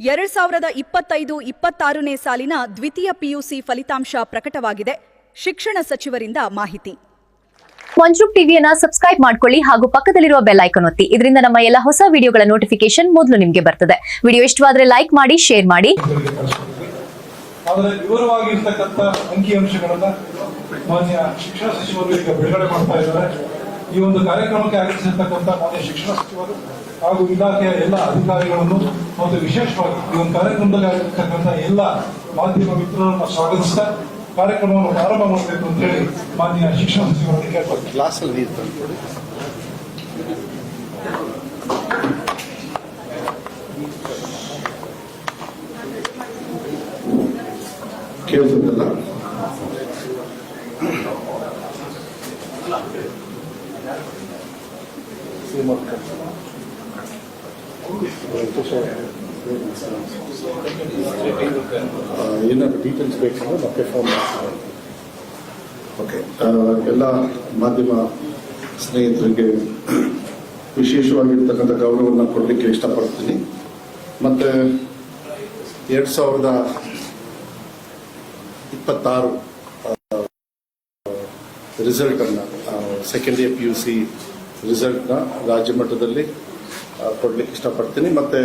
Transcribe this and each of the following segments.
2025-26ನೇ ಸಾಲಿನ ದ್ವಿತೀಯ ಪಿಯುಸಿ ಫಲಿತಾಂಶ ಪ್ರಕಟವಾಗಿದೆ. ಶಿಕ್ಷಣ ಸಚಿವರಿಂದ ಮಾಹಿತಿ. ಮಂಜುಕ್ ಟಿವಿಯನ್ನ ಸಬ್ಸ್ಕ್ರೈಬ್ ಮಾಡ್ಕೊಳ್ಳಿ ಹಾಗೂ ಪಕ್ಕದಲ್ಲಿರುವ ಬೆಲ್ ಐಕಾನ್ ಒತ್ತಿ. ಇದರಿಂದ ನಮ್ಮ ಎಲ್ಲ ಹೊಸ ವಿಡಿಯೋಗಳ ನೋಟಿಫಿಕೇಶನ್ ಮೊದಲು ನಿಮಗೆ ಬರ್ತದೆ. ವಿಡಿಯೋ ಇಷ್ಟವಾದರೆ ಲೈಕ್ ಮಾಡಿ, ಶೇರ್ ಮಾಡಿ. ಆದರೆ ವಿವರವಾಗಿರ್ತಕ್ಕಂಥ ಅಂಕಿಅಂಶಗಳನ್ನ ಮಾನ್ಯ ಶಿಕ್ಷಣ ಸಚಿವರು ಈಗ ಬಿಡುಗಡೆ ಮಾಡ್ತಾ ಇದ್ದಾರೆ. ಈ ಒಂದು ಕಾರ್ಯಕ್ರಮಕ್ಕೆ ಆಗಮಿಸಿರ್ತಕ್ಕಂಥ ಮಾನ್ಯ ಶಿಕ್ಷಣ ಸಚಿವರು ಹಾಗೂ ಇಲಾಖೆಯ ಎಲ್ಲ ಅಧಿಕಾರಿಗಳನ್ನು ಮತ್ತು ವಿಶೇಷವಾಗಿ ಈ ಒಂದು ಕಾರ್ಯಕ್ರಮದಲ್ಲಿ ಆಗಿರ್ತಕ್ಕಂಥ ಎಲ್ಲ ಮಾಧ್ಯಮ ಮಿತ್ರರನ್ನು ಸ್ವಾಗತಿಸ್ತಾ ಕಾರ್ಯಕ್ರಮವನ್ನು ಪ್ರಾರಂಭ ಮಾಡಬೇಕು ಅಂತ ಹೇಳಿ ಮಾನ್ಯ ಶಿಕ್ಷಣ ಸಚಿವರನ್ನು ಕೇಳ್ತಾರೆ. ಕ್ಲಾಸಲ್ಲಿ ಕೇಳಿಸಲ್ಲ. ಏನಾದ್ರು ಡೀಟೇಲ್ಸ್ ಬೇಕಂದ್ರೆ ಮತ್ತೆ ಫೋನ್ ಮಾಡ್ತಾರೆ. ಓಕೆ, ಎಲ್ಲ ಮಾಧ್ಯಮ ಸ್ನೇಹಿತರಿಗೆ ವಿಶೇಷವಾಗಿರ್ತಕ್ಕಂಥ ಗೌರವವನ್ನು ಕೊಡಲಿಕ್ಕೆ ಇಷ್ಟಪಡ್ತೀನಿ. ಮತ್ತು 2026 ರಿಸಲ್ಟನ್ನು ಸೆಕೆಂಡ್ ಇಯರ್ PUC ರಿಸಲ್ಟ್ನ ರಾಜ್ಯ ಮಟ್ಟದಲ್ಲಿ ಕೊಡಲಿಕ್ಕೆ ಇಷ್ಟಪಡ್ತೀನಿ. ಮತ್ತು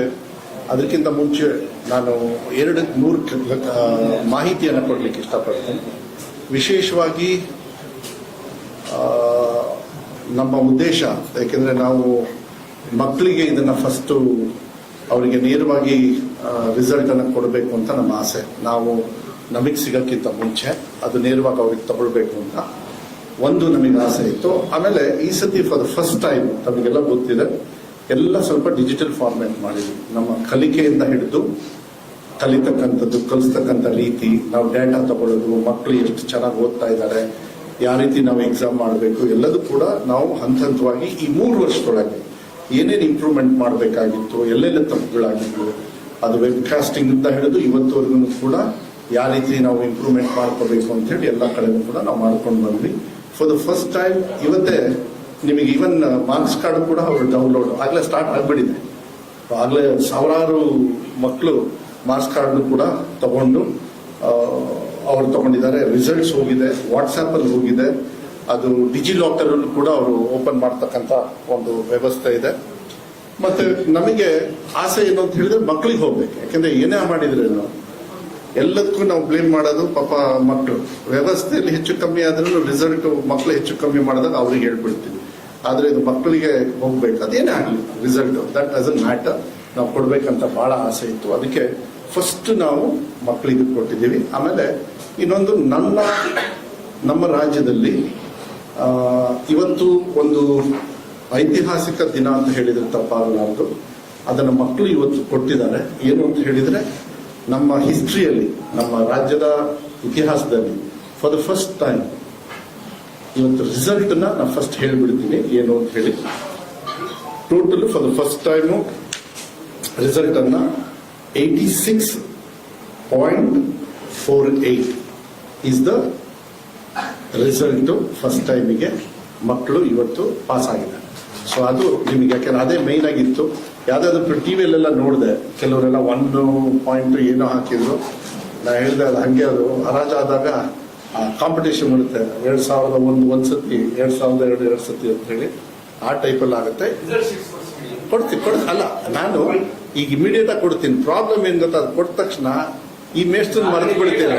ಅದಕ್ಕಿಂತ ಮುಂಚೆ ನಾನು 2-3 ಮಾಹಿತಿಯನ್ನು ಕೊಡಲಿಕ್ಕೆ ಇಷ್ಟಪಡ್ತೀನಿ. ವಿಶೇಷವಾಗಿ ನಮ್ಮ ಉದ್ದೇಶ, ಯಾಕೆಂದರೆ ನಾವು ಮಕ್ಕಳಿಗೆ ಇದನ್ನು ಫಸ್ಟು ಅವರಿಗೆ ನೇರವಾಗಿ ರಿಸಲ್ಟನ್ನು ಕೊಡಬೇಕು ಅಂತ ನಮ್ಮ ಆಸೆ. ನಾವು ನಮಗೆ ಸಿಗೋಕ್ಕಿಂತ ಮುಂಚೆ ಅದು ನೇರವಾಗಿ ಅವ್ರಿಗೆ ತಗೊಳ್ಬೇಕು ಅಂತ ಒಂದು ನಮಗೆ ಆಸೆ ಇತ್ತು. ಆಮೇಲೆ ಈ ಸತಿ ಫಾರ್ ದ ಫಸ್ಟ್ ಟೈಮ್ ನಮಗೆಲ್ಲ ಗೊತ್ತಿದೆ, ಎಲ್ಲ ಸ್ವಲ್ಪ ಡಿಜಿಟಲ್ ಫಾರ್ಮ್ಯಾಟ್ ಮಾಡಿದ್ವಿ. ನಮ್ಮ ಕಲಿಕೆಯಿಂದ ಹಿಡಿದು ಕಲಿತಕ್ಕಂಥದ್ದು, ಕಲಿಸ್ತಕ್ಕಂಥ ರೀತಿ, ನಾವು ಡೇಟಾ ತಗೊಳ್ಳೋದು, ಮಕ್ಕಳು ಎಷ್ಟು ಚೆನ್ನಾಗಿ ಓದ್ತಾ ಇದ್ದಾರೆ, ಯಾವ ರೀತಿ ನಾವು ಎಕ್ಸಾಮ್ ಮಾಡಬೇಕು, ಎಲ್ಲದೂ ಕೂಡ ನಾವು ಹಂತವಾಗಿ ಈ 3 ವರ್ಷದೊಳಗೆ ಏನೇನು ಇಂಪ್ರೂವ್ಮೆಂಟ್ ಮಾಡಬೇಕಾಗಿತ್ತು, ಎಲ್ಲೆಲ್ಲ ತಪ್ಪುಗಳಾಗಿತ್ತು, ಅದು ವೆಬ್ಕಾಸ್ಟಿಂಗ್ ಅಂತ ಹಿಡಿದು ಇವತ್ತವರೆಗೂ ಕೂಡ ಯಾವ ರೀತಿ ನಾವು ಇಂಪ್ರೂವ್ಮೆಂಟ್ ಮಾಡ್ಕೋಬೇಕು ಅಂತ ಹೇಳಿ ಎಲ್ಲ ಕಡೆಗೂ ಕೂಡ ನಾವು ಮಾಡ್ಕೊಂಡು ಬಂದ್ವಿ. ಫಾರ್ ದ ಫಸ್ಟ್ ಟೈಮ್ ಇವತ್ತೇ ನಿಮಗೆ ಈವನ್ ಮಾರ್ಕ್ಸ್ ಕಾರ್ಡ್ ಕೂಡ ಅವರು ಡೌನ್ಲೋಡ್ ಆಗಲೇ ಸ್ಟಾರ್ಟ್ ಆಗಿಬಿಟ್ಟಿದೆ. ಆಗಲೇ ಸಾವಿರಾರು ಮಕ್ಕಳು ಮಾರ್ಕ್ಸ್ ಕಾರ್ಡ್ ಕೂಡ ತಗೊಂಡು ಅವ್ರು ತಗೊಂಡಿದ್ದಾರೆ. ರಿಸಲ್ಟ್ಸ್ ಹೋಗಿದೆ, ವಾಟ್ಸ್ಆ್ಯಪಲ್ಲಿ ಹೋಗಿದೆ, ಅದು ಡಿಜಿ ಲಾಕರಲ್ಲೂ ಕೂಡ ಅವರು ಓಪನ್ ಮಾಡ್ತಕ್ಕಂಥ ಒಂದು ವ್ಯವಸ್ಥೆ ಇದೆ. ಮತ್ತೆ ನಮಗೆ ಆಸೆ ಏನು ಅಂತ ಹೇಳಿದ್ರೆ ಮಕ್ಕಳಿಗೆ ಹೋಗ್ಬೇಕು. ಯಾಕೆಂದ್ರೆ ಏನೇ ಮಾಡಿದ್ರೇನು ಎಲ್ಲದಕ್ಕೂ ನಾವು ಬ್ಲೇಮ್ ಮಾಡೋದು ಪಾಪ ಮಕ್ಕಳು. ವ್ಯವಸ್ಥೆಯಲ್ಲಿ ಹೆಚ್ಚು ಕಮ್ಮಿ ಆದ್ರೂ ರಿಸಲ್ಟ್ ಮಕ್ಕಳು ಹೆಚ್ಚು ಕಮ್ಮಿ ಮಾಡಿದಾಗ ಅವ್ರಿಗೆ ಹೇಳ್ಬಿಡ್ತೀವಿ. ಆದರೆ ಇದು ಮಕ್ಕಳಿಗೆ ಹೋಗ್ಬೇಕು, ಅದೇನೇ ಆಗಲಿ ರಿಸಲ್ಟ್ ದಟ್ ಡಸಂಟ್ ಮ್ಯಾಟರ್, ನಾವು ಕೊಡ್ಬೇಕಂತ ಬಹಳ ಆಸೆ ಇತ್ತು. ಅದಕ್ಕೆ ಫಸ್ಟ್ ನಾವು ಮಕ್ಕಳಿಗೆ ಕೊಟ್ಟಿದ್ದೀವಿ. ಆಮೇಲೆ ಇನ್ನೊಂದು, ನಮ್ಮ ರಾಜ್ಯದಲ್ಲಿ ಇವತ್ತು ಒಂದು ಐತಿಹಾಸಿಕ ದಿನ ಅಂತ ಹೇಳಿದ್ರೆ ತಪ್ಪಾಗಲಾರದು. ಅದನ್ನು ಮಕ್ಕಳು ಇವತ್ತು ಕೊಟ್ಟಿದ್ದಾರೆ. ಏನು ಅಂತ ಹೇಳಿದ್ರೆ, ನಮ್ಮ ಹಿಸ್ಟ್ರಿಯಲ್ಲಿ, ನಮ್ಮ ರಾಜ್ಯದ ಇತಿಹಾಸದಲ್ಲಿ ಫಾರ್ ದ ಫಸ್ಟ್ ಟೈಮ್ ಇವತ್ತು ರಿಸಲ್ಟ್ನ ನಾನು ಫಸ್ಟ್ ಹೇಳ್ಬಿಡ್ತೀನಿ ಏನು ಅಂತ ಹೇಳಿ. Total for the first time ರಿಸಲ್ಟನ್ನು 86.48 ಈಸ್ ದ ರಿಸಲ್ಟು. ಫಸ್ಟ್ ಟೈಮಿಗೆ ಮಕ್ಕಳು ಇವತ್ತು ಪಾಸ್ ಆಗಿದ್ದಾರೆ. ಸೊ ಅದು ನಿಮಗೆ, ಯಾಕೆಂದ್ರೆ ಅದೇ ಮೈನ್ ಆಗಿತ್ತು. ಯಾವುದಾದ್ರು ಟಿವಿಯಲ್ಲೆಲ್ಲ ನೋಡಿದೆ, ಕೆಲವರೆಲ್ಲ 1 ಪಾಯಿಂಟ್ ಏನೋ ಹಾಕಿದ್ರು. ನಾನು ಹೇಳಿದೆ ಅದು ಹಂಗೆ, ಅದು ಹರಾಜಾದಾಗ ಕಾಂಪಿಟೇಷನ್ ಬರುತ್ತೆ. 2001 ಒಂದ್ಸತಿ, 2002 2 ಸತಿ ಅಂತ ಹೇಳಿ ಆ ಟೈಪಲ್ಲಿ ಆಗುತ್ತೆ. ಕೊಡ್ತೀನಿ ಅಲ್ಲ, ನಾನು ಈಗ ಇಮಿಡಿಯೇಟ್ ಆಗಿ ಕೊಡ್ತೀನಿ. ಪ್ರಾಬ್ಲಮ್ ಏನ್ ಗೊತ್ತಾ, ಅದು ಕೊಟ್ಟ ತಕ್ಷಣ ಈ ಮೇಷ್ಟ್ರನ್ನ ಮರೆತು ಬಿಡ್ತೀರ.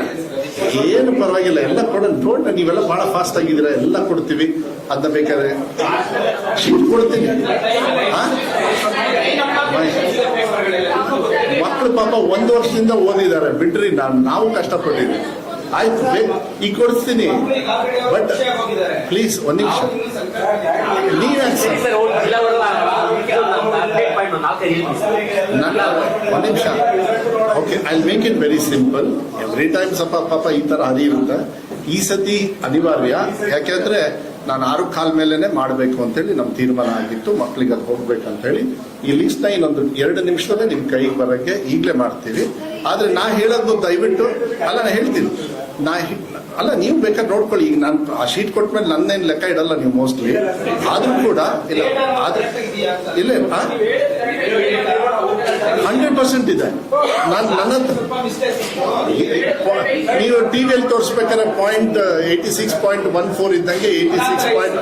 ಏನು ಪರವಾಗಿಲ್ಲ, ಎಲ್ಲ ಕೊಡೋಣ. ನೋಡ, ನೀವೆಲ್ಲ ಬಹಳ ಫಾಸ್ಟ್ ಆಗಿದ್ದೀರಾ, ಎಲ್ಲ ಕೊಡ್ತೀವಿ. ಅದನ್ನ ಬೇಕಾದ್ರೆ ಶೀಟ್ ಕೊಡ್ತೀನಿ. ಮಕ್ಕಳು ಪಾಪ 1 ವರ್ಷದಿಂದ ಓದಿದ್ದಾರೆ, ಬಿಟ್ರಿ ನಾವು ಕಷ್ಟಪಟ್ಟಿದ್ವಿ. ಆಯ್ತು, ಈಗ ಕೊಡಿಸ್ತೀನಿ. ಬಟ್ ಪ್ಲೀಸ್ ಒಂದು ನಿಮಿಷ, ಒಂದು ನಿಮಿಷ. Okay, I make it very simple. Every time ಸ್ವಲ್ಪ ಪಾಪ ಈ ತರ ಇರುತ್ತೆ. ಈ ಸತಿ ಅನಿವಾರ್ಯ, ಯಾಕೆಂದ್ರೆ ನಾನು 6 ಕಾಲ ಮೇಲೆನೆ ಮಾಡಬೇಕು ಅಂತೇಳಿ ನಮ್ಮ ತೀರ್ಮಾನ ಆಗಿತ್ತು. ಮಕ್ಕಳಿಗೆ ಅದು ಹೋಗ್ಬೇಕಂತ ಹೇಳಿ ಈ ಲಿಸ್ಟ್ನ ಇನ್ನೊಂದು 2 ನಿಮಿಷದಲ್ಲೇ ನಿಮ್ ಕೈಗೆ ಬರೋಕ್ಕೆ ಈಗಲೇ ಮಾಡ್ತೀವಿ. ಆದ್ರೆ ನಾ ಹೇಳೋದು ದಯವಿಟ್ಟು ಅಲ್ಲ, ನಾ ಹೇಳ್ತೀನಿ. ಅಲ್ಲ, ನೀವು ಬೇಕಾದ್ರೆ ನೋಡ್ಕೊಳ್ಳಿ. ಈಗ ನಾನು ಆ ಶೀಟ್ ಕೊಟ್ಮೇಲೆ ನನ್ನೇನು ಲೆಕ್ಕ ಇಡಲ್ಲ ನೀವು ಮೋಸ್ಟ್ಲಿ. ಆದ್ರೂ ಕೂಡ ಇಲ್ಲ 100% ಇದೆ. ನಾನು ನನ್ನ ನೀವು ಟಿವಿಯಲ್ಲಿ ತೋರಿಸ್ಬೇಕಾದ್ರೆ 86.14 ಇದ್ದಂಗೆ 86.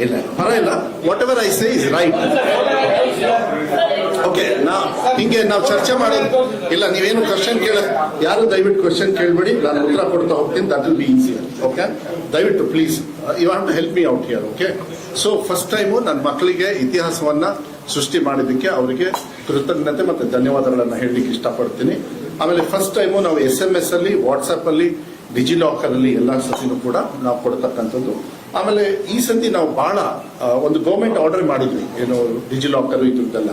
ಇಲ್ಲ ಪರವಾಗಿಲ್ಲ, what ever I say is right. Okay, ಹಿಂಗೆ ನಾವು ಚರ್ಚೆ ಮಾಡೋದು ಇಲ್ಲ. ನೀವೇನು ಕ್ವಶನ್ ಯಾರು ದಯವಿಟ್ಟು ಕ್ವಶನ್ ಕೇಳಬೇಡಿ, ನಾನು ಉತ್ತರ ಕೊಡ್ತಾ ಹೋಗ್ತೀನಿ. That will be easier. Okay, ದಯವಿಟ್ಟು please you have to help me out here. Okay, so first time ನನ್ನ ಮಕ್ಕಳಿಗೆ ಇತಿಹಾಸವನ್ನ ಸೃಷ್ಟಿ ಮಾಡಿದ್ದಕ್ಕೆ ಅವರಿಗೆ ಕೃತಜ್ಞತೆ ಮತ್ತು ಧನ್ಯವಾದಗಳನ್ನು ಹೇಳಲಿಕ್ಕೆ ಇಷ್ಟಪಡ್ತೀನಿ. ಆಮೇಲೆ ಫಸ್ಟ್ ಟೈಮು ನಾವು SMS ಅಲ್ಲಿ, ವಾಟ್ಸಪ್ ಅಲ್ಲಿ, ಡಿಜಿಲಾಕರ್ ಅಲ್ಲಿ ಎಲ್ಲ ಸತಿನೂ ಕೂಡ ನಾವು ಕೊಡ್ತಕ್ಕಂಥದ್ದು. ಆಮೇಲೆ ಈ ಸತಿ ನಾವು ಬಹಳ ಒಂದು ಗೌರ್ಮೆಂಟ್ ಆರ್ಡರ್ ಮಾಡಿದ್ವಿ, ಏನು ಡಿಜಿಲಾಕರ್ ಇದ್ರದ್ದೆಲ್ಲ.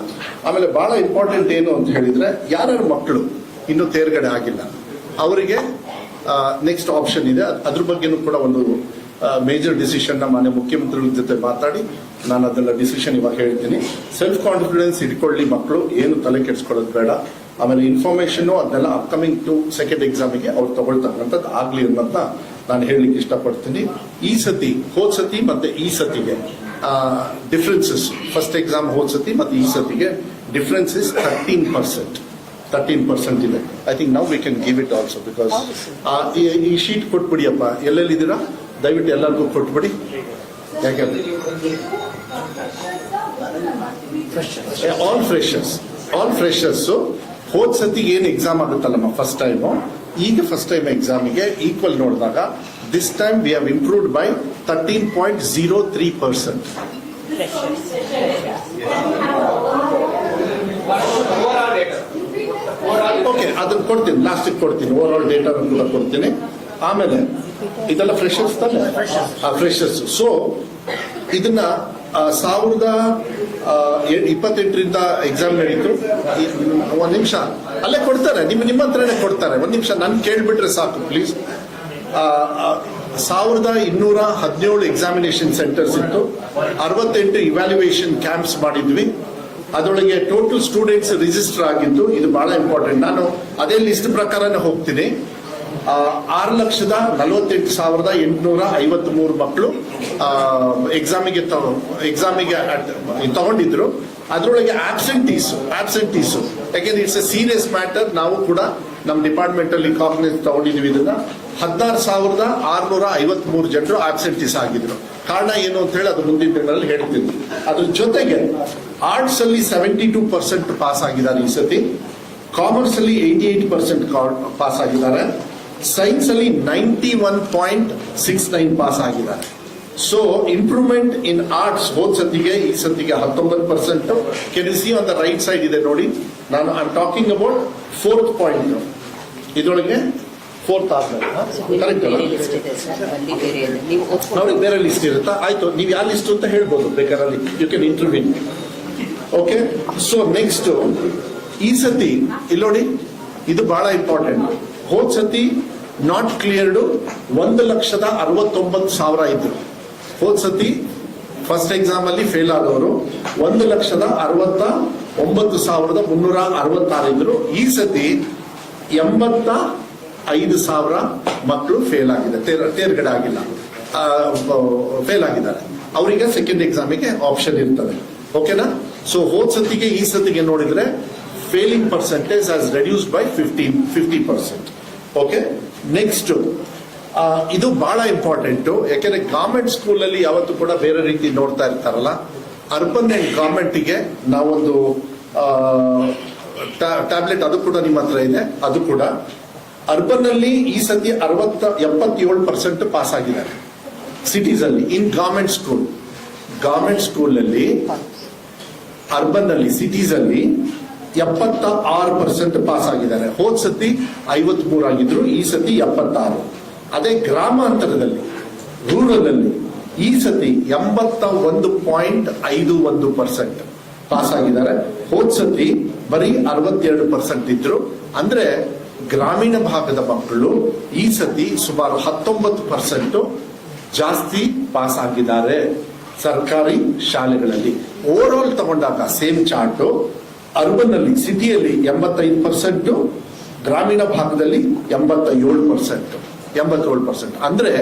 ಆಮೇಲೆ ಬಹಳ ಇಂಪಾರ್ಟೆಂಟ್ ಏನು ಅಂತ ಹೇಳಿದ್ರೆ, ಯಾರ್ಯಾರ ಮಕ್ಕಳು ಇನ್ನೂ ತೇರ್ಗಡೆ ಆಗಿಲ್ಲ ಅವರಿಗೆ ನೆಕ್ಸ್ಟ್ ಆಪ್ಷನ್ ಇದೆ. ಅದ್ರ ಬಗ್ಗೆನೂ ಕೂಡ ಒಂದು ಮೇಜರ್ ಡಿಸಿಷನ್ ಮಾನ್ಯ ಮುಖ್ಯಮಂತ್ರಿಗಳ ಜೊತೆ ಮಾತಾಡಿ ನಾನು ಅದೆಲ್ಲ ಡಿಸಿಷನ್ ಇವಾಗ ಹೇಳ್ತೀನಿ. ಸೆಲ್ಫ್ ಕಾನ್ಫಿಡೆನ್ಸ್ ಇಟ್ಕೊಳ್ಳಿ ಮಕ್ಕಳು, ಏನು ತಲೆ ಕೆಡಿಸ್ಕೊಳ್ಳೋದು ಬೇಡ. ಆಮೇಲೆ ಇನ್ಫಾರ್ಮೇಶನ್ ಅದನ್ನೆಲ್ಲ ಅಪ್ಕಮಿಂಗ್ ಟು ಸೆಕೆಂಡ್ ಎಕ್ಸಾಮಿಗೆ ಅವ್ರು ತಗೊಳ್ತಕ್ಕಂಥದ್ದು ಆಗ್ಲಿ ಅನ್ನೋದನ್ನ ನಾನು ಹೇಳಲಿಕ್ಕೆ ಇಷ್ಟಪಡ್ತೀನಿ. ಈ ಸತಿ ಹೋದ್ ಸತಿ ಮತ್ತೆ ಈ ಸತಿಗೆ ಡಿಫ್ರೆನ್ಸಸ್, ಫಸ್ಟ್ ಎಕ್ಸಾಮ್ ಹೋದ್ ಸತಿ ಮತ್ತೆ ಈ ಸತಿಗೆ ಡಿಫ್ರೆನ್ಸ್ ಇಸ್ 13% ಇದೆ. I think now we can give it also, because ಈ ಶೀಟ್ ಕೊಟ್ಬಿಡಿಯಪ್ಪ, ಎಲ್ಲೆಲ್ಲಿದ್ದೀರಾ ದಯವಿಟ್ಟು ಎಲ್ಲರಿಗೂ ಕೊಟ್ಬಿಡಿ. ಯಾಕಂದ್ರೆ ಆಲ್ ಫ್ರೆಶರ್ಸ್ ಹೋದ್ ಸತಿಗೆ ಏನು ಎಕ್ಸಾಮ್ ಆಗುತ್ತಲ್ಲಮ್ಮ ಫಸ್ಟ್ ಟೈಮು, ಈಗ ಫಸ್ಟ್ ಟೈಮ್ ಎಕ್ಸಾಮಿಗೆ ಈಕ್ವಲ್ ನೋಡಿದಾಗ this time we have improved by 13.03%. Okay, ಅದನ್ನ ಕೊಡ್ತೀನಿ, ಲಾಸ್ಟಿಗೆ ಕೊಡ್ತೀನಿ, ಓವರ್ ಆಲ್ ಡೇಟಾ ಕೂಡ ಕೊಡ್ತೀನಿ. ಆಮೇಲೆ ಇದೆಲ್ಲ ಫ್ರೆಶರ್ಸ್ ತಾನೆ, ಫ್ರೆಶರ್ಸ್. ಸೊ ಇದನ್ನ 2028ರಿಂದ ಎಕ್ಸಾಮ್ ನಡೀತು. ಒಂದ್ ನಿಮಿಷ ಅಲ್ಲೇ ಕೊಡ್ತಾರೆ, ನಿಮ್ಮ ಹತ್ರನೇ ಕೊಡ್ತಾರೆ. ಒಂದ್ ನಿಮಿಷ ನನ್ ಕೇಳ್ಬಿಟ್ರೆ ಸಾಕು ಪ್ಲೀಸ್. 1217 ಎಕ್ಸಾಮಿನೇಷನ್ ಸೆಂಟರ್ಸ್ ಇತ್ತು, 68 ಇವ್ಯಾಲ್ಯೂಯೇಷನ್ ಕ್ಯಾಂಪ್ಸ್ ಮಾಡಿದ್ವಿ. ಅದರೊಳಗೆ ಟೋಟಲ್ ಸ್ಟೂಡೆಂಟ್ಸ್ ರಿಜಿಸ್ಟರ್ ಆಗಿದ್ದು, ಇದು ಬಹಳ ಇಂಪಾರ್ಟೆಂಟ್. ನಾನು ಅದೇ ಲಿಸ್ಟ್ ಪ್ರಕಾರನೇ ಹೋಗ್ತೀನಿ. 6,48,853 ಮಕ್ಕಳು ಎಕ್ಸಾಮಿಗೆ ತಗೊಂಡಿದ್ರು. ಅದರೊಳಗೆ ಆಬ್ಸೆಂಟೀಸ್, ಯಾಕೆಂದ್ರೆ ಇಟ್ಸ್ ಎ ಸೀರಿಯಸ್ ಮ್ಯಾಟರ್. ನಾವು ಕೂಡ ನಮ್ಮ ಡಿಪಾರ್ಟ್ಮೆಂಟ್ ಅಲ್ಲಿ ಕಾಗ್ನಿಸ್ ತಗೊಂಡಿದ್ವಿ ಇದನ್ನ. 16,653 ಜನರು ಆಬ್ಸೆಂಟೀಸ್ ಆಗಿದ್ರು. ಕಾರಣ ಏನು ಅಂತ ಹೇಳಿ ಅದು ಮುಂದಿನ ದಿನಗಳಲ್ಲಿ ಹೇಳ್ತೀನಿ. ಅದ್ರ ಜೊತೆಗೆ ಆರ್ಟ್ಸ್ ಅಲ್ಲಿ 72% ಪಾಸ್ ಆಗಿದ್ದಾರೆ ಈ ಸತಿ, ಕಾಮರ್ಸ್ ಅಲ್ಲಿ 88% ಪಾಸ್ ಆಗಿದ್ದಾರೆ, ಸೈನ್ಸ್ ಅಲ್ಲಿ 91.69 ಪಾಸ್ ಆಗಿದ್ದಾರೆ. ಸೊ ಇಂಪ್ರೂವ್ಮೆಂಟ್ ಇನ್ ಆರ್ಟ್ಸ್ ಹೋದ್ ಸತಿಗೆ ಈ ಸತಿಗೆ 19%. Can U C on the right side ಇದೆ ನೋಡಿ, ನಾನು I am talking about 4th point. ಇದರೊಳಗೆ 4th ಆದ್ಮೇಲೆ ಕರೆಕ್ಟ್ ಅಲ್ಲ, ನೋಡಿ ಬೇರೆ ಲಿಸ್ಟ್ ಇರುತ್ತಾ? ಆಯ್ತು, ನೀವು ಯಾವ ಲಿಸ್ಟ್ ಅಂತ ಹೇಳ್ಬೋದು ಬೇಕಾದ್ರೆ, you can interview. Okay, so next ಈ ಸತಿ ಇಲ್ಲಿ ನೋಡಿ, ಇದು ಬಹಳ ಇಂಪಾರ್ಟೆಂಟ್. ಹೋದ್ ಸತಿ ನಾಟ್ ಕ್ಲಿಯರ್ಡ್ 1,69,000 ಇದ್ರು. ಹೋದ್ ಸತಿ ಫಸ್ಟ್ ಎಕ್ಸಾಮ್ ಅಲ್ಲಿ ಫೇಲ್ ಆದವರು 1,69,366 ಇದ್ರು. ಈ ಸತಿ 85,000 ಮಕ್ಕಳು ಫೇಲ್ ಆಗಿದೆ, ತೇರ್ಗಡೆ ಆಗಿಲ್ಲ, ಫೇಲ್ ಆಗಿದ್ದಾರೆ. ಅವರಿಗೆ ಸೆಕೆಂಡ್ ಎಕ್ಸಾಮಿಗೆ ಆಪ್ಷನ್ ಇರ್ತದೆ. ಓಕೆನಾ? ಸೊ ಹೋದ್ ಸತಿಗೆ ಈ ಸತಿಗೆ ನೋಡಿದ್ರೆ failing percentage has reduced by 50%. Okay, next ಇದು ಬಹಳ ಇಂಪಾರ್ಟೆಂಟ್. ಯಾಕೆಂದ್ರೆ ಗವರ್ಮೆಂಟ್ ಸ್ಕೂಲ್ ಅಲ್ಲಿ ಯಾವತ್ತೂ ಕೂಡ ಬೇರೆ ರೀತಿ ನೋಡ್ತಾ ಇರ್ತಾರಲ್ಲ. ಅರ್ಬನ್ ಅಂಡ್ ಗವರ್ಮೆಂಟ್ಗೆ ನಾವೊಂದು ಟ್ಯಾಬ್ಲೆಟ್, ಅದು ಕೂಡ ನಿಮ್ಮ ಹತ್ರ ಇದೆ. ಅದು ಕೂಡ ಅರ್ಬನ್ ಅಲ್ಲಿ ಈ ಸತಿ 77% ಪಾಸ್ ಆಗಿದ್ದಾರೆ ಸಿಟೀಸ್ ಅಲ್ಲಿ. ಇನ್ ಗವರ್ಮೆಂಟ್ ಸ್ಕೂಲ್ ಅಲ್ಲಿ ಅರ್ಬನ್ ಅಲ್ಲಿ ಸಿಟೀಸ್ ಅಲ್ಲಿ 76% ಪಾಸ್ ಆಗಿದ್ದಾರೆ. ಹೋದ್ ಸತಿ 53 ಆಗಿದ್ರು, ಈ ಸತಿ 76. ಅದೇ ಗ್ರಾಮಾಂತರದಲ್ಲಿ, ರೂರಲ್ ಅಲ್ಲಿ ಈ ಸತಿ 81.51% ಪಾಸ್ ಆಗಿದ್ದಾರೆ. ಹೋದ್ ಸತಿ ಬರೀ 62% ಇದ್ರು. ಅಂದ್ರೆ ಗ್ರಾಮೀಣ ಭಾಗದ ಮಕ್ಕಳು ಈ ಸತಿ ಸುಮಾರು 19% ಜಾಸ್ತಿ ಪಾಸ್ ಆಗಿದ್ದಾರೆ ಸರ್ಕಾರಿ ಶಾಲೆಗಳಲ್ಲಿ. ಓವರ್ ಆಲ್ ತಗೊಂಡಾಗ ಸೇಮ್ ಚಾರ್ಟ್, ಅರ್ಬನ್ ಅಲ್ಲಿ ಸಿಟಿಯಲ್ಲಿ 85%, ಗ್ರಾಮೀಣ ಭಾಗದಲ್ಲಿ 87%. ಅಂದ್ರೆ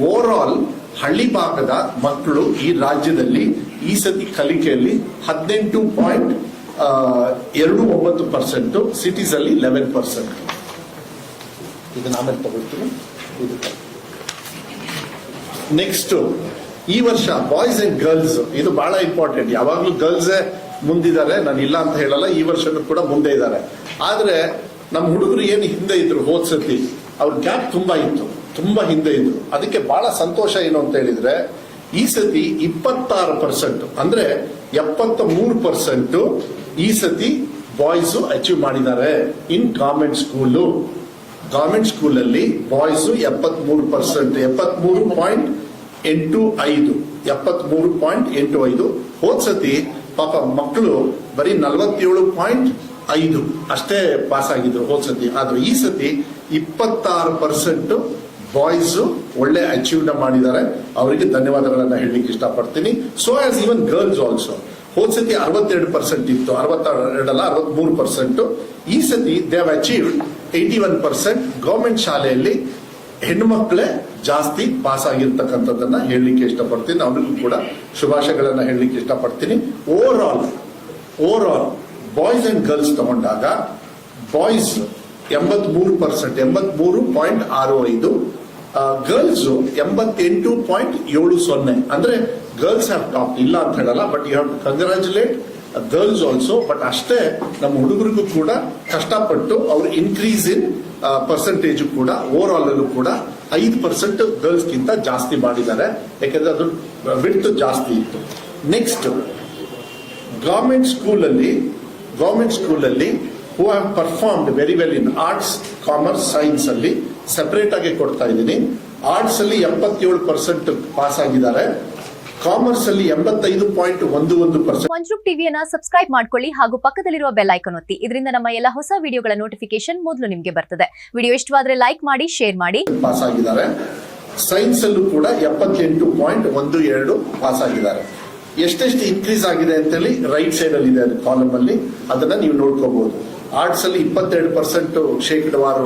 ಓವರ್ ಆಲ್ ಹಳ್ಳಿ ಭಾಗದ ಮಕ್ಕಳು ಈ ರಾಜ್ಯದಲ್ಲಿ ಈ ಸತಿ ಕಲಿಕೆಯಲ್ಲಿ 18% 2.9%, ಸಿಟೀಸ್ ಅಲ್ಲಿ 11%. ಇದನ್ನ ಆಮೇಲೆ ತಗೊಳ್ತೀನಿ. ನೆಕ್ಸ್ಟ್, ಈ ವರ್ಷ ಬಾಯ್ಸ್ ಅಂಡ್ ಗರ್ಲ್ಸ್, ಇದು ಬಹಳ ಇಂಪಾರ್ಟೆಂಟ್. ಯಾವಾಗ್ಲೂ ಗರ್ಲ್ಸೇ ಮುಂದಿದ್ದಾರೆ, ನಾನು ಇಲ್ಲ ಅಂತ ಹೇಳಲ್ಲ, ಈ ವರ್ಷನೂ ಕೂಡ ಮುಂದೆ ಇದ್ದಾರೆ. ಆದ್ರೆ ನಮ್ಮ ಹುಡುಗರು ಏನು ಹಿಂದೆ ಇದ್ರು ಹೋದ್ ಸತಿ, ಅವ್ರ ಗ್ಯಾಪ್ ತುಂಬಾ ಇತ್ತು, ತುಂಬಾ ಹಿಂದೆ ಇದ್ರು. ಅದಕ್ಕೆ ಬಹಳ ಸಂತೋಷ ಏನು ಅಂತ ಹೇಳಿದ್ರೆ, ಈ ಸತಿ 26%, ಅಂದ್ರೆ 73% ಈ ಸತಿ ಬಾಯ್ಸ್ ಅಚೀವ್ ಮಾಡಿದ್ದಾರೆ ಇನ್ ಗವರ್ಮೆಂಟ್ ಸ್ಕೂಲು. ಗವರ್ಮೆಂಟ್ ಸ್ಕೂಲಲ್ಲಿ ಬಾಯ್ಸ್ 73%, 73.85. ಹೋದ್ ಸತಿ ಪಾಪ ಮಕ್ಕಳು ಬರೀ 47.5 ಅಷ್ಟೇ ಪಾಸ್ ಆಗಿದ್ರು ಹೋದ್ ಸತಿ. ಆದ್ರೆ ಈ ಸತಿ 26% ಬಾಯ್ಸ್ ಒಳ್ಳೆ ಅಚೀವ್ ಮಾಡಿದ್ದಾರೆ. ಅವರಿಗೆ ಧನ್ಯವಾದಗಳನ್ನ ಹೇಳಲಿಕ್ಕೆ ಇಷ್ಟಪಡ್ತೀನಿ. So as even girls also. ಹೋದ್ ಸತಿ 62% ಇತ್ತು, 63%. ಈ ಸತಿ ದೇ ಹ್ಯಾವ್ ಅಚೀವ್ಡ್ 81%. ಗವರ್ಮೆಂಟ್ ಶಾಲೆಯಲ್ಲಿ ಹೆಣ್ಣು ಮಕ್ಕಳೇ ಜಾಸ್ತಿ ಪಾಸ್ ಆಗಿರ್ತಕ್ಕಂಥದ್ದನ್ನ ಹೇಳಲಿಕ್ಕೆ ಇಷ್ಟಪಡ್ತೀನಿ. ಅವರಿಗೂ ಕೂಡ ಶುಭಾಶಯಗಳನ್ನ ಹೇಳಲಿಕ್ಕೆ ಇಷ್ಟಪಡ್ತೀನಿ. Overall boys and girls ತಗೊಂಡಾಗ ಬಾಯ್ಸ್ 83%, 83.65. ಗರ್ಲ್ಸ್ 88.70. ಅಂದ್ರೆ ಗರ್ಲ್ಸ್ ಹ್ಯಾವ್ ಟಾಪ್, ಇಲ್ಲ ಅಂತ ಹೇಳಲ್ಲ, but you have to congratulate girls also. But ಅಷ್ಟೇ ನಮ್ಮ ಹುಡುಗರಿಗೂ ಕೂಡ ಕಷ್ಟಪಟ್ಟು ಅವ್ರ ಇನ್ಕ್ರೀಸ್ ಇನ್ ಪರ್ಸೆಂಟೇಜ್ ಕೂಡ ಓವರ್ ಆಲ್ ಅಲ್ಲೂ ಕೂಡ 5% ಗರ್ಲ್ಸ್ ಗಿಂತ ಜಾಸ್ತಿ ಮಾಡಿದ್ದಾರೆ. ಯಾಕಂದ್ರೆ ಅದು ವಿಡ್ತ್ ಜಾಸ್ತಿ ಇತ್ತು. ನೆಕ್ಸ್ಟ್, ಗವರ್ಮೆಂಟ್ ಸ್ಕೂಲಲ್ಲಿ who have performed very well in arts, commerce, science ಅಲ್ಲಿ ಸೆಪರೇಟ್ ಆಗಿ ಕೊಡ್ತಾ ಇದ್ದೀನಿ. ಆರ್ಟ್ಸ್ ಅಲ್ಲಿ 77% ಪಾಸ್ ಆಗಿದ್ದಾರೆ. ಕಾಮರ್ಸ್ ಅಲ್ಲಿ 85.11%. ಮಂಜು ಟಿವಿಯನ್ನ ಸಬ್ಸ್ಕ್ರೈಬ್ ಮಾಡ್ಕೊಳ್ಳಿ ಹಾಗೂ ಪಕ್ಕದಲ್ಲಿರುವ ಬೆಲ್ ಐಕಾನ್ ಒತ್ತಿ. ಇದರಿಂದ ನಮ್ಮ ಎಲ್ಲ ಹೊಸ ವಿಡಿಯೋಗಳ ನೋಟಿಫಿಕೇಶನ್ ಮೊದಲು ನಿಮಗೆ ಬರ್ತದೆ. ವಿಡಿಯೋ ಇಷ್ಟವಾದ್ರೆ ಲೈಕ್ ಮಾಡಿ, ಶೇರ್ ಮಾಡಿ. ಪಾಸ್ ಆಗಿದ್ದಾರೆ. ಸೈನ್ಸ್ ಅಲ್ಲೂ ಕೂಡ 78.12 ಪಾಸ್ ಆಗಿದ್ದಾರೆ. ಎಷ್ಟೆಷ್ಟು ಇನ್ಕ್ರೀಸ್ ಆಗಿದೆ ಅಂತೇಳಿ ರೈಟ್ ಸೈಡ್ ಅಲ್ಲಿ ಇದೆ ಕಾಲಮ್ ಅಲ್ಲಿ, ಅದನ್ನ ನೀವು ನೋಡ್ಕೋಬಹುದು. ಆರ್ಟ್ಸ್ ಅಲ್ಲಿ 22% ಶೇಕಡವಾರು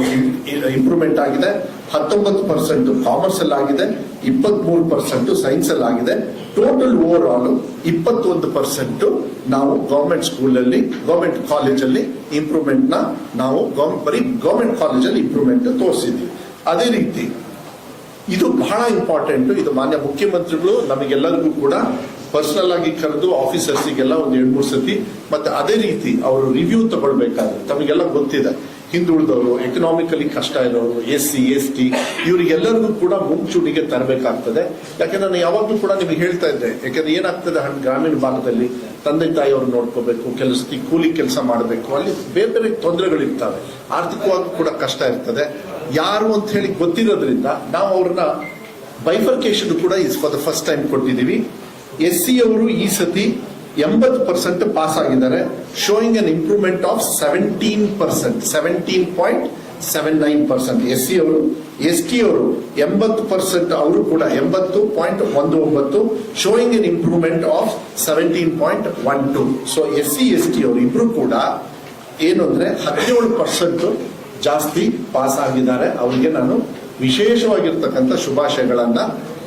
ಇಂಪ್ರೂವ್ಮೆಂಟ್ ಆಗಿದೆ. 19% ಕಾಮರ್ಸ್ ಅಲ್ಲಿ ಆಗಿದೆ. 23% ಸೈನ್ಸ್ ಅಲ್ಲಿ ಆಗಿದೆ. ಟೋಟಲ್ ಓವರ್ ಆಲ್ 21% ನಾವು ಗವರ್ಮೆಂಟ್ ಸ್ಕೂಲಲ್ಲಿ, ಗವರ್ಮೆಂಟ್ ಕಾಲೇಜಲ್ಲಿ ಇಂಪ್ರೂವ್ಮೆಂಟ್ ನಾವು ಬರೀ ಗವರ್ಮೆಂಟ್ ಕಾಲೇಜಲ್ಲಿ ಇಂಪ್ರೂವ್ಮೆಂಟ್ ತೋರಿಸಿದ್ವಿ. ಅದೇ ರೀತಿ ಇದು ಬಹಳ ಇಂಪಾರ್ಟೆಂಟ್. ಇದು ಮಾನ್ಯ ಮುಖ್ಯಮಂತ್ರಿಗಳು ನಮಗೆಲ್ಲರಿಗೂ ಕೂಡ ಪರ್ಸನಲ್ ಆಗಿ ಕರೆದು ಆಫೀಸರ್ಸಿಗೆಲ್ಲ ಒಂದು 2-3 ಸತಿ, ಮತ್ತೆ ಅದೇ ರೀತಿ ಅವರು ರಿವ್ಯೂ ತಗೊಳ್ಬೇಕಾದ್ರೆ, ತಮಗೆಲ್ಲ ಗೊತ್ತಿದೆ ಹಿಂದುಳಿದವರು, ಎಕನಾಮಿಕಲಿ ಕಷ್ಟ ಇರೋರು, SC ST ಇವರಿಗೆಲ್ಲರಿಗೂ ಕೂಡ ಮುಂಚೂಣಿಗೆ ತರಬೇಕಾಗ್ತದೆ. ಯಾಕಂದ್ರೆ ನಾನು ಯಾವಾಗ್ಲೂ ಕೂಡ ನಿಮಗೆ ಹೇಳ್ತಾ ಇದ್ದೆ, ಯಾಕಂದ್ರೆ ಏನಾಗ್ತದೆ ಗ್ರಾಮೀಣ ಭಾಗದಲ್ಲಿ ತಂದೆ ತಾಯಿಯವರು ನೋಡ್ಕೋಬೇಕು, ಕೂಲಿ ಕೆಲಸ ಮಾಡಬೇಕು, ಅಲ್ಲಿ ಬೇರೆ ಬೇರೆ ತೊಂದರೆಗಳಿರ್ತವೆ, ಆರ್ಥಿಕವಾಗಿ ಕೂಡ ಕಷ್ಟ ಇರ್ತದೆ. ಯಾರು ಅಂತ ಹೇಳಿ ಗೊತ್ತಿರೋದ್ರಿಂದ ನಾವು ಅವ್ರನ್ನ ಬೈಫರ್ಕೇಶನ್ ಕೂಡ ಫಾರ್ ದ ಫಸ್ಟ್ ಟೈಮ್ ಕೊಟ್ಟಿದ್ದೀವಿ. SC ಅವರು ಈ ಸತಿ 80% ಪಾಸ್ ಆಗಿದ್ದಾರೆ, showing an improvement of 17.79%. SC ಅವರು. ST ಅವರು 80%, ಅವರು ಕೂಡ 80.19, showing an improvement of 17.12. So SC ST ಅವರು ಇಬ್ರು ಕೂಡ ಏನು ಅಂದ್ರೆ 17% ಜಾಸ್ತಿ ಪಾಸ್ ಆಗಿದ್ದಾರೆ. ಅವರಿಗೆ ನಾನು ವಿಶೇಷವಾಗಿರ್ತಕ್ಕಂಥ ಶುಭಾಶಯಗಳನ್ನ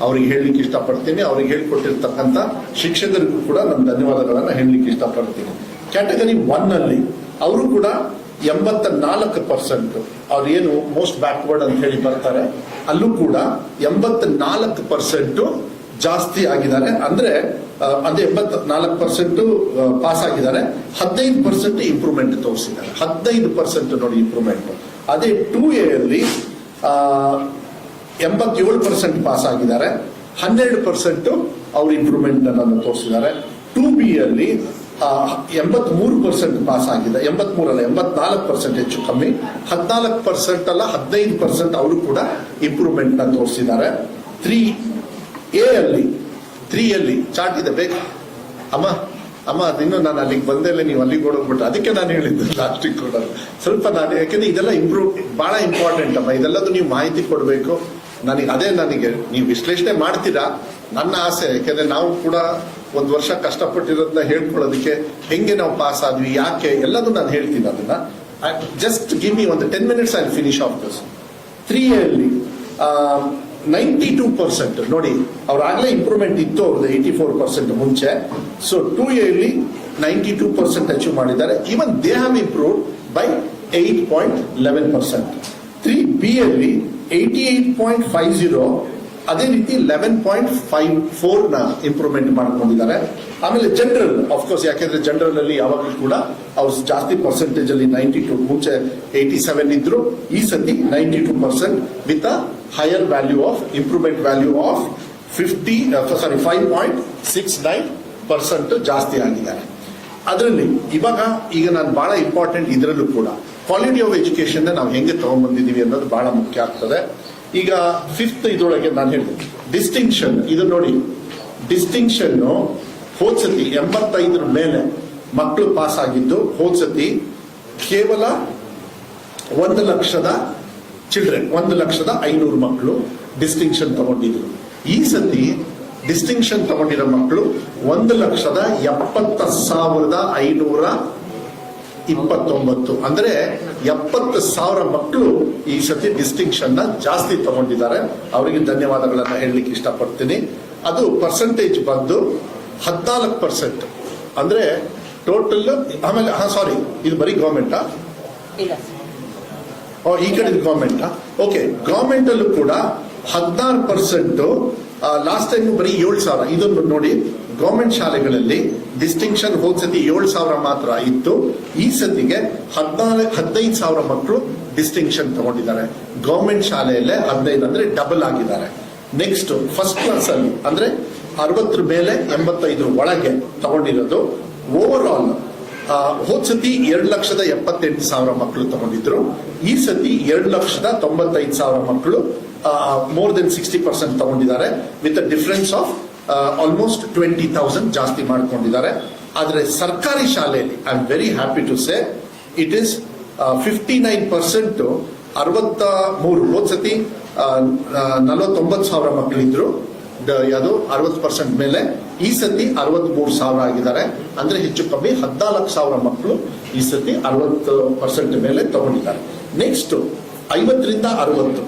ಅವ್ರಿಗೆ ಹೇಳಲಿಕ್ಕೆ ಇಷ್ಟಪಡ್ತೀನಿ. ಅವ್ರಿಗೆ ಹೇಳಿಕೊಟ್ಟಿರ್ತಕ್ಕಂಥ ಶಿಕ್ಷಕರಿಗೂ ಕೂಡ ನಾನು ಧನ್ಯವಾದಗಳನ್ನ ಹೇಳಲಿಕ್ಕೆ ಇಷ್ಟಪಡ್ತೀನಿ. ಕ್ಯಾಟಗರಿ 1 ಅಲ್ಲಿ ಅವರು ಕೂಡ 84%, ಅವ್ರು ಏನು ಮೋಸ್ಟ್ ಬ್ಯಾಕ್ವರ್ಡ್ ಅಂತ ಹೇಳಿ ಬರ್ತಾರೆ, ಅಲ್ಲೂ ಕೂಡ 84% ಜಾಸ್ತಿ ಆಗಿದ್ದಾರೆ. ಅಂದ್ರೆ ಅದೇ 84% ಪಾಸ್ ಆಗಿದ್ದಾರೆ. 15% ಇಂಪ್ರೂವ್ಮೆಂಟ್ ತೋರಿಸಿದ್ದಾರೆ. 15% ನೋಡಿ ಇಂಪ್ರೂವ್ಮೆಂಟ್. ಅದೇ 2A ಅಲ್ಲಿ 87% ಪಾಸ್ ಆಗಿದ್ದಾರೆ. 12% ಅವ್ರ ಇಂಪ್ರೂವ್ಮೆಂಟ್ ಅನ್ನು ತೋರಿಸಿದ್ದಾರೆ. 2B ಅಲ್ಲಿ 83% ಪಾಸ್ ಆಗಿದೆ. 83 ಅಲ್ಲ, 84% ಹೆಚ್ಚು ಕಮ್ಮಿ. 14% ಅಲ್ಲ, 15% ಅವರು ಕೂಡ ಇಂಪ್ರೂವ್ಮೆಂಟ್ ನ ತೋರಿಸಿದ್ದಾರೆ. 3A ಅಲ್ಲಿ ಚಾರ್ಟ್ ಇದೆ, ಬೇಕು ಅಮ್ಮ ಅದಿನ್ನು ನಾನು ಅಲ್ಲಿಗೆ ಬಂದೇಲೆ, ನೀವು ಅಲ್ಲಿಗೆ ಓಡೋಗ್ಬಿಟ್ಟು, ಅದಕ್ಕೆ ನಾನು ಹೇಳಿದ್ದೆ ಲಾಸ್ಟಿಗೆ ಕೂಡ ಸ್ವಲ್ಪ ನಾನು, ಯಾಕೆಂದ್ರೆ ಇದೆಲ್ಲ ಬಹಳ ಇಂಪಾರ್ಟೆಂಟ್ ಅಮ್ಮ, ಇದೆಲ್ಲದು ನೀವು ಮಾಹಿತಿ ಕೊಡಬೇಕು. ನನಗೆ ನೀವು ವಿಶ್ಲೇಷಣೆ ಮಾಡ್ತೀರಾ, ನನ್ನ ಆಸೆ. ಯಾಕೆಂದ್ರೆ ನಾವು ಕೂಡ ಒಂದು ವರ್ಷ ಕಷ್ಟಪಟ್ಟಿರೋದನ್ನ ಹೇಳ್ಕೊಳ್ಳೋದಕ್ಕೆ, ಹೆಂಗೆ ನಾವು ಪಾಸ್ ಆದ್ವಿ, ಯಾಕೆ ಎಲ್ಲದೂ ನಾನು ಹೇಳ್ತೀನಿ. ಅದನ್ನ ಜಸ್ಟ್ ಗಿವ್ ಮಿ ಒಂದು 10 minutes, I finish of this. 3A ಅಲ್ಲಿ 92% ನೋಡಿ, ಅವ್ರಾಗಲೇ ಇಂಪ್ರೂವ್ಮೆಂಟ್ ಇತ್ತು ಅವ್ರದ್ದು 84% ಮುಂಚೆ. ಸೊ 2A ಅಲ್ಲಿ 92% ಅಚೀವ್ ಮಾಡಿದ್ದಾರೆ. Even they have improved by 8.11%. 3B ಅಲ್ಲಿ 88.50, ಅದೇ ರೀತಿ 11.54 ನ ಇಂಪ್ರೂವ್ಮೆಂಟ್ ಮಾಡ್ಕೊಂಡಿದ್ದಾರೆ. ಆಮೇಲೆ ಜನರಲ್ ಆಫ್ಕೋರ್ಸ್, ಯಾಕೆಂದ್ರೆ ಜನರಲ್ ಅಲ್ಲಿ ಯಾವಾಗಲೂ ಕೂಡ ಅವ್ರು ಜಾಸ್ತಿ ಪರ್ಸೆಂಟೇಜ್ ಅಲ್ಲಿ 92, ಮುಂಚೆ 87 ಇದ್ರು, ಈ ಸತಿ 92% with a higher value of improvement value of 5.69% ಜಾಸ್ತಿ ಆಗಿದ್ದಾರೆ. ಅದರಲ್ಲಿ ಈಗ ನಾನು ಬಹಳ ಇಂಪಾರ್ಟೆಂಟ್, ಇದರಲ್ಲೂ ಕೂಡ ಕ್ವಾಲಿಟಿ ಆಫ್ ಎಜುಕೇಶನ್ ನಾವು ಹೆಂಗೆ ತಗೊಂಡ್ಬಂದಿದೀವಿ ಅನ್ನೋದು ಬಹಳ ಮುಖ್ಯ ಆಗ್ತದೆ. ಈಗ 5th ಇದರೊಳಗೆ ನಾನು ಹೇಳಿದೆ ಡಿಸ್ಟಿಂಕ್ಷನ್, ಇದು ನೋಡಿ, ಡಿಸ್ಟಿಂಕ್ಷನ್ ಹೋದ್ಸತಿ 85 ಮೇಲೆ ಮಕ್ಕಳು ಪಾಸ್ ಆಗಿದ್ದು, ಹೋದ್ಸತಿ ಕೇವಲ 1,00,000 ಚಿಲ್ಡ್ರನ್, 1,05,000 ಮಕ್ಕಳು ಡಿಸ್ಟಿಂಕ್ಷನ್ ತಗೊಂಡಿದ್ರು. ಈ ಸತಿ ಡಿಸ್ಟಿಂಕ್ಷನ್ ತಗೊಂಡಿರೋ ಮಕ್ಕಳು 1,70,529, ಅಂದ್ರೆ 70,000 ಮಕ್ಕಳು ಈ ಸತಿ ಡಿಸ್ಟಿಂಕ್ಷನ್ ನ ಜಾಸ್ತಿ ತಗೊಂಡಿದ್ದಾರೆ. ಅವರಿಗೆ ಧನ್ಯವಾದಗಳನ್ನ ಹೇಳಲಿಕ್ಕೆ ಇಷ್ಟಪಡ್ತೀನಿ. ಅದು ಪರ್ಸೆಂಟೇಜ್ ಬಂದು 14%, ಅಂದ್ರೆ ಟೋಟಲ್. ಆಮೇಲೆ ಸಾರಿ, ಇದು ಬರೀ ಗವರ್ಮೆಂಟಾ? ಈ ಕಡೆ ಗವರ್ಮೆಂಟಾ? ಓಕೆ, ಗವರ್ಮೆಂಟ್ ಅಲ್ಲೂ ಕೂಡ 16%. ಲಾಸ್ಟ್ ಟೈಮ್ ಬರೀ 7,000. ಇದನ್ನು ನೋಡಿ, ಗವರ್ಮೆಂಟ್ ಶಾಲೆಗಳಲ್ಲಿ ಡಿಸ್ಟಿಂಕ್ಷನ್ ಹೋದ್ಸತಿ 7,000 ಮಾತ್ರ ಇತ್ತು. ಈ ಸತಿಗೆ 15,000 ಮಕ್ಕಳು ಡಿಸ್ಟಿಂಕ್ಷನ್ ತಗೊಂಡಿದ್ದಾರೆ. ಗವರ್ಮೆಂಟ್ ಶಾಲೆಯಲ್ಲೇ 15, ಅಂದ್ರೆ ಡಬಲ್ ಆಗಿದ್ದಾರೆ. ನೆಕ್ಸ್ಟ್ ಫಸ್ಟ್ ಕ್ಲಾಸ್ ಅಲ್ಲಿ ಅಂದ್ರೆ 60 ಮೇಲೆ 85 ಒಳಗೆ ತಗೊಂಡಿರೋದು ಓವರ್ ಆಲ್ ಹೋದ್ಸತಿ 2,78,000 ಮಕ್ಕಳು ತಗೊಂಡಿದ್ರು. ಈ ಸತಿ 2,95,000 ಮಕ್ಕಳು ಮೋರ್ ದೆನ್ 60% ತಗೊಂಡಿದ್ದಾರೆ. With a difference of almost 20,000 ಜಾಸ್ತಿ ಮಾಡ್ಕೊಂಡಿದ್ದಾರೆ. ಆದ್ರೆ ಸರ್ಕಾರಿ ಶಾಲೆಯಲ್ಲಿ I am very happy to say it is 59%. 63 ಹೋದ್ಸತಿ 49,000 ಮಕ್ಕಳಿದ್ರು, ಯಾವುದು 60% ಮೇಲೆ. ಈ ಸತಿ 63,000 ಆಗಿದ್ದಾರೆ. ಅಂದ್ರೆ ಹೆಚ್ಚು ಕಮ್ಮಿ 14,000 ಮಕ್ಕಳು ಈ ಸತಿ 60% ಮೇಲೆ ತಗೊಂಡಿದ್ದಾರೆ. ನೆಕ್ಸ್ಟ್ 50ರಿಂದ 60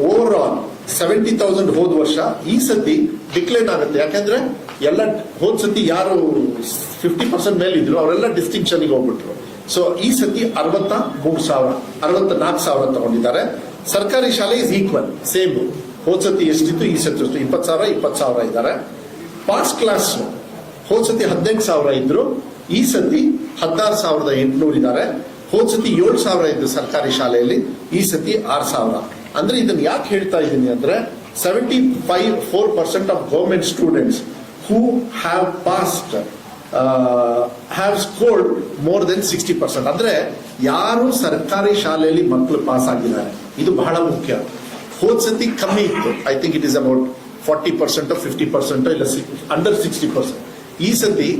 ಓವರ್ ಆಲ್ 70,000 ಹೋದ ವರ್ಷ. ಈ ಸತಿ ಡಿಕ್ಲೈನ್ ಆಗುತ್ತೆ, ಯಾಕಂದ್ರೆ ಎಲ್ಲ ಹೋದ್ ಸತಿ ಯಾರು 50% ಮೇಲೆ ಇದ್ರು ಅವರೆಲ್ಲ ಡಿಸ್ಟಿಂಕ್ಷನ್ ಹೋಗ್ಬಿಟ್ರು. ಸೊ ಈ ಸತಿ 64,000 ತಗೊಂಡಿದ್ದಾರೆ. ಸರ್ಕಾರಿ ಶಾಲೆ ಇಸ್ ಈಕ್ವಲ್, ಸೇಮ್. ಹೋದ್ ಸತಿ ಎಷ್ಟಿತ್ತು, ಈ ಸತಿ 20,000 ಇದ್ದಾರೆ. ಪಾಸ್ ಕ್ಲಾಸ್ ಹೋದ್ ಸತಿ 18,000 ಇದ್ರು, ಈ ಸತಿ 16,800 ಇದ್ದಾರೆ. ಹೋದ್ ಸತಿ 7,000 ಇದ್ದು ಸರ್ಕಾರಿ ಶಾಲೆಯಲ್ಲಿ, ಈ ಸತಿ 6,000. ಅಂದ್ರೆ ಇದನ್ನ ಯಾಕೆ ಹೇಳ್ತಾ ಇದ್ದೀನಿ ಅಂದ್ರೆ 75% of government students who have passed have scored more than 60%. ಅಂದ್ರೆ ಯಾರು ಸರ್ಕಾರಿ ಶಾಲೆಯಲ್ಲಿ ಮಕ್ಕಳು ಪಾಸ್ ಆಗಿದ್ದಾರೆ, ಇದು ಬಹಳ ಮುಖ್ಯ. ಹೋದ್ ಸತಿ ಕಮ್ಮಿ ಇತ್ತು, I think it is about 40% 50%, ಇಲ್ಲ ಅಂಡರ್ 60%. ಈ ಸತಿ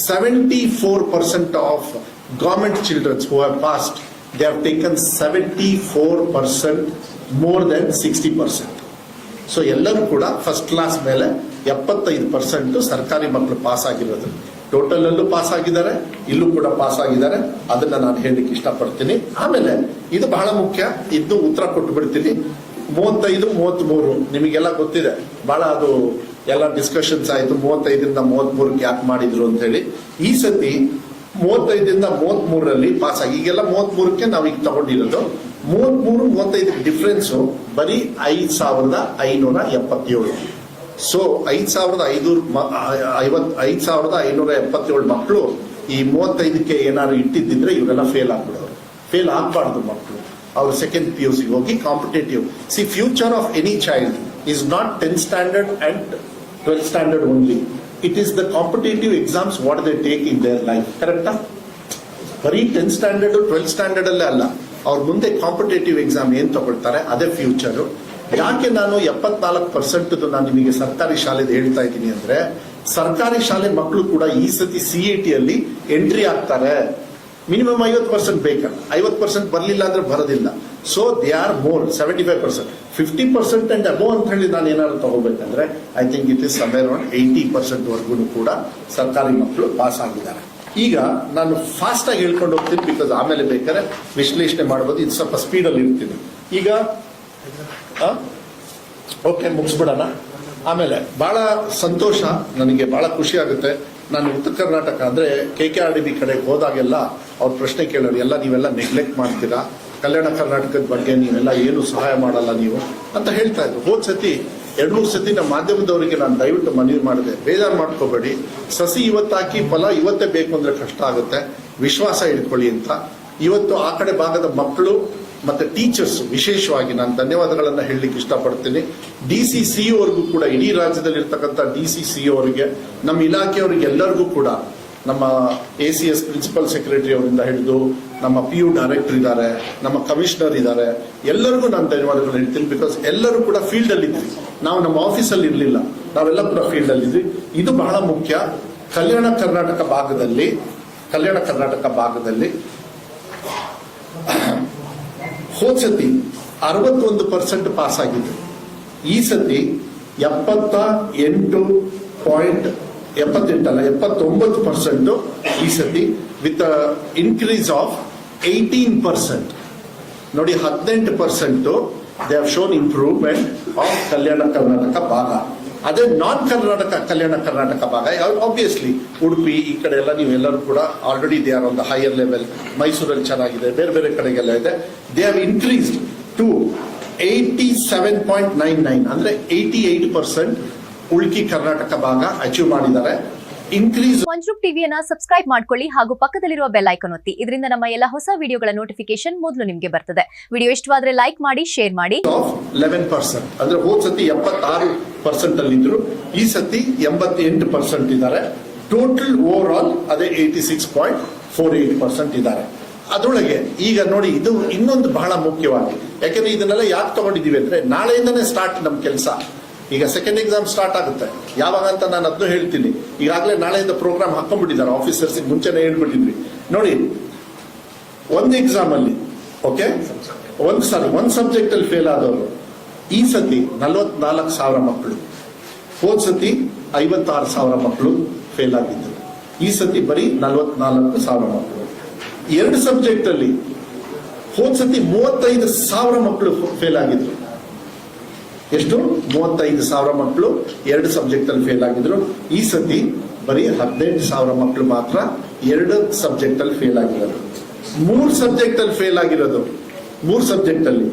74% of government childrens who have passed, they have taken 74% more than 60%. So ಎಲ್ಲರೂ ಕೂಡ ಫಸ್ಟ್ ಕ್ಲಾಸ್ ಮೇಲೆ 75% ಸರ್ಕಾರಿ ಮಕ್ಕಳು ಪಾಸ್ ಆಗಿರೋದು. ಟೋಟಲ್ ಅಲ್ಲೂ ಪಾಸ್ ಆಗಿದ್ದಾರೆ, ಇಲ್ಲೂ ಕೂಡ ಪಾಸ್ ಆಗಿದ್ದಾರೆ. ಅದನ್ನ ನಾನು ಹೇಳಲಿಕ್ಕೆ ಇಷ್ಟಪಡ್ತೀನಿ. ಆಮೇಲೆ ಇದು ಬಹಳ ಮುಖ್ಯ, ಇದು ಉತ್ತರ ಕೊಟ್ಟು ಬಿಡ್ತೀನಿ. 35, 33 ನಿಮಗೆಲ್ಲ ಗೊತ್ತಿದೆ, ಬಹಳ ಅದು ಎಲ್ಲ ಡಿಸ್ಕಷನ್ಸ್ ಆಯ್ತು. 35ರಿಂದ 33ಕ್ಕೆ ಯಾಕೆ ಮಾಡಿದ್ರು ಅಂತ ಹೇಳಿ. ಈ ಸತಿ 35ರಿಂದ 33ರಲ್ಲಿ ಪಾಸ್ ಆಗಿ, ಈಗೆಲ್ಲ 33ಕ್ಕೆ ನಾವೀಗ ತಗೊಂಡಿರೋದು. 33-35 ಡಿಫ್ರೆನ್ಸ್ ಬರೀ 5,577. ಸೊ 5,577 ಮಕ್ಕಳು ಈ 35ಕ್ಕೆ ಏನಾದ್ರು ಇಟ್ಟಿದ್ದಿದ್ರೆ ಇವರೆಲ್ಲ ಫೇಲ್ ಆಗ್ಬಿಡೋರು. ಫೇಲ್ ಆಗ್ಬಾರ್ದು ಮಕ್ಕಳು. ಅವರು ಸೆಕೆಂಡ್ PUC ಹೋಗಿ competitive. C, future of any child is not 10th standard and 12th standard only. It is the competitive exams what they take in their life. Correcta? ಬರೀ 10th standard 12th standard ಅಲ್ಲೇ ಅಲ್ಲ, ಅವ್ರ ಮುಂದೆ competitive exam ಏನ್ ತಗೊಳ್ತಾರೆ ಅದೇ future. ಯಾಕೆ ನಾನು 74% ನಾನು ನಿಮಗೆ ಸರ್ಕಾರಿ ಶಾಲೆದು ಹೇಳ್ತಾ ಇದ್ದೀನಿ ಅಂದ್ರೆ, ಸರ್ಕಾರಿ ಶಾಲೆ ಮಕ್ಕಳು ಕೂಡ ಈ ಸತಿ CET ಅಲ್ಲಿ ಎಂಟ್ರಿ ಆಗ್ತಾರೆ. ಮಿನಿಮಮ್ 50% ಬೇಕಾ, 50% ಬರಲಿಲ್ಲ ಅಂದ್ರೆ ಬರೋದಿಲ್ಲ. So they are more 75%, 50% and above ಅಂತ ಹೇಳಿ ನಾನು ಏನಾದ್ರು ತಗೋಬೇಕಂದ್ರೆ I think it is somewhere around 80% ವರ್ಗು ಕೂಡ ಸರ್ಕಾರಿ ಮಕ್ಕಳು ಪಾಸ್ ಆಗಿದ್ದಾರೆ. ಈಗ ನಾನು ಫಾಸ್ಟ್ ಆಗಿ ಹೇಳ್ಕೊಂಡು ಹೋಗ್ತೀನಿ, ಬಿಕಾಸ್ ಆಮೇಲೆ ಬೇಕಾದ್ರೆ ವಿಶ್ಲೇಷಣೆ ಮಾಡಬಹುದು. ಇದು ಸ್ವಲ್ಪ ಸ್ಪೀಡಲ್ಲಿ ಇರ್ತೀನಿ. ಈಗ ಓಕೆ, ಮುಗಿಸ್ಬಿಡೋಣ. ಆಮೇಲೆ ಬಹಳ ಸಂತೋಷ, ನನಗೆ ಬಹಳ ಖುಷಿ ಆಗುತ್ತೆ. ನಾನು ಉತ್ತರ ಕರ್ನಾಟಕ ಅಂದರೆ KKRDB ಕಡೆಗೆ ಹೋದಾಗೆಲ್ಲ ಅವ್ರ ಪ್ರಶ್ನೆ ಕೇಳೋರು, ಎಲ್ಲ ನೀವೆಲ್ಲ ನೆಗ್ಲೆಕ್ಟ್ ಮಾಡ್ತೀರಾ, ಕಲ್ಯಾಣ ಕರ್ನಾಟಕದ ಬಗ್ಗೆ ನೀವೆಲ್ಲ ಏನು ಸಹಾಯ ಮಾಡಲ್ಲ ನೀವು ಅಂತ ಹೇಳ್ತಾ ಇದ್ರು. ಹೋದ ಸತಿ 2-3 ಸತಿ ನಮ್ಮ ಮಾಧ್ಯಮದವರಿಗೆ ನಾನು ದಯವಿಟ್ಟು ಮನವಿ ಮಾಡಿದೆ, ಬೇಜಾರು ಮಾಡ್ಕೋಬೇಡಿ, ಸಸಿ ಇವತ್ತಾಕಿ ಫಲ ಇವತ್ತೇ ಬೇಕು ಅಂದ್ರೆ ಕಷ್ಟ ಆಗುತ್ತೆ, ವಿಶ್ವಾಸ ಇಟ್ಕೊಳ್ಳಿ ಅಂತ. ಇವತ್ತು ಆ ಕಡೆ ಭಾಗದ ಮಕ್ಕಳು ಮತ್ತೆ ಟೀಚರ್ಸ್ ವಿಶೇಷವಾಗಿ ನಾನು ಧನ್ಯವಾದಗಳನ್ನ ಹೇಳಲಿಕ್ಕೆ ಇಷ್ಟಪಡ್ತೀನಿ. DCCO ಅವ್ರಿಗೂ ಕೂಡ, ಇಡೀ ರಾಜ್ಯದಲ್ಲಿ ಇರ್ತಕ್ಕಂಥ DCCO ಅವರಿಗೆ, ನಮ್ಮ ಇಲಾಖೆಯವರಿಗೆ ಎಲ್ಲರಿಗೂ ಕೂಡ, ನಮ್ಮ ACS ಪ್ರಿನ್ಸಿಪಲ್ ಸೆಕ್ರೆಟರಿ ಅವರಿಂದ ಹಿಡಿದು ನಮ್ಮ PU ಡೈರೆಕ್ಟರ್ ಇದ್ದಾರೆ, ನಮ್ಮ ಕಮಿಷನರ್ ಇದ್ದಾರೆ, ಎಲ್ಲರಿಗೂ ನಾನು ಧನ್ಯವಾದಗಳು ಹೇಳ್ತೀನಿ. ಬಿಕಾಸ್ ಎಲ್ಲರೂ ಕೂಡ ಫೀಲ್ಡ್ ಅಲ್ಲಿ ಇದ್ವಿ, ನಾವು ನಮ್ಮ ಆಫೀಸಲ್ಲಿ ಇರಲಿಲ್ಲ, ನಾವೆಲ್ಲ ಕೂಡ ಫೀಲ್ಡ್ ಅಲ್ಲಿ ಇದ್ವಿ. ಇದು ಬಹಳ ಮುಖ್ಯ. ಕಲ್ಯಾಣ ಕರ್ನಾಟಕ ಭಾಗದಲ್ಲಿ ಹೋದ ಸತಿ 61% ಪಾಸ್ ಆಗಿದ್ರು. ಈ ಸತಿ 79% ಈ ಸತಿ, ವಿತ್ ಇನ್ಕ್ರೀಸ್ ಆಫ್ 18%. ನೋಡಿ, 18% they have shown improvement of Kalyana Karnataka ಭಾಗ. ಅದೇ ನಾನ್ ಕಲ್ಯಾಣ ಕರ್ನಾಟಕ ಭಾಗ, ಆಬ್ವಿಯಸ್ಲಿ ಉಡುಪಿ ಈ ಕಡೆ ಎಲ್ಲ ನೀವೆಲ್ಲರೂ ಕೂಡ already they are on the higher level. ಮೈಸೂರಲ್ಲಿ ಚೆನ್ನಾಗಿದೆ, ಬೇರೆ ಬೇರೆ ಕಡೆಗೆಲ್ಲ ಇದೆ. ದೇ ಹ್ಯಾವ್ ಇನ್ಕ್ರೀಸ್ಡ್ ಟು 87.99, ಅಂದ್ರೆ 88% ಉಳ್ಕಿ ಕರ್ನಾಟಕ ಭಾಗ ಅಚೀವ್ ಮಾಡಿದ್ದಾರೆ. ಇನ್ಕ್ರೀಸ್. ಮಂಜುಕ್ ಟಿವಿಯನ್ನ ಸಬ್ಸ್ಕ್ರೈಬ್ ಮಾಡ್ಕೊಳ್ಳಿ ಹಾಗೂ ಪಕ್ಕದಲ್ಲಿರುವ ಬೆಲ್ ಐಕಾನ್ ಒತ್ತಿ. ಇದರಿಂದ ನಮ್ಮ ಎಲ್ಲ ಹೊಸ ವಿಡಿಯೋಗಳ ನೋಟಿಫಿಕೇಶನ್ ಮೊದಲು ನಿಮಗೆ ಬರ್ತದೆ. ವಿಡಿಯೋ ಇಷ್ಟವಾದ್ರೆ ಲೈಕ್ ಮಾಡಿ, ಶೇರ್ ಮಾಡಿ. 11%, ಅಂದ್ರೆ ಹೋದ ಸತಿ 76% ಅಲ್ಲಿ ಇದ್ರು, ಈ ಸತಿ 88% ಇದ್ದಾರೆ. ಟೋಟಲ್ ಓವರ್ ಆಲ್ ಅದೇ 86.48% ಇದ್ದಾರೆ. ಅದರೊಳಗೆ ಈಗ ನೋಡಿ, ಇದು ಇನ್ನೊಂದು ಬಹಳ ಮುಖ್ಯವಾಗಿ, ಯಾಕಂದ್ರೆ ಇದನ್ನೆಲ್ಲ ಯಾಕೆ ತಗೊಂಡಿದೀವಿ ಅಂದ್ರೆ ನಾಳೆಯಿಂದನೇ ಸ್ಟಾರ್ಟ್ ನಮ್ಮ ಕೆಲಸ. ಈಗ ಸೆಕೆಂಡ್ ಎಕ್ಸಾಮ್ ಸ್ಟಾರ್ಟ್ ಆಗುತ್ತೆ, ಯಾವಾಗ ಅಂತ ನಾನು ಅದನ್ನು ಹೇಳ್ತೀನಿ. ಈಗಾಗಲೇ ನಾಳೆಯಿಂದ ಪ್ರೋಗ್ರಾಮ್ ಹಾಕೊಂಡ್ಬಿಟ್ಟಿದ್ದಾರೆ ಆಫೀಸರ್ಸ್, ಮುಂಚೆನೆ ಹೇಳ್ಬಿಟ್ಟಿದ್ವಿ. ನೋಡಿ, ಒಂದು ಎಕ್ಸಾಮ್ ಅಲ್ಲಿ ಒಂದು ಸಬ್ಜೆಕ್ಟ್ ಅಲ್ಲಿ ಫೇಲ್ ಆದವರು ಈ ಸತಿ 44,000 ಮಕ್ಕಳು, ಹೋದ ಸತಿ 56,000 ಮಕ್ಕಳು ಫೇಲ್ ಆಗಿದ್ದರು. ಈ ಸತಿ ಬರೀ 44,000 ಮಕ್ಕಳು. 2 ಸಬ್ಜೆಕ್ಟ್ ಅಲ್ಲಿ ಹೋದ ಸತಿ 35,000 ಮಕ್ಕಳು ಫೇಲ್ ಆಗಿದ್ರು. ಎಷ್ಟು? 35,000 ಮಕ್ಕಳು 2 ಸಬ್ಜೆಕ್ಟ್ ಅಲ್ಲಿ ಫೇಲ್ ಆಗಿದ್ರು. ಈ ಸತಿ ಬರೀ 18,000 ಮಕ್ಕಳು ಮಾತ್ರ 2 ಸಬ್ಜೆಕ್ಟ್ ಅಲ್ಲಿ ಫೇಲ್ ಆಗಿರೋದು. 3 ಸಬ್ಜೆಕ್ಟ್ ಅಲ್ಲಿ ಫೇಲ್ ಆಗಿರೋದು, 3 ಸಬ್ಜೆಕ್ಟ್ ಅಲ್ಲಿ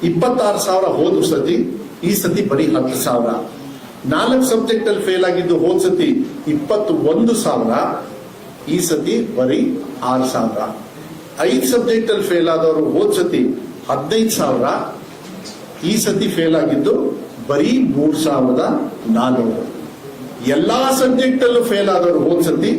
26,000 ಹೋದ ಸತಿ, ಈ ಸತಿ ಬರೀ 10,000. 4 ಸಬ್ಜೆಕ್ಟ್ ಅಲ್ಲಿ ಫೇಲ್ ಆಗಿದ್ದು ಹೋದ ಸತಿ 21,000, ಈ ಸತಿ ಬರೀ 6,000. 5 ಸಬ್ಜೆಕ್ಟ್ ಅಲ್ಲಿ ಫೇಲ್ ಆದವರು ಹೋದ ಸತಿ 15,000, ಈ ಸತಿ ಫೇಲ್ ಆಗಿದ್ದು ಬರೀ 3,400. ಎಲ್ಲಾ ಸಬ್ಜೆಕ್ಟ್ ಅಲ್ಲೂ ಫೇಲ್ ಆದವರು ಹೋದ ಸತಿ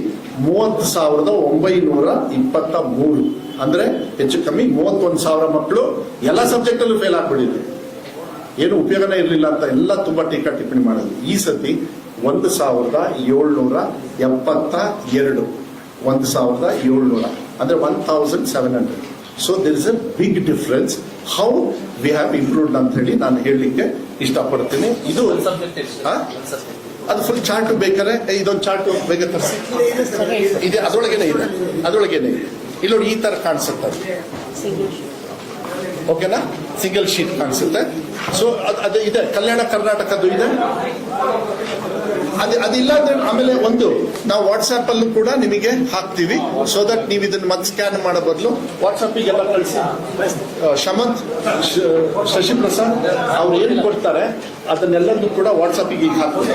30,923, ಅಂದ್ರೆ ಹೆಚ್ಚು ಕಮ್ಮಿ 31,000 ಮಕ್ಕಳು ಎಲ್ಲ ಸಬ್ಜೆಕ್ಟ್ ಅಲ್ಲೂ ಫೇಲ್ ಆಗ್ಬಿಟ್ಟಿದ್ರು. ಏನು ಉಪಯೋಗನೇ ಇರಲಿಲ್ಲ ಅಂತ ಎಲ್ಲ ತುಂಬಾ ಟೀಕಾ ಟಿಪ್ಪಣಿ ಮಾಡಿದ್ರು. ಈ ಸತಿ 1,772, 1,700 ಅಂದ್ರೆ 1,700. So there is a big difference. How we have improved ಅಂತ ಹೇಳಿ ನಾನು ಹೇಳಲಿಕ್ಕೆ ಇಷ್ಟಪಡ್ತೀನಿ. ಇದು ಅದು ಫುಲ್ ಚಾರ್ಟ್ ಬೇಕಾದ್ರೆ ಇದೊಂದು ಚಾರ್ಟ್ ಬೇಗ ತರಿಸಿ ಇದೆ, ಅದರೊಳಗೇನೆ ಇದೆ. ಇಲ್ಲಿ ನೋಡಿ, ಈ ತರ ಕಾಣಿಸುತ್ತೆ, ಓಕೆನಾ? ಸಿಂಗಲ್ ಶೀಟ್ ಕಾಣಿಸುತ್ತೆ. ಸೊ ಅದು ಇದೆ, ಕಲ್ಯಾಣ ಕರ್ನಾಟಕದ್ದು ಇದೆ. ಅದಿಲ್ಲ ಅಂದ್ರೆ ಆಮೇಲೆ ನಾವು ವಾಟ್ಸ್ಆಪ್ ಅಲ್ಲೂ ಕೂಡ ನಿಮಗೆ ಹಾಕ್ತೀವಿ. ಸೊ ದಟ್ ನೀವು ಇದನ್ನ ಮತ್ತೆ ಸ್ಕ್ಯಾನ್ ಮಾಡೋ ಬದಲು ವಾಟ್ಸ್ಆಪಿಗೆ ಎಲ್ಲ ಕಳಿಸಿ. ಶಮಂತ್, ಶಶಿಪ್ರಸಾದ್ ಅವ್ರು ಏನು ಕೊಡ್ತಾರೆ ಅದನ್ನೆಲ್ಲದೂ ಕೂಡ ವಾಟ್ಸ್ಆಪಿಗೆ ಈಗ ಹಾಕ್ತೀವಿ.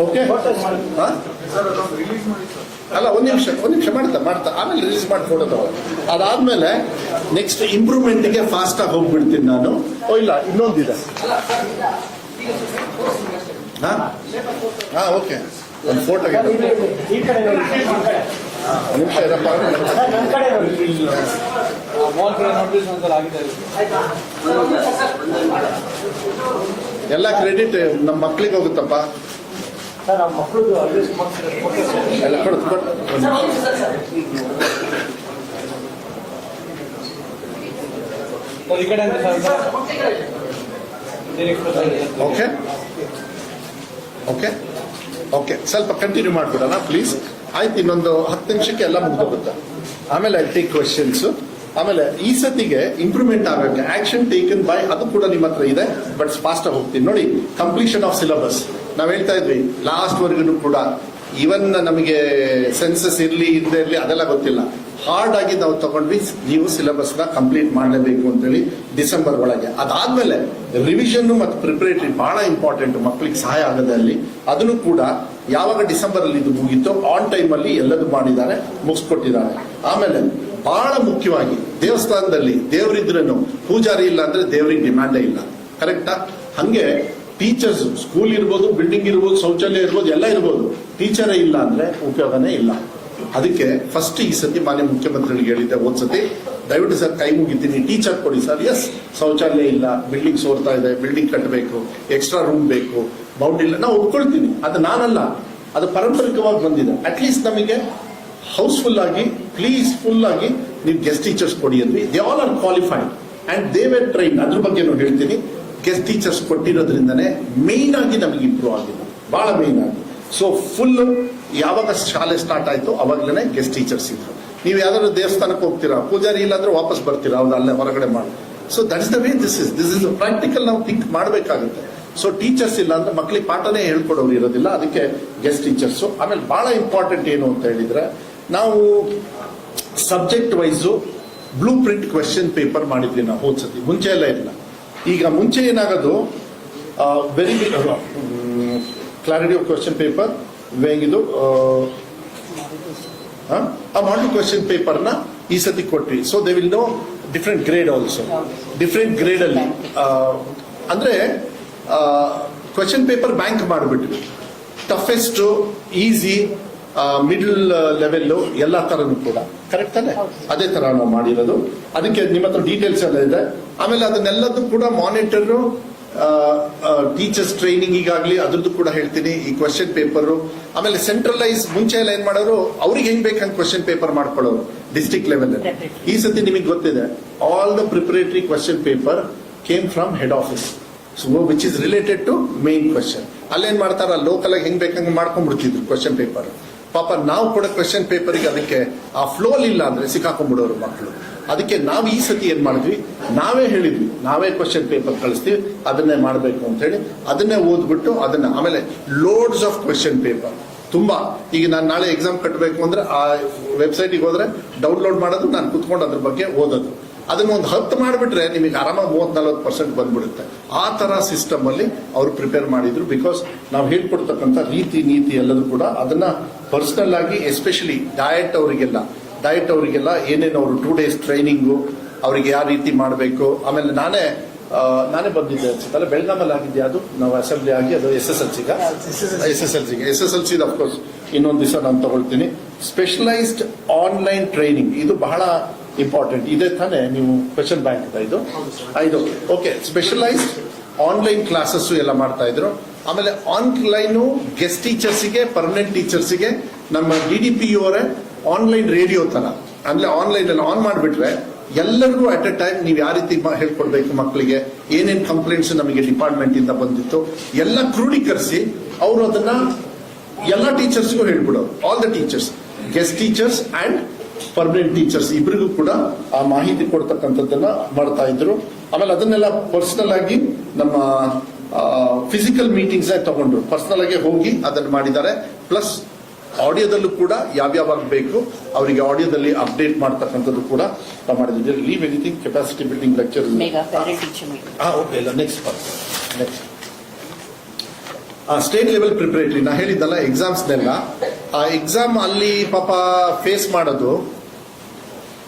ಓಕೆ, ಅಲ್ಲ ಒಂದ್ ನಿಮಿಷ ಮಾಡ್ತಾ ಆಮೇಲೆ ರಿಲೀಸ್ ಮಾಡಿ ಫೋಟೋ ತಗೋ. ಅದಾದ್ಮೇಲೆ ನೆಕ್ಸ್ಟ್ ಇಂಪ್ರೂವ್ಮೆಂಟ್ಗೆ ಫಾಸ್ಟ್ ಆಗಿ ಹೋಗ್ಬಿಡ್ತೀನಿ ನಾನು. ಇಲ್ಲ, ಇನ್ನೊಂದಿದೆ. ಓಕೆ, ಒಂದು ಫೋಟೋ ನಿಮಿಷ ಇರಪ್ಪ. ಎಲ್ಲ ಕ್ರೆಡಿಟ್ ನಮ್ಮ ಮಕ್ಳಿಗೆ ಹೋಗುತ್ತಪ್ಪ. ಎಲ್ಲ ಕೊಡು. ಓಕೆ, ಸ್ವಲ್ಪ ಕಂಟಿನ್ಯೂ ಮಾಡ್ಬಿಡೋಣ ಪ್ಲೀಸ್. ಆಯ್ತು, ಇನ್ನೊಂದು 10 ನಿಮಿಷಕ್ಕೆ ಎಲ್ಲ ಮುಗಿದೋಗುತ್ತೆ. ಆಮೇಲೆ ಐ ಟೇಕ್ ಕ್ವೆಶ್ಚನ್ಸ್. ಆಮೇಲೆ ಈ ಸತಿಗೆ ಇಂಪ್ರೂವ್ಮೆಂಟ್ ಆಗಕ್ಕೆ ಆಕ್ಷನ್ ಟೇಕನ್ ಬೈ, ಅದು ಕೂಡ ನಿಮ್ಮ ಹತ್ರ ಇದೆ, ಬಟ್ ಫಾಸ್ಟ್ ಆಗಿ ಹೋಗ್ತೀನಿ. ನೋಡಿ, ಕಂಪ್ಲೀಷನ್ ಆಫ್ ಸಿಲೆಬಸ್ ನಾವ್ ಹೇಳ್ತಾ ಇದ್ವಿ ಲಾಸ್ಟ್ ವರ್ಗು ಕೂಡ ಈವನ್ ನಮಗೆ ಸೆನ್ಸಸ್ ಇರಲಿ ಇಲ್ಲದೆ ಇರಲಿ ಅದೆಲ್ಲ ಗೊತ್ತಿಲ್ಲ. ಹಾರ್ಡ್ ಆಗಿ ನಾವು ತಗೊಂಡ್ವಿ, ನೀವು ಸಿಲೆಬಸ್ನ ಕಂಪ್ಲೀಟ್ ಮಾಡಲೇಬೇಕು ಅಂತೇಳಿ ಡಿಸೆಂಬರ್ ಒಳಗೆ. ಅದಾದ್ಮೇಲೆ ರಿವಿಷನ್ ಮತ್ತು ಪ್ರಿಪರೇಟರಿ ಬಹಳ ಇಂಪಾರ್ಟೆಂಟ್, ಮಕ್ಕಳಿಗೆ ಸಹಾಯ ಆಗದೆ ಅಲ್ಲಿ. ಅದನ್ನು ಕೂಡ ಯಾವಾಗ ಡಿಸೆಂಬರ್ ಅಲ್ಲಿ ಇದು ಮುಗೀತೋ ಆನ್ ಟೈಮ್ ಅಲ್ಲಿ ಎಲ್ಲದೂ ಮಾಡಿದ್ದಾರೆ, ಮುಗಿಸ್ಕೊಟ್ಟಿದ್ದಾರೆ. ಆಮೇಲೆ ಬಹಳ ಮುಖ್ಯವಾಗಿ ದೇವಸ್ಥಾನದಲ್ಲಿ ದೇವರಿದ್ರೇನು ಪೂಜಾರಿ ಇಲ್ಲ ಅಂದ್ರೆ ದೇವರಿಗೆ ಡಿಮ್ಯಾಂಡೇ ಇಲ್ಲ, ಕರೆಕ್ಟಾ? ಹಂಗೆ ಟೀಚರ್ಸ್, ಸ್ಕೂಲ್ ಇರ್ಬೋದು, ಬಿಲ್ಡಿಂಗ್ ಇರ್ಬೋದು, ಶೌಚಾಲಯ ಇರ್ಬೋದು, ಎಲ್ಲ ಇರ್ಬೋದು, ಟೀಚರೇ ಇಲ್ಲ ಅಂದ್ರೆ ಉಪಯೋಗನೇ ಇಲ್ಲ. ಅದಕ್ಕೆ ಫಸ್ಟ್ ಈ ಸತಿ ಮಾನ್ಯ ಮುಖ್ಯಮಂತ್ರಿಗಳಿಗೆ ಹೇಳಿದ್ದೆ, ಓದ್ಸತಿ ದಯವಿಟ್ಟು ಸರ್ ಕೈ ಮುಗಿತೀನಿ, ಟೀಚರ್ ಕೊಡಿ ಸರ್. ಎಸ್, ಶೌಚಾಲಯ ಇಲ್ಲ, ಬಿಲ್ಡಿಂಗ್ ಸೋರ್ತಾ ಇದೆ, ಬಿಲ್ಡಿಂಗ್ ಕಟ್ಟಬೇಕು, ಎಕ್ಸ್ಟ್ರಾ ರೂಮ್ ಬೇಕು, ಬೌಂಡ್ರಿ ಇಲ್ಲ, ನಾವು ಒಪ್ಕೊಳ್ತೀನಿ. ಅದು ನಾನಲ್ಲ, ಅದು ಪಾರಂಪರಿಕವಾಗಿ ಬಂದಿದೆ. ಅಟ್ಲೀಸ್ಟ್ ನಮಗೆ ಹೌಸ್ಫುಲ್ ಆಗಿ, ಪ್ಲೀಸ್ ಫುಲ್ ಆಗಿ ನೀವು ಗೆಸ್ಟ್ ಟೀಚರ್ಸ್ ಕೊಡಿ ಅಂದ್ವಿ. They all are qualified and they were train. ಅದ್ರ ಬಗ್ಗೆ ನಾನು ಹೇಳ್ತೀನಿ. ಗೆಸ್ಟ್ ಟೀಚರ್ಸ್ ಕೊಟ್ಟಿರೋದ್ರಿಂದನೇ ಮೇನ್ ಆಗಿ ನಮಗೆ ಇಂಪ್ರೂವ್ ಆಗಿದೆ, ಬಹಳ ಮೇನ್ ಆಗಿ. ಸೊ ಫುಲ್ ಯಾವಾಗ ಶಾಲೆ ಸ್ಟಾರ್ಟ್ ಆಯ್ತು ಅವಾಗಲೇ ಗೆಸ್ಟ್ ಟೀಚರ್ಸ್ ಇದ್ರು. ನೀವು ಯಾವ್ದಾದ್ರು ದೇವಸ್ಥಾನಕ್ಕೆ ಹೋಗ್ತೀರಾ, ಪೂಜಾರಿ ಇಲ್ಲ ಅಂದ್ರೆ ವಾಪಸ್ ಬರ್ತೀರಾ, ಅವ್ರು ಅಲ್ಲೇ ಹೊರಗಡೆ ಮಾಡಿ. So that is the way this is practical. ನಾವು ಥಿಂಕ್ ಮಾಡಬೇಕಾಗುತ್ತೆ. ಸೊ ಟೀಚರ್ಸ್ ಇಲ್ಲ ಅಂದ್ರೆ ಮಕ್ಕಳಿಗೆ ಪಾಠನೇ ಹೇಳ್ಕೊಡೋರು ಇರೋದಿಲ್ಲ, ಅದಕ್ಕೆ ಗೆಸ್ಟ್ ಟೀಚರ್ಸ್. ಆಮೇಲೆ ಬಹಳ ಇಂಪಾರ್ಟೆಂಟ್ ಏನು ಅಂತ ಹೇಳಿದ್ರೆ, ನಾವು subject wise blueprint question paper ಮಾಡಿದ್ವಿ ನಾವು ಹೋದ್ಸತಿ. ಮುಂಚೆ ಎಲ್ಲ ಇಲ್ಲ. ಈಗ ಮುಂಚೆ ಏನಾಗೋದು, very clarity of question paper ಹೇಗಿದು ಆ ಮಾಡಲ್ ಕ್ವೆಶ್ಚನ್ ಪೇಪರ್ನ ಈ ಸತಿ ಕೊಟ್ವಿ. So they will know different grade also. Different grade ಅಲ್ಲಿ ಅಂದ್ರೆ ಕ್ವೆಶ್ಚನ್ ಪೇಪರ್ ಬ್ಯಾಂಕ್ ಮಾಡಿಬಿಟ್ವಿ. ಟಫೆಸ್ಟ್, ಈಸಿ, ಮಿಡಲ್ ಲೆವೆಲ್ ಎಲ್ಲ ತರನು ಕೂಡ ಕರೆಕ್ಟ್ ತಾನೆ, ಅದೇ ತರ ನಾವು ಮಾಡಿರೋದು. ಅದಕ್ಕೆ ನಿಮ್ಮ ಹತ್ರ ಡೀಟೇಲ್ಸ್ ಎಲ್ಲ ಇದೆ. ಆಮೇಲೆ ಅದನ್ನೆಲ್ಲದೂ ಕೂಡ ಮಾನಿಟರ್, ಟೀಚರ್ಸ್ ಟ್ರೈನಿಂಗ್ ಈಗಾಗಲಿ ಅದ್ರದ್ದು ಕೂಡ ಹೇಳ್ತೀನಿ. ಈ ಕ್ವೆಶ್ಚನ್ ಪೇಪರ್ ಆಮೇಲೆ ಸೆಂಟ್ರಲೈಸ್, ಮುಂಚೆ ಎಲ್ಲ ಏನ್ ಮಾಡೋರು, ಅವ್ರಿಗೆ ಹೆಂಗ್ ಬೇಕಂತ ಕ್ವೆಶ್ಚನ್ ಪೇಪರ್ ಮಾಡ್ಕೊಳ್ಳೋರು ಡಿಸ್ಟ್ರಿಕ್ಟ್ ಲೆವೆಲ್ ಅಲ್ಲಿ. ಈ ಸತಿ ನಿಮಗೆ ಗೊತ್ತಿದೆ, all the preparatory question paper came from head office, which is related to main question. ಅಲ್ಲೇನ್ ಮಾಡ್ತಾರ, ಲೋಕಲ್ ಆಗಿ ಹೆಂಗ್ ಬೇಕಂಗೆ ಮಾಡ್ಕೊಂಡ್ಬಿಡ್ತಿದ್ರು ಕ್ವೆಶ್ಚನ್ ಪೇಪರ್. ಪಾಪ ನಾವು ಕೂಡ ಕ್ವೆಶ್ಚನ್ ಪೇಪರ್ಗೆ ಅದಕ್ಕೆ ಆ ಫ್ಲೋ ಇಲ್ಲ ಅಂದ್ರೆ ಸಿಕ್ಕಾಕೊಂಡ್ಬಿಡೋರು ಮಕ್ಕಳು. ಅದಕ್ಕೆ ನಾವು ಈ ಸತಿ ಏನ್ ಮಾಡಿದ್ವಿ, ನಾವೇ ಹೇಳಿದ್ವಿ, ನಾವೇ ಕ್ವೆಶ್ಚನ್ ಪೇಪರ್ ಕಳಿಸ್ತೀವಿ, ಅದನ್ನೇ ಮಾಡಬೇಕು ಅಂತ ಹೇಳಿ ಅದನ್ನೇ ಓದ್ಬಿಟ್ಟು ಅದನ್ನ. ಆಮೇಲೆ ಲೋಡ್ಸ್ ಆಫ್ ಕ್ವೆಶ್ಚನ್ ಪೇಪರ್ ತುಂಬಾ. ಈಗ ನಾನು ನಾಳೆ ಎಕ್ಸಾಮ್ ಕಟ್ಟಬೇಕು ಅಂದ್ರೆ ಆ ವೆಬ್ಸೈಟಿಗೆ ಹೋದ್ರೆ ಡೌನ್ಲೋಡ್ ಮಾಡೋದು, ನಾನು ಕುತ್ಕೊಂಡು ಅದ್ರ ಬಗ್ಗೆ ಓದೋದು. ಅದನ್ನ ಒಂದು 10 ಮಾಡಿಬಿಟ್ರೆ ನಿಮಗೆ ಆರಾಮಾಗಿ 30-40% ಬಂದ್ಬಿಡುತ್ತೆ. ಆ ತರ ಸಿಸ್ಟಮ್ ಅಲ್ಲಿ ಅವರು ಪ್ರಿಪೇರ್ ಮಾಡಿದ್ರು. ಬಿಕಾಸ್ ನಾವು ಹೇಳ್ಕೊಡ್ತಕ್ಕಂಥ ರೀತಿ ನೀತಿ ಎಲ್ಲದೂ ಕೂಡ ಅದನ್ನ ಪರ್ಸನಲ್ ಆಗಿ, ಎಸ್ಪೆಷಲಿ ಡಯಟ್ ಅವರಿಗೆಲ್ಲ ಏನೇನು ಅವರು 2 days ಟ್ರೈನಿಂಗು, ಅವರಿಗೆ ಯಾವ ರೀತಿ ಮಾಡಬೇಕು. ಆಮೇಲೆ ನಾನೇ ಬಂದಿದ್ದೆ ಅನ್ಸುತ್ತಲ್ಲ, ಬೆಳಗಾಮಲ್ಲಿ ಆಗಿದ್ದೆ ಅದು, ನಾವು ಅಸೆಂಬ್ಲಿ ಆಗಿ ಅದು SSLCಗೆ ಅಫ್ಕೋರ್ಸ್ ಇನ್ನೊಂದು ದಿವಸ ನಾನು ತಗೊಳ್ತೀನಿ. ಸ್ಪೆಷಲೈಸ್ಡ್ ಆನ್ಲೈನ್ ಟ್ರೈನಿಂಗ್ ಇದು ಬಹಳ ಇಂಪಾರ್ಟೆಂಟ್ ಇದೆ ತಾನೆ. ನೀವು ಕ್ವೆಶ್ಚನ್ ಬ್ಯಾಂಕ್ ಇದು ಓಕೆ. ಸ್ಪೆಷಲೈಸ್ಡ್ ಆನ್ಲೈನ್ ಕ್ಲಾಸಸ್ ಎಲ್ಲ ಮಾಡ್ತಾ ಇದ್ರು. ಆಮೇಲೆ ಆನ್ಲೈನು ಗೆಸ್ಟ್ ಟೀಚರ್ಸಿಗೆ, ಪರ್ಮನೆಂಟ್ ಟೀಚರ್ಸಿಗೆ ನಮ್ಮ DDPU ಅವರೇ ಆನ್ಲೈನ್ ರೇಡಿಯೋ ತರ, ಅಂದ್ರೆ ಆನ್ಲೈನ್ ಅಲ್ಲಿ ಆನ್ ಮಾಡಿಬಿಟ್ರೆ ಎಲ್ಲರಿಗೂ ಅಟ್ ಎ ಟೈಮ್ ನೀವು ಯಾವ ರೀತಿ ಹೇಳ್ಕೊಡ್ಬೇಕು ಮಕ್ಕಳಿಗೆ, ಏನೇನ್ ಕಂಪ್ಲೇಂಟ್ಸ್ ನಮಗೆ ಡಿಪಾರ್ಟ್ಮೆಂಟ್ ಇಂದ ಬಂದಿತ್ತು ಎಲ್ಲ ಕ್ರೋಢೀಕರಿಸಿ ಅವರು ಅದನ್ನ ಎಲ್ಲ ಟೀಚರ್ಸ್ಗೂ ಹೇಳ್ಬಿಡೋರು. All the teachers, guest teachers and permanent teachers ಇಬ್ಬರಿಗೂ ಕೂಡ ಆ ಮಾಹಿತಿ ಕೊಡ್ತಕ್ಕಂಥದ್ದನ್ನ ಮಾಡ್ತಾ ಇದ್ರು. ಆಮೇಲೆ ಅದನ್ನೆಲ್ಲ ಪರ್ಸನಲ್ ಆಗಿ ನಮ್ಮ ಫಿಸಿಕಲ್ ಮೀಟಿಂಗ್ಸ್ ತಗೊಂಡ್ರು, ಪರ್ಸನಲ್ ಆಗಿ ಹೋಗಿ ಅದನ್ನ ಮಾಡಿದ್ದಾರೆ. ಪ್ಲಸ್ ಆಡಿಯೋದಲ್ಲೂ ಕೂಡ ಯಾವ್ಯಾವಾಗ ಬೇಕು ಅವರಿಗೆ ಆಡಿಯೋದಲ್ಲಿ ಅಪ್ಡೇಟ್ ಮಾಡ್ತಕ್ಕಂಥದ್ದು ಕೂಡ ಮಾಡಿದ್ವಿ. Leave anything, capacity building lecture. Next state level preparatory ನಾ ಹೇಳಿದ್ದಲ್ಲ, ಎಕ್ಸಾಮ್ಸ್ನೆಲ್ಲ ಆ ಎಕ್ಸಾಮ್ ಅಲ್ಲಿ ಪಾಪ ಫೇಸ್ ಮಾಡೋದು,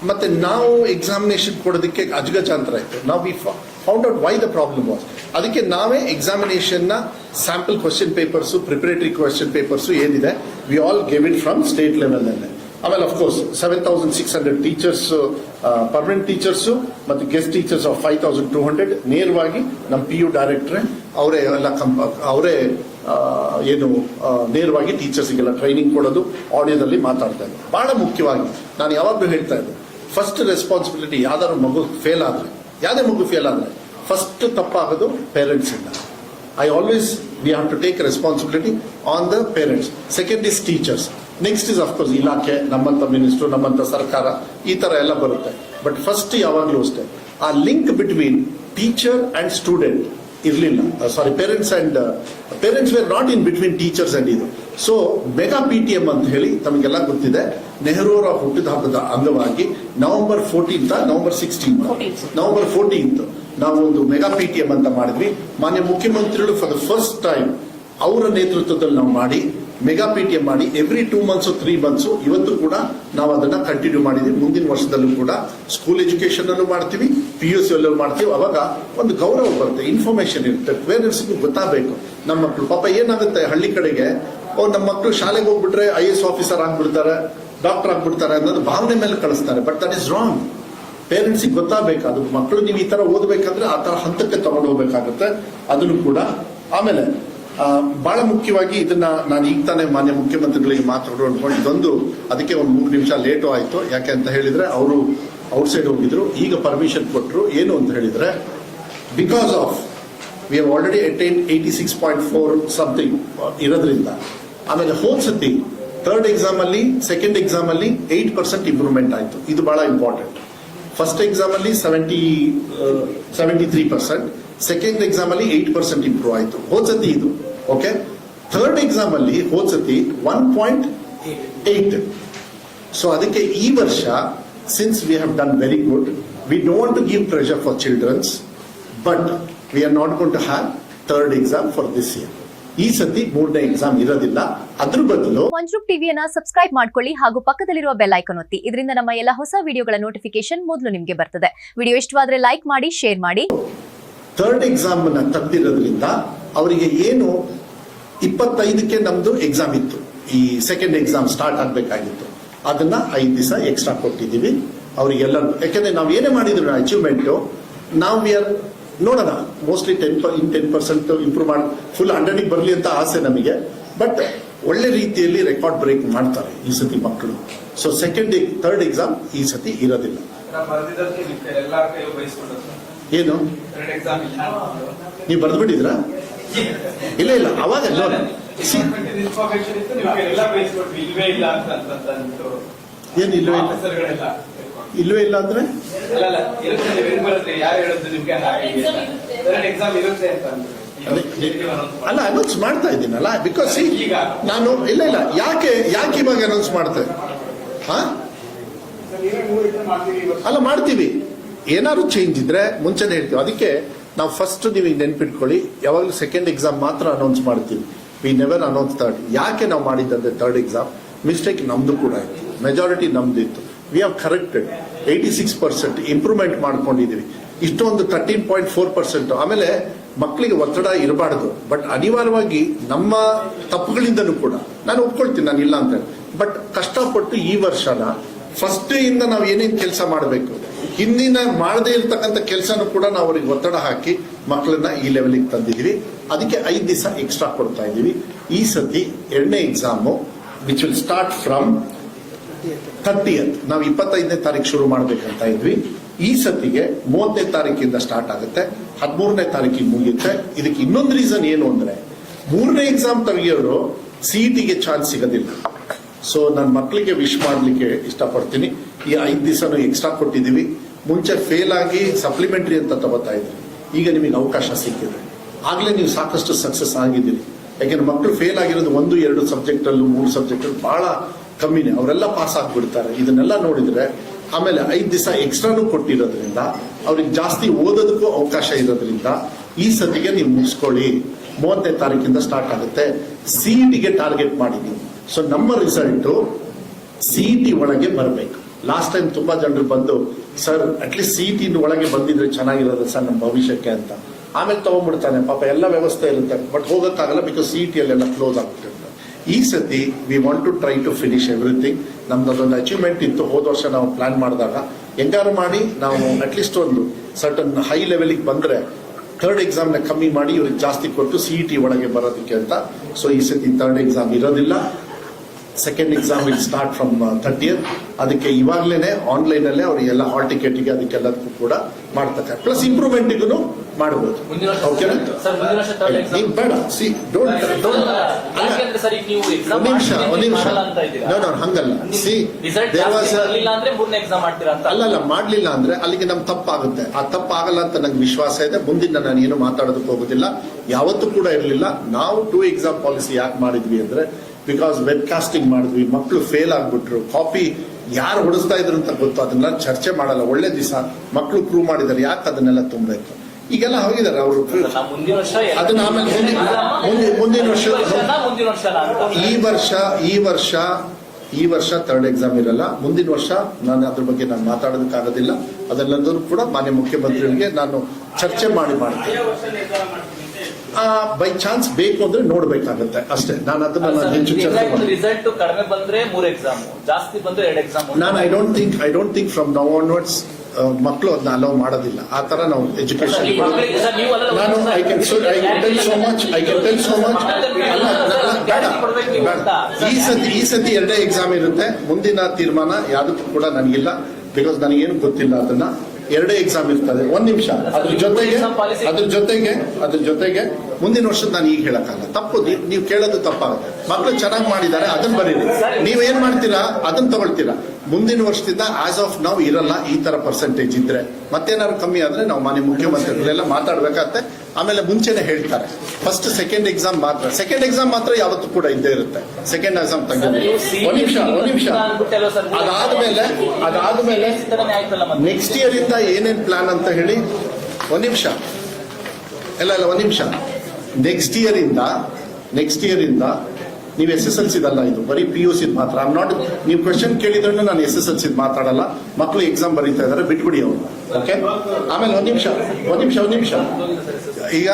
ಮತ್ತೆ ನಾವು ಎಕ್ಸಾಮಿನೇಷನ್ ಕೊಡೋದಕ್ಕೆ ಅಜಗಜಾಂತರ ಆಯ್ತು. ನಾವು we found out why the problem was. ಅದಕ್ಕೆ ನಾವೇ ಎಕ್ಸಾಮಿನೇಷನ್ ನ sample question papers, preparatory question papers ಏನಿದೆ, we all gave it from state level ಅಲ್ಲೇ. ಆಮೇಲೆ ಅಫ್ಕೋರ್ಸ್ 7,600 ಟೀಚರ್ಸ್, ಪರ್ಮನೆಂಟ್ ಟೀಚರ್ಸ್ ಮತ್ತು ಗೆಸ್ಟ್ ಟೀಚರ್ಸ್ ಆಫ್ 5,200 ನೇರವಾಗಿ ನಮ್ಮ PU ಡೈರೆಕ್ಟ್ರೆ ಅವರೇ ಎಲ್ಲ ಅವರೇ ಏನು ನೇರವಾಗಿ ಟೀಚರ್ಸ್ಗೆಲ್ಲ ಟ್ರೈನಿಂಗ್ ಕೊಡೋದು, ಆಡಿಯೋದಲ್ಲಿ ಮಾತಾಡ್ತಾ ಇದ್ರು. ಬಹಳ ಮುಖ್ಯವಾಗಿ ನಾನು ಯಾವಾಗಲೂ ಹೇಳ್ತಾ ಇದ್ದೆ, ಫಸ್ಟ್ ರೆಸ್ಪಾನ್ಸಿಬಿಲಿಟಿ ಯಾವ್ದಾದ್ರು ಮಗು ಫೇಲ್ ಆದ್ರೆ, ಯಾವುದೇ ಮಗು ಫೇಲ್ ಆದ್ರೆ ಫಸ್ಟ್ ತಪ್ಪಾಗೋದು ಪೇರೆಂಟ್ಸ್ ಇಂದ. I always, we have to take responsibility on the parents. Second is teachers. Next is of course ಇಲಾಖೆ, ನಮ್ಮಂತ ಮಿನಿಸ್ಟ್ರು, ನಮ್ಮಂತ ಸರ್ಕಾರ, ಈ ತರ ಎಲ್ಲ ಬರುತ್ತೆ. ಬಟ್ ಫಸ್ಟ್ ಯಾವಾಗಲೂ ಅಷ್ಟೇ ಆ link between teacher and student ಇರಲಿಲ್ಲ. Sorry, parents were not in between teachers and ಇದು. ಸೊ ಮೆಗಾ PTM ಅಂತ ಹೇಳಿ ತಮಗೆಲ್ಲ ಗೊತ್ತಿದೆ, ನೆಹರು ಅವರ ಹುಟ್ಟಿದ ಹಬ್ಬದ ಅಂಗವಾಗಿ ನವೆಂಬರ್ 14th ನಾವು ಒಂದು ಮೆಗಾ PTM ಅಂತ ಮಾಡಿದ್ವಿ. ಮಾನ್ಯ ಮುಖ್ಯಮಂತ್ರಿಗಳು ಫಾರ್ ದ ಫಸ್ಟ್ ಟೈಮ್ ಅವರ ನೇತೃತ್ವದಲ್ಲಿ ನಾವು ಮಾಡಿ ಮೆಗಾ PTM ಮಾಡಿ ಎವ್ರಿ 2 months 3 months ಇವತ್ತು ಕೂಡ ನಾವು ಅದನ್ನ ಕಂಟಿನ್ಯೂ ಮಾಡಿದ್ವಿ. ಮುಂದಿನ ವರ್ಷದಲ್ಲೂ ಕೂಡ ಸ್ಕೂಲ್ ಎಜುಕೇಶನ್ ಅಲ್ಲೂ ಮಾಡ್ತೀವಿ, PUC ಅಲ್ಲೂ ಮಾಡ್ತೀವಿ. ಅವಾಗ ಒಂದು ಗೌರವ ಬರುತ್ತೆ, ಇನ್ಫಾರ್ಮೇಶನ್ ಇರುತ್ತೆ, ಪೇರೆಂಟ್ಸ್ಗೂ ಗೊತ್ತಾಗಬೇಕು. ನಮ್ಮ ಮಕ್ಕಳು ಪಾಪ ಏನಾಗುತ್ತೆ ಹಳ್ಳಿ ಕಡೆಗೆ, ನಮ್ಮ ಮಕ್ಕಳು ಶಾಲೆಗೆ ಹೋಗ್ಬಿಟ್ರೆ IAS ಆಫೀಸರ್ ಆಗ್ಬಿಡ್ತಾರೆ, ಡಾಕ್ಟರ್ ಆಗ್ಬಿಡ್ತಾರೆ ಅನ್ನೋದು ಭಾವನೆ ಮೇಲೆ ಕಳಿಸ್ತಾರೆ. But that is wrong. ಪೇರೆಂಟ್ಸಿಗೆ ಗೊತ್ತಾಗಬೇಕು, ಅದು ಮಕ್ಕಳು ನೀವು ಈ ತರ ಓದಬೇಕಂದ್ರೆ ಆ ತರ ಹಂತಕ್ಕೆ ತಗೊಂಡು ಹೋಗ್ಬೇಕಾಗುತ್ತೆ. ಅದನ್ನು ಕೂಡ ಆಮೇಲೆ ಬಹಳ ಮುಖ್ಯವಾಗಿ ಇದನ್ನ ನಾನು ಈಗ ತಾನೇ ಮಾನ್ಯ ಮುಖ್ಯಮಂತ್ರಿಗಳಿಗೆ ಮಾತಾಡೋಣ ಇದೊಂದು, ಅದಕ್ಕೆ ಒಂದು 3 ನಿಮಿಷ ಲೇಟು ಆಯ್ತು. ಯಾಕೆ ಅಂತ ಹೇಳಿದ್ರೆ ಅವರು ಔಟ್ ಸೈಡ್ ಹೋಗಿದ್ರು, ಈಗ ಪರ್ಮಿಷನ್ ಕೊಟ್ಟರು. ಏನು ಅಂತ ಹೇಳಿದ್ರೆ because of we have already attain 86.4 something ಇರೋದ್ರಿಂದ. ಆಮೇಲೆ ಹೋದ ಸತಿ 3rd ಎಕ್ಸಾಮ್ ಅಲ್ಲಿ 2nd ಎಕ್ಸಾಮ್ ಅಲ್ಲಿ 8% ಇಂಪ್ರೂವ್ಮೆಂಟ್ ಆಯ್ತು. ಇದು ಬಹಳ ಇಂಪಾರ್ಟೆಂಟ್. ಫಸ್ಟ್ ಎಕ್ಸಾಮ್ ಅಲ್ಲಿ 73%, 2nd ಎಕ್ಸಾಮ್ ಅಲ್ಲಿ 8% ಇಂಪ್ರೂವ್ ಆಯ್ತು ಹೋದ ಸತಿ ಇದು. ಓಕೆ, 3rd ಎಕ್ಸಾಮ್ ಅಲ್ಲಿ ಹೋದ ಸತಿ 1.8. ಸೊ ಅದಕ್ಕೆ ಈ ವರ್ಷ since we have done very good, we don't want to give pressure for childrens, but we are not going to have 3rd exam for this year. ಈ ಸತಿ 3ನೇ ಎಕ್ಸಾಮ್ ಇರೋದಿಲ್ಲ. ಅದ್ರ ಬದಲು ಮಂಜು ಟಿವಿಯನ್ನ ಸಬ್ಸ್ಕ್ರೈಬ್ ಮಾಡ್ಕೊಳ್ಳಿ ಹಾಗೂ ಪಕ್ಕದಲ್ಲಿರುವ ಬೆಲ್ ಐಕಾನ್ ಒತ್ತಿ. ಇದರಿಂದ ನಮ್ಮ ಎಲ್ಲ ಹೊಸ ವಿಡಿಯೋಗಳ ನೋಟಿಫಿಕೇಶನ್ ಮೊದಲು ನಿಮಗೆ ಬರ್ತದೆ. ವಿಡಿಯೋ ಇಷ್ಟವಾದ್ರೆ ಲೈಕ್ ಮಾಡಿ, ಶೇರ್ ಮಾಡಿ. 3rd ಎಕ್ಸಾಮ್ ನ ತೆಗೆದಿರೋದ್ರಿಂದ ಅವರಿಗೆ ಏನು 25ಕ್ಕೆ ನಮ್ದು ಎಕ್ಸಾಮ್ ಇತ್ತು, ಈ 2nd ಎಕ್ಸಾಮ್ ಸ್ಟಾರ್ಟ್ ಆಗ್ಬೇಕಾಗಿತ್ತು, ಅದನ್ನ 5 ದಿವಸ ಎಕ್ಸ್ಟ್ರಾ ಕೊಟ್ಟಿದ್ದೀವಿ ಅವರಿಗೆಲ್ಲ. ಯಾಕಂದ್ರೆ ನಾವು ಏನೇ ಮಾಡಿದ್ರು ಅಚೀವ್ಮೆಂಟ್, ನಾವು ವಿ ಆರ್ ನೋಡೋಣ, ಮೋಸ್ಟ್ಲಿ 10% ಇಂಪ್ರೂವ್ ಮಾಡಿ ಫುಲ್ 100ಗೆ ಬರಲಿ ಅಂತ ಆಸೆ ನಮಗೆ. ಬಟ್ ಒಳ್ಳೆ ರೀತಿಯಲ್ಲಿ ರೆಕಾರ್ಡ್ ಬ್ರೇಕ್ ಮಾಡ್ತಾರೆ ಈ ಸತಿ ಮಕ್ಕಳು. ಸೊ 3rd ಎಕ್ಸಾಮ್ ಈ ಸತಿ ಇರೋದಿಲ್ಲ. ಏನು ನೀವು ಬರೆದು ಬಿಟ್ಟಿದ್ರಾ? ಇಲ್ಲ ಅವಾಗ ಏನ್ ಇಲ್ವೇ ಇಲ್ಲ ಅಂದ್ರೆ ಅಲ್ಲ, ಅನೌನ್ಸ್ ಮಾಡ್ತಾ ಇದ್ದೀನಲ್ಲ. ಬಿಕಾಸ್ ನಾನು ಇಲ್ಲ ಯಾಕೆ ಇವಾಗ ಅನೌನ್ಸ್ ಮಾಡ್ತೇವೆ? ಅಲ್ಲ, ಮಾಡ್ತೀವಿ. ಏನಾದ್ರು ಚೇಂಜ್ ಇದ್ರೆ ಮುಂಚೆನೆ ಹೇಳ್ತೀವಿ. ಅದಕ್ಕೆ ನಾವು ಫಸ್ಟ್ ನೀವು ನೆನ್ಪಿಟ್ಕೊಳ್ಳಿ, ಯಾವಾಗಲೂ 2nd ಎಕ್ಸಾಮ್ ಮಾತ್ರ ಅನೌನ್ಸ್ ಮಾಡ್ತೀವಿ. We never announce 3rd. ಯಾಕೆ ನಾವು ಮಾಡಿದ್ದಂದ್ರೆ 3rd ಎಕ್ಸಾಮ್ ಮಿಸ್ಟೇಕ್ ನಮ್ದು ಕೂಡ ಇತ್ತು, ಮೆಜಾರಿಟಿ ನಮ್ದು ಇತ್ತು. ವಿ ಹ್ಯಾವ್ ಕರೆಕ್ಟೆಡ್ 86% ಇಂಪ್ರೂವ್ಮೆಂಟ್ ಮಾಡ್ಕೊಂಡಿದೀವಿ. ಇಷ್ಟೊಂದು 13.4%. ಆಮೇಲೆ ಮಕ್ಕಳಿಗೆ ಒತ್ತಡ ಇರಬಾರ್ದು, ಬಟ್ ಅನಿವಾರ್ಯವಾಗಿ ನಮ್ಮ ತಪ್ಪುಗಳಿಂದನೂ ಕೂಡ ನಾನು ಒಪ್ಕೊಳ್ತೀನಿ, ನಾನು ಇಲ್ಲ ಅಂತ. ಬಟ್ ಕಷ್ಟಪಟ್ಟು ಈ ವರ್ಷನ ಫಸ್ಟ್ ಇಂದ ನಾವು ಏನೇನು ಕೆಲಸ ಮಾಡಬೇಕು, ಹಿಂದಿನ ಮಾಡದೇ ಇರ್ತಕ್ಕಂಥ ಕೆಲಸನೂ ಕೂಡ ನಾವು ಅವ್ರಿಗೆ ಒತ್ತಡ ಹಾಕಿ ಮಕ್ಕಳನ್ನ ಈ ಲೆವೆಲ್ಗೆ ತಂದಿದ್ದೀವಿ. ಅದಕ್ಕೆ 5 ದಿವಸ ಎಕ್ಸ್ಟ್ರಾ ಕೊಡ್ತಾ ಇದ್ದೀವಿ. ಈ ಸತಿ 2ನೇ exam which will start from 30th. ನಾವು 25ನೇ ತಾರೀಕು ಶುರು ಮಾಡ್ಬೇಕಂತ ಇದ್ವಿ. ಈ ಸತಿಗೆ 30ನೇ ತಾರೀಕಿಂದ ಸ್ಟಾರ್ಟ್ ಆಗುತ್ತೆ, 13ನೇ ತಾರೀಕಿಗೆ ಮುಗಿಯುತ್ತೆ. ಇದಕ್ಕೆ ಇನ್ನೊಂದು ರೀಸನ್ ಏನು ಅಂದ್ರೆ 3ನೇ ಎಕ್ಸಾಮ್ ತೆಗಿಯೋರು CETಗೆ ಚಾನ್ಸ್ ಸಿಗೋದಿಲ್ಲ. ಸೊ ನನ್ನ ಮಕ್ಕಳಿಗೆ ವಿಶ್ ಮಾಡ್ಲಿಕ್ಕೆ ಇಷ್ಟಪಡ್ತೀನಿ. ಈ 5 ದಿವಸನೂ ಎಕ್ಸ್ಟ್ರಾ ಕೊಟ್ಟಿದ್ದೀವಿ. ಮುಂಚೆ ಫೇಲ್ ಆಗಿ ಸಪ್ಲಿಮೆಂಟರಿ ಅಂತ ತಗೋತಾ ಇದ್ರಿ, ಈಗ ನಿಮಗೆ ಅವಕಾಶ ಸಿಕ್ಕಿದೆ. ಆಗ್ಲೇ ನೀವು ಸಾಕಷ್ಟು ಸಕ್ಸಸ್ ಆಗಿದ್ದೀರಿ. ಯಾಕೆಂದ್ರೆ ಮಕ್ಕಳು ಫೇಲ್ ಆಗಿರೋದು 1-2 ಸಬ್ಜೆಕ್ಟ್ ಅಲ್ಲೂ 3 ಸಬ್ಜೆಕ್ಟ್ ಅಲ್ಲಿ ಬಹಳ ಕಮ್ಮಿನೇ, ಅವರೆಲ್ಲ ಪಾಸ್ ಆಗ್ಬಿಡ್ತಾರೆ. ಇದನ್ನೆಲ್ಲ ನೋಡಿದ್ರೆ ಆಮೇಲೆ 5 ದಿವಸ ಎಕ್ಸ್ಟ್ರಾನು ಕೊಟ್ಟಿರೋದ್ರಿಂದ ಅವ್ರಿಗೆ ಜಾಸ್ತಿ ಓದೋದಕ್ಕೂ ಅವಕಾಶ ಇರೋದ್ರಿಂದ ಈ ಸತಿಗೆ ನೀವು ಮುಗಿಸ್ಕೊಳ್ಳಿ. 30ನೇ ತಾರೀಕಿಂದ ಸ್ಟಾರ್ಟ್ ಆಗುತ್ತೆ. CETಗೆ ಟಾರ್ಗೆಟ್ ಮಾಡಿದ್ದೀವಿ. ಸೊ ನಮ್ಮ ರಿಸಲ್ಟ್ CET ಒಳಗೆ ಬರಬೇಕು. ಲಾಸ್ಟ್ ಟೈಮ್ ತುಂಬಾ ಜನರು ಬಂದು, ಸರ್ ಅಟ್ಲೀಸ್ಟ್ CET ಒಳಗೆ ಬಂದಿದ್ರೆ ಚೆನ್ನಾಗಿರೋದು ಸರ್ ನಮ್ಮ ಭವಿಷ್ಯಕ್ಕೆ ಅಂತ. ಆಮೇಲೆ ತಗೊಂಡ್ಬಿಡ್ತಾನೆ, ಪಾಪ ಎಲ್ಲ ವ್ಯವಸ್ಥೆ ಇರುತ್ತೆ, ಬಟ್ ಹೋಗಕ್ಕಾಗಲ್ಲ, ಬಿಕಾಸ್ CET ಅಲ್ಲೆಲ್ಲ ಕ್ಲೋಸ್ ಆಗ್ಬಿಟ್ಟಿರುತ್ತೆ. ಈ ಸತಿ we want to try to finish everything. ನಮ್ದು ಅದೊಂದು ಅಚೀವ್ಮೆಂಟ್ ಇತ್ತು ಹೋದ ವರ್ಷ ನಾವು ಪ್ಲಾನ್ ಮಾಡಿದಾಗ, ಹೆಂಗಾರು ಮಾಡಿ ನಾವು ಅಟ್ಲೀಸ್ಟ್ ಒಂದು ಸರ್ಟನ್ ಹೈ ಲೆವೆಲ್ಗೆ ಬಂದ್ರೆ 3rd ಎಕ್ಸಾಮ್ ನ ಕಮ್ಮಿ ಮಾಡಿ ಇವ್ರಿಗೆ ಜಾಸ್ತಿ ಕೊಟ್ಟು CET ಒಳಗೆ ಬರೋದಕ್ಕೆ ಅಂತ. ಸೊ ಈ ಸತಿ 3rd ಎಕ್ಸಾಮ್ ಇರೋದಿಲ್ಲ. Second exam will start from 30th. ಅದಕ್ಕೆ ಇವಾಗಲೇ ಆನ್ಲೈನಲ್ಲೇ ಅವರಿಗೆಲ್ಲ ಹಾಲ್ ಟಿಕೆಟ್ಗೆ ಅದಕ್ಕೆಲ್ಲದಕ್ಕೂ ಕೂಡ ಮಾಡ್ತಾರೆ. ಪ್ಲಸ್ ಇಂಪ್ರೂವ್ಮೆಂಟ್ಗೂ ಮಾಡಬಹುದು. ಓಕೆನಾ? ನೀವು ಬೇಡ ಸಿ ಡೋಂಟ್ ಒಂದ್ ನಿಮಿಷ ಹಂಗಲ್ಲ. ಸಿ ಅಲ್ಲಲ್ಲ ಮಾಡ್ಲಿಲ್ಲ ಅಂದ್ರೆ ಅಲ್ಲಿಗೆ ನಮ್ ತಪ್ಪಾಗುತ್ತೆ. ಆ ತಪ್ಪಾಗಲ್ಲ ಅಂತ ನಂಗೆ ವಿಶ್ವಾಸ ಇದೆ. ಮುಂದಿನ ನಾನು ಏನು ಮಾತಾಡೋದಕ್ಕೆ ಹೋಗೋದಿಲ್ಲ, ಯಾವತ್ತೂ ಕೂಡ ಇರಲಿಲ್ಲ. ನಾವು 2 ಎಕ್ಸಾಮ್ ಪಾಲಿಸಿ ಯಾಕೆ ಮಾಡಿದ್ವಿ ಅಂದ್ರೆ ಬಿಕಾಸ್ ವೆಬ್ ಕಾಸ್ಟಿಂಗ್ ಮಾಡಿದ್ವಿ, ಮಕ್ಕಳು ಫೇಲ್ ಆಗ್ಬಿಟ್ರು, ಕಾಪಿ ಯಾರು ಹೊಡಿಸ್ತಾ ಇದ್ರು ಅಂತ ಗೊತ್ತು, ಅದನ್ನೆಲ್ಲ ಚರ್ಚೆ ಮಾಡಲ್ಲ. ಒಳ್ಳೆ ದಿವಸ ಮಕ್ಕಳು ಪ್ರೂವ್ ಮಾಡಿದಾರೆ, ಯಾಕೆ ಅದನ್ನೆಲ್ಲ ತುಂಬಬೇಕು? ಈಗೆಲ್ಲ ಹೋಗಿದ್ದಾರೆ ಅವರು. ಅದನ್ನ ಆಮೇಲೆ ಮುಂದಿನ ವರ್ಷ ಈ ವರ್ಷ 3rd ಎಕ್ಸಾಮ್ ಇರಲ್ಲ. ಮುಂದಿನ ವರ್ಷ ನಾನು ಅದ್ರ ಬಗ್ಗೆ ನಾನು ಮಾತಾಡೋದಕ್ಕಾಗೋದಿಲ್ಲ. ಅದೆಲ್ಲದೂ ಕೂಡ ಮಾನ್ಯ ಮುಖ್ಯಮಂತ್ರಿಗಳಿಗೆ ನಾನು ಚರ್ಚೆ ಮಾಡ್ತೀನಿ. ಬೈ ಚಾನ್ಸ್ ಬೇಕು ಅಂದ್ರೆ ನೋಡ್ಬೇಕಾಗತ್ತೆ ಅಷ್ಟೇ. ನಾನು ಅದನ್ನ ಹೆಚ್ಚು ಚರ್ಚೆ ರಿಸಲ್ಟ್ ಕಡಿಮೆ ಬಂದ್ರೆ 3 ಎಕ್ಸಾಮ್, ಜಾಸ್ತಿ ಬಂದ್ರೆ 2 ಎಕ್ಸಾಮ್. ನಾನು I don't think from now onwards ಮಕ್ಕಳು ಅದನ್ನ ಅಲೋ ಮಾಡೋದಿಲ್ಲ. ಆ ತರ ನಾವು ಎಜುಕೇಶನ್ ನಾನು I can tell so much ಈ ಸತಿ 2 ಎಕ್ಸಾಮ್ ಇರುತ್ತೆ. ಮುಂದಿನ ತೀರ್ಮಾನ ಯಾವುದಕ್ಕೂ ಕೂಡ ನನಗಿಲ್ಲ, ಬಿಕಾಸ್ ನನಗೇನು ಗೊತ್ತಿಲ್ಲ. ಅದನ್ನ 2 ಎಕ್ಸಾಮ್ ಇರ್ತದೆ. ಒಂದ್ ನಿಮಿಷ, ಅದ್ರ ಜೊತೆಗೆ ಮುಂದಿನ ವರ್ಷದ ನಾನು ಈಗ ಹೇಳಕ್ಕಾಗಲ್ಲ. ತಪ್ಪು, ನೀವು ಕೇಳೋದು ತಪ್ಪಾಗುತ್ತೆ. ಮಕ್ಕಳು ಚೆನ್ನಾಗಿ ಮಾಡಿದ್ದಾರೆ, ಅದನ್ನ ಬರೀರಿ. ನೀವೇನ್ ಮಾಡ್ತೀರಾ ಅದನ್ನ ತಗೊಳ್ತೀರಾ. ಮುಂದಿನ ವರ್ಷದಿಂದ ಆಸ್ ಆಫ್ ನಾವು ಇರಲ್ಲ. ಈ ತರ ಪರ್ಸೆಂಟೇಜ್ ಇದ್ರೆ ಮತ್ತೇನಾದ್ರು ಕಮ್ಮಿ ಆದ್ರೆ ನಾವು ಮಾನ್ಯ ಮುಖ್ಯಮಂತ್ರಿಗಳೆಲ್ಲ ಮಾತಾಡ್ಬೇಕಾಗತ್ತೆ. ಆಮೇಲೆ ಮುಂಚೆನೆ ಹೇಳ್ತಾರೆ ಫಸ್ಟ್ ಸೆಕೆಂಡ್ ಎಕ್ಸಾಮ್ ಮಾತ್ರ ಯಾವತ್ತೂ ಕೂಡ ಇದ್ದೇ ಇರುತ್ತೆ. ಸೆಕೆಂಡ್ ಎಕ್ಸಾಮ್ ತೆಗೆದು ಒಂದ್ ನಿಮಿಷ ಅದಾದ್ಮೇಲೆ ನೆಕ್ಸ್ಟ್ ಇಯರ್ ಇಂದ ಏನೇನ್ ಪ್ಲಾನ್ ಅಂತ ಹೇಳಿ ಒಂದ್ ನಿಮಿಷ ನೆಕ್ಸ್ಟ್ ಇಯರ್ ಇಂದ ನೀವು SSLC ದಲ್ಲ, ಇದು ಬರೀ PUC ಮಾತ್ರ. ಐ ಆಮ್ ನಾಟ್, ನೀವು ಕ್ವೆಶನ್ ಕೇಳಿದ್ರು ನಾನು SSLC ಮಾತಾಡಲ್ಲ. ಮಕ್ಕಳು ಎಕ್ಸಾಮ್ ಬರೀತಾ ಇದಾರೆ, ಬಿಟ್ಬಿಡಿ ಅವ್ರು. ಓಕೆ, ಆಮೇಲೆ ಒಂದ್ ನಿಮಿಷ ಈಗ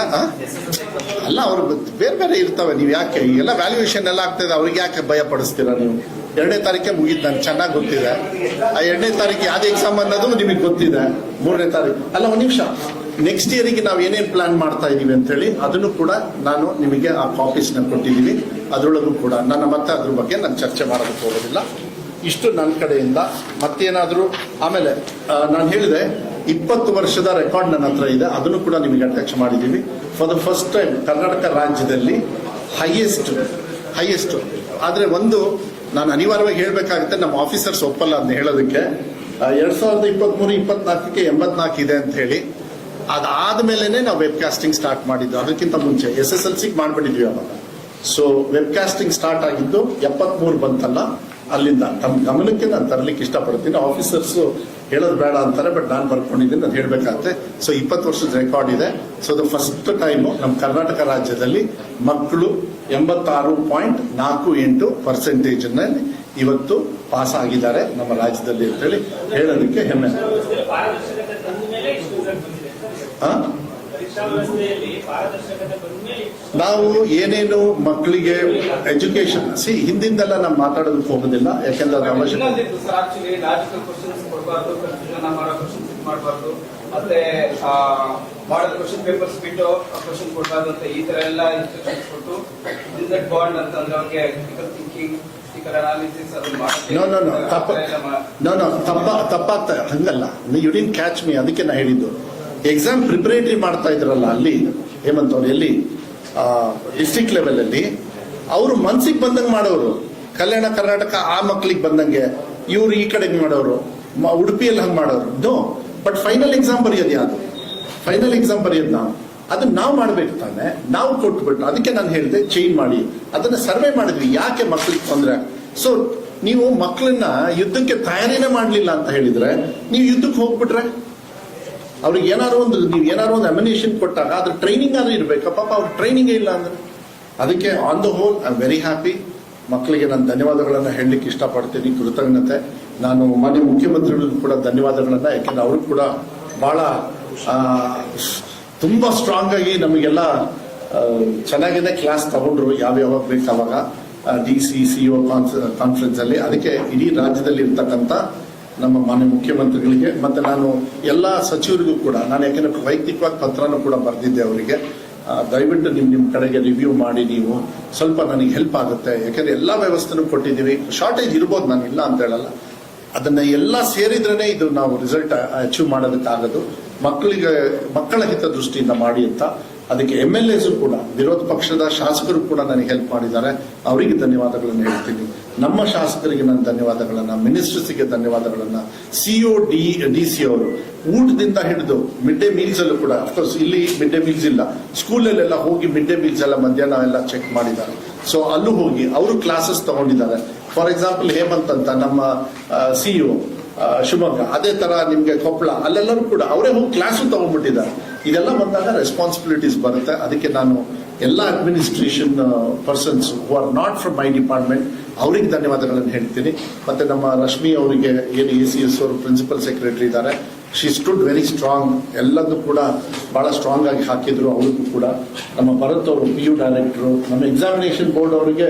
ಅಲ್ಲ, ಅವ್ರು ಬೇರೆ ಇರ್ತವೆ. ನೀವು ಯಾಕೆ ಎಲ್ಲ ವ್ಯಾಲ್ಯೂಯೇಷನ್ ಎಲ್ಲ ಆಗ್ತದೆ, ಅವ್ರಿಗೆ ಯಾಕೆ ಭಯ ಪಡಿಸ್ತೀರಾ ನೀವು? 2ನೇ ತಾರೀಕೆ ಮುಗಿದ್ ನನ್ಗೆ ಚೆನ್ನಾಗಿ ಗೊತ್ತಿದೆ. ಆ 2ನೇ ತಾರೀಕು ಯಾವ್ದು ಎಕ್ಸಾಮ್ ಅನ್ನೋದು ನಿಮಗೆ ಗೊತ್ತಿದೆ. 3ನೇ ತಾರೀಕು ಅಲ್ಲ, ಒಂದ್ ನಿಮಿಷ. ನೆಕ್ಸ್ಟ್ ಇಯರಿಗೆ ನಾವು ಏನೇನ್ ಪ್ಲಾನ್ ಮಾಡ್ತಾ ಇದೀವಿ ಅಂತ ಹೇಳಿ ಅದನ್ನು ಕೂಡ ನಾನು ನಿಮಗೆ ಆ ಕಾಪೀಸ್ ನ ಕೊಟ್ಟಿದ್ದೀವಿ. ಅದರೊಳಗೂ ಕೂಡ ಮತ್ತೆ ಅದ್ರ ಬಗ್ಗೆ ನಾನು ಚರ್ಚೆ ಮಾಡೋದಕ್ಕೆ ಹೋಗೋದಿಲ್ಲ. ಇಷ್ಟು ನನ್ನ ಕಡೆಯಿಂದ. ಮತ್ತೇನಾದ್ರೂ ಆಮೇಲೆ ನಾನು ಹೇಳಿದೆ 20 ವರ್ಷದ ರೆಕಾರ್ಡ್ ನನ್ನ ಹತ್ರ ಇದೆ, ಅದನ್ನು ಕೂಡ ನಿಮಗೆ ಅಟ್ಯಾಚ್ ಮಾಡಿದ್ದೀವಿ. For the first time Karnataka ರಾಜ್ಯದಲ್ಲಿ ಹೈಯೆಸ್ಟ್ ಆದ್ರೆ ಒಂದು ನಾನು ಅನಿವಾರ್ಯವಾಗಿ ಹೇಳ್ಬೇಕಾಗುತ್ತೆ, ನಮ್ಮ ಆಫೀಸರ್ಸ್ ಒಪ್ಪಲ್ಲ ಅದನ್ನ ಹೇಳೋದಕ್ಕೆ. 2023-24ಕ್ಕೆ 84 ಇದೆ ಅಂತ ಹೇಳಿ. ಅದಾದ್ಮೇಲೆ ನಾವು ವೆಬ್ ಕಾಸ್ಟಿಂಗ್ ಸ್ಟಾರ್ಟ್ ಮಾಡಿದ್ದು. ಅದಕ್ಕಿಂತ ಮುಂಚೆ SSLC ಮಾಡ್ಬಿಟ್ಟಿದ್ವಿ ಅವಾಗ. ಸೊ ವೆಬ್ ಕಾಸ್ಟಿಂಗ್ ಸ್ಟಾರ್ಟ್ ಆಗಿದ್ದು 73 ಬಂತಲ್ಲ, ಅಲ್ಲಿಂದ ತಮ್ಮ ಗಮನಕ್ಕೆ ನಾನು ತರಲಿಕ್ಕೆ ಇಷ್ಟಪಡ್ತೀನಿ. ಆಫೀಸರ್ಸ್ ಹೇಳೋದು ಬೇಡ ಅಂತಾರೆ, ಬಟ್ ನಾನು ಬರ್ಕೊಂಡಿದ್ದೀನಿ, ಅದು ಹೇಳ್ಬೇಕಾಗತ್ತೆ. ಸೊ 20 ವರ್ಷದ ರೆಕಾರ್ಡ್ ಇದೆ. ಸೊ ದ ಫಸ್ಟ್ ಟೈಮು ನಮ್ಮ ಕರ್ನಾಟಕ ರಾಜ್ಯದಲ್ಲಿ ಮಕ್ಕಳು 86.48% ಇವತ್ತು ಪಾಸ್ ಆಗಿದ್ದಾರೆ ನಮ್ಮ ರಾಜ್ಯದಲ್ಲಿ ಅಂತ ಹೇಳಿ ಹೇಳೋದಕ್ಕೆ ಹೆಮ್ಮೆ. ನಾವು ಏನೇನು ಮಕ್ಕಳಿಗೆ ಎಜುಕೇಶನ್ ಹಿಂದಿಂದೆಲ್ಲ ನಾವು ಮಾತಾಡೋದಕ್ಕೆ ಹೋಗೋದಿಲ್ಲ, ಯಾಕೆಂದ್ರೆ ಅದು ಅವಶ್ಯಕ. ಮತ್ತೆ ಮಾಡಲ್ ಕ್ವಶನ್ ಪೇಪರ್ಸ್ ಬಿಟ್ಟು ಕ್ವಶನ್ ಕೊಡಬಾರ್ದು ಅಂತ ಈ ತರ ಎಲ್ಲ ಇನ್ಸ್ಟ್ರಕ್ಷನ್ಸ್ ಕೊಟ್ಟು ಬಿಸ್ನೆಸ್ ಬಾಂಡ್ ಅಂತಂದ್ರೆ ಅವ್ರಿಗೆ ಕ್ರಿಟಿಕಲ್ ಥಿಂಕಿಂಗ್, ತಪ್ಪಾಗ್ತಾ ಹಂಗಲ್ಲ. ಯು ಡಿಡ್ಂಟ್ ಕ್ಯಾಚ್ ಮೀ, ಅದಕ್ಕೆ ನಾ ಹೇಳಿದ್ದು. ಎಕ್ಸಾಮ್ ಪ್ರಿಪರೇಟರಿ ಮಾಡ್ತಾ ಇದ್ರಲ್ಲ ಅಲ್ಲಿ ಹೇಮಂತ್ ಅವ್ರು, ಎಲ್ಲಿ ಡಿಸ್ಟ್ರಿಕ್ಟ್ ಲೆವೆಲ್ ಅಲ್ಲಿ ಅವರು ಮನ್ಸಿಗೆ ಬಂದಂಗೆ ಮಾಡೋರು. ಕಲ್ಯಾಣ ಕರ್ನಾಟಕ ಆ ಮಕ್ಳಿಗೆ ಬಂದಂಗೆ, ಇವ್ರು ಈ ಕಡೆಗೆ ಮಾಡೋರು, ಉಡುಪಿಯಲ್ಲಿ ಹಂಗೆ ಮಾಡೋರು. ನೋ, ಬಟ್ ಫೈನಲ್ ಎಕ್ಸಾಮ್ ಬರೆಯೋದು ಯಾವುದು? ಫೈನಲ್ ಎಕ್ಸಾಮ್ ಬರೆಯೋದು ನಾವು. ಅದನ್ನ ನಾವು ಮಾಡ್ಬೇಕು ತಾನೆ, ನಾವು ಕೊಟ್ಬಿಟ್ಟು. ಅದಕ್ಕೆ ನಾನು ಹೇಳಿದೆ ಚೇಂಜ್ ಮಾಡಿ. ಅದನ್ನ ಸರ್ವೆ ಮಾಡಿದ್ವಿ, ಯಾಕೆ ಮಕ್ಳಿಗೆ ತೊಂದರೆ. ಸೊ ನೀವು ಮಕ್ಕಳನ್ನ ಯುದ್ಧಕ್ಕೆ ತಯಾರಿನೇ ಮಾಡಲಿಲ್ಲ ಅಂತ ಹೇಳಿದ್ರೆ, ನೀವು ಯುದ್ಧಕ್ಕೆ ಹೋಗ್ಬಿಟ್ರೆ ಅವ್ರಿಗೆ ಏನಾದ್ರು ಒಂದು ಅಮಿನೇಷನ್ ಕೊಟ್ಟಾಗ ಅದ್ರ ಟ್ರೈನಿಂಗ್ ಆದ್ರೂ ಇರ್ಬೇಕು. ಪಾಪ ಅವ್ರ ಟ್ರೈನಿಂಗೇ ಇಲ್ಲ ಅಂದ್ರೆ. ಅದಕ್ಕೆ on the whole I am very happy. ಮಕ್ಕಳಿಗೆ ನಾನು ಧನ್ಯವಾದಗಳನ್ನ ಹೇಳಲಿಕ್ಕೆ ಇಷ್ಟಪಡ್ತೀನಿ, ಕೃತಜ್ಞತೆ. ನಾನು ಮಾನ್ಯ ಮುಖ್ಯಮಂತ್ರಿಗಳಿಗೂ ಕೂಡ ಧನ್ಯವಾದಗಳನ್ನ, ಯಾಕೆಂದ್ರೆ ಅವರು ಕೂಡ ಬಹಳ ತುಂಬಾ ಸ್ಟ್ರಾಂಗ್ ಆಗಿ ನಮಗೆಲ್ಲ ಚೆನ್ನಾಗಿದೆ ಕ್ಲಾಸ್ ತಗೊಂಡ್ರು, ಯಾವ್ಯಾವಾಗ ಬೇಕು ಅವಾಗ DC CO ಕಾನ್ಫರೆನ್ಸ್ ಅಲ್ಲಿ. ಅದಕ್ಕೆ ಇಡೀ ರಾಜ್ಯದಲ್ಲಿ ಇರ್ತಕ್ಕಂಥ ನಮ್ಮ ಮಾನ್ಯ ಮುಖ್ಯಮಂತ್ರಿಗಳಿಗೆ ಮತ್ತೆ ನಾನು ಎಲ್ಲ ಸಚಿವರಿಗೂ ಕೂಡ ನಾನು ಯಾಕೆಂದ್ರೆ ವೈಯಕ್ತಿಕವಾಗಿ ಪತ್ರನೂ ಕೂಡ ಬರೆದಿದ್ದೆ ಅವರಿಗೆ. ದಯವಿಟ್ಟು ನಿಮ್ಮ ಕಡೆಗೆ ರಿವ್ಯೂ ಮಾಡಿ ನೀವು ಸ್ವಲ್ಪ ನನಗೆ ಹೆಲ್ಪ್ ಆಗುತ್ತೆ. ಯಾಕಂದ್ರೆ ಎಲ್ಲ ವ್ಯವಸ್ಥೆನೂ ಕೊಟ್ಟಿದ್ದೀವಿ. ಶಾರ್ಟೇಜ್ ಇರ್ಬೋದು, ನಾನು ಇಲ್ಲ ಅಂತ ಹೇಳಲ್ಲ. ಅದನ್ನ ಎಲ್ಲ ಸೇರಿದ್ರೇನೆ ಇದು ನಾವು ರಿಸಲ್ಟ್ ಅಚೀವ್ ಮಾಡೋದಕ್ಕಾಗೋದು. ಮಕ್ಕಳ ಹಿತದೃಷ್ಟಿಯಿಂದ ಮಾಡಿ ಅಂತ ಅದಕ್ಕೆ MLAs ಕೂಡ, ವಿರೋಧ ಪಕ್ಷದ ಶಾಸಕರು ಕೂಡ ನನಗೆ ಹೆಲ್ಪ್ ಮಾಡಿದ್ದಾರೆ. ಅವರಿಗೆ ಧನ್ಯವಾದಗಳನ್ನು ಹೇಳ್ತೀನಿ. ನಮ್ಮ ಶಾಸಕರಿಗೆ ನಾನು ಧನ್ಯವಾದಗಳನ್ನ, ಮಿನಿಸ್ಟರ್ಸ್ಗೆ ಧನ್ಯವಾದಗಳನ್ನ, CO DC ಅವರು ಊಟದಿಂದ ಹಿಡಿದು ಮಿಡ್ ಡೇ ಮೀಲ್ಸ್ ಅಲ್ಲೂ ಕೂಡ, ಅಫ್ಕೋರ್ಸ್ ಇಲ್ಲಿ ಮಿಡ್ ಡೇ ಮೀಲ್ಸ್ ಇಲ್ಲ, ಸ್ಕೂಲಲ್ಲೆಲ್ಲ ಹೋಗಿ ಮಿಡ್ ಡೇ ಮೀಲ್ಸ್ ಎಲ್ಲ ಮಧ್ಯಾಹ್ನ ಎಲ್ಲ ಚೆಕ್ ಮಾಡಿದ್ದಾರೆ. ಸೊ ಅಲ್ಲೂ ಹೋಗಿ ಅವರು ಕ್ಲಾಸಸ್ ತಗೊಂಡಿದ್ದಾರೆ. ಫಾರ್ ಎಕ್ಸಾಂಪಲ್ ಹೇಮಂತ್ ಅಂತ ನಮ್ಮ CEO ಶಿವಮೊಗ್ಗ, ಅದೇ ತರ ನಿಮ್ಗೆ ಕೊಪ್ಪಳ, ಅಲ್ಲೆಲ್ಲರೂ ಕೂಡ ಅವರೇ ಹೋಗಿ ಕ್ಲಾಸು ತಗೊಂಡ್ಬಿಟ್ಟಿದ್ದಾರೆ. ಇದೆಲ್ಲ ಬಂದಾಗ ರೆಸ್ಪಾನ್ಸಿಬಿಲಿಟೀಸ್ ಬರುತ್ತೆ. ಅದಕ್ಕೆ ನಾನು ಎಲ್ಲ administration persons who are not from my department ಅವರಿಗೆ ಧನ್ಯವಾದಗಳನ್ನು ಹೇಳ್ತೀನಿ. ಮತ್ತೆ ನಮ್ಮ ರಶ್ಮಿ ಅವರಿಗೆ ಏನು ACS ಅವರು ಪ್ರಿನ್ಸಿಪಲ್ ಸೆಕ್ರೆಟರಿ ಇದ್ದಾರೆ, ಶಿ ಸ್ಟುಡ್ ವೆರಿ ಸ್ಟ್ರಾಂಗ್, ಎಲ್ಲದೂ ಕೂಡ ಬಹಳ ಸ್ಟ್ರಾಂಗ್ ಆಗಿ ಹಾಕಿದ್ರು. ಅವ್ರಿಗೂ ಕೂಡ ನಮ್ಮ ಭರತ್ ಅವರು PU ಡೈರೆಕ್ಟರು, ನಮ್ಮ ಎಕ್ಸಾಮಿನೇಷನ್ ಬೋರ್ಡ್ ಅವರಿಗೆ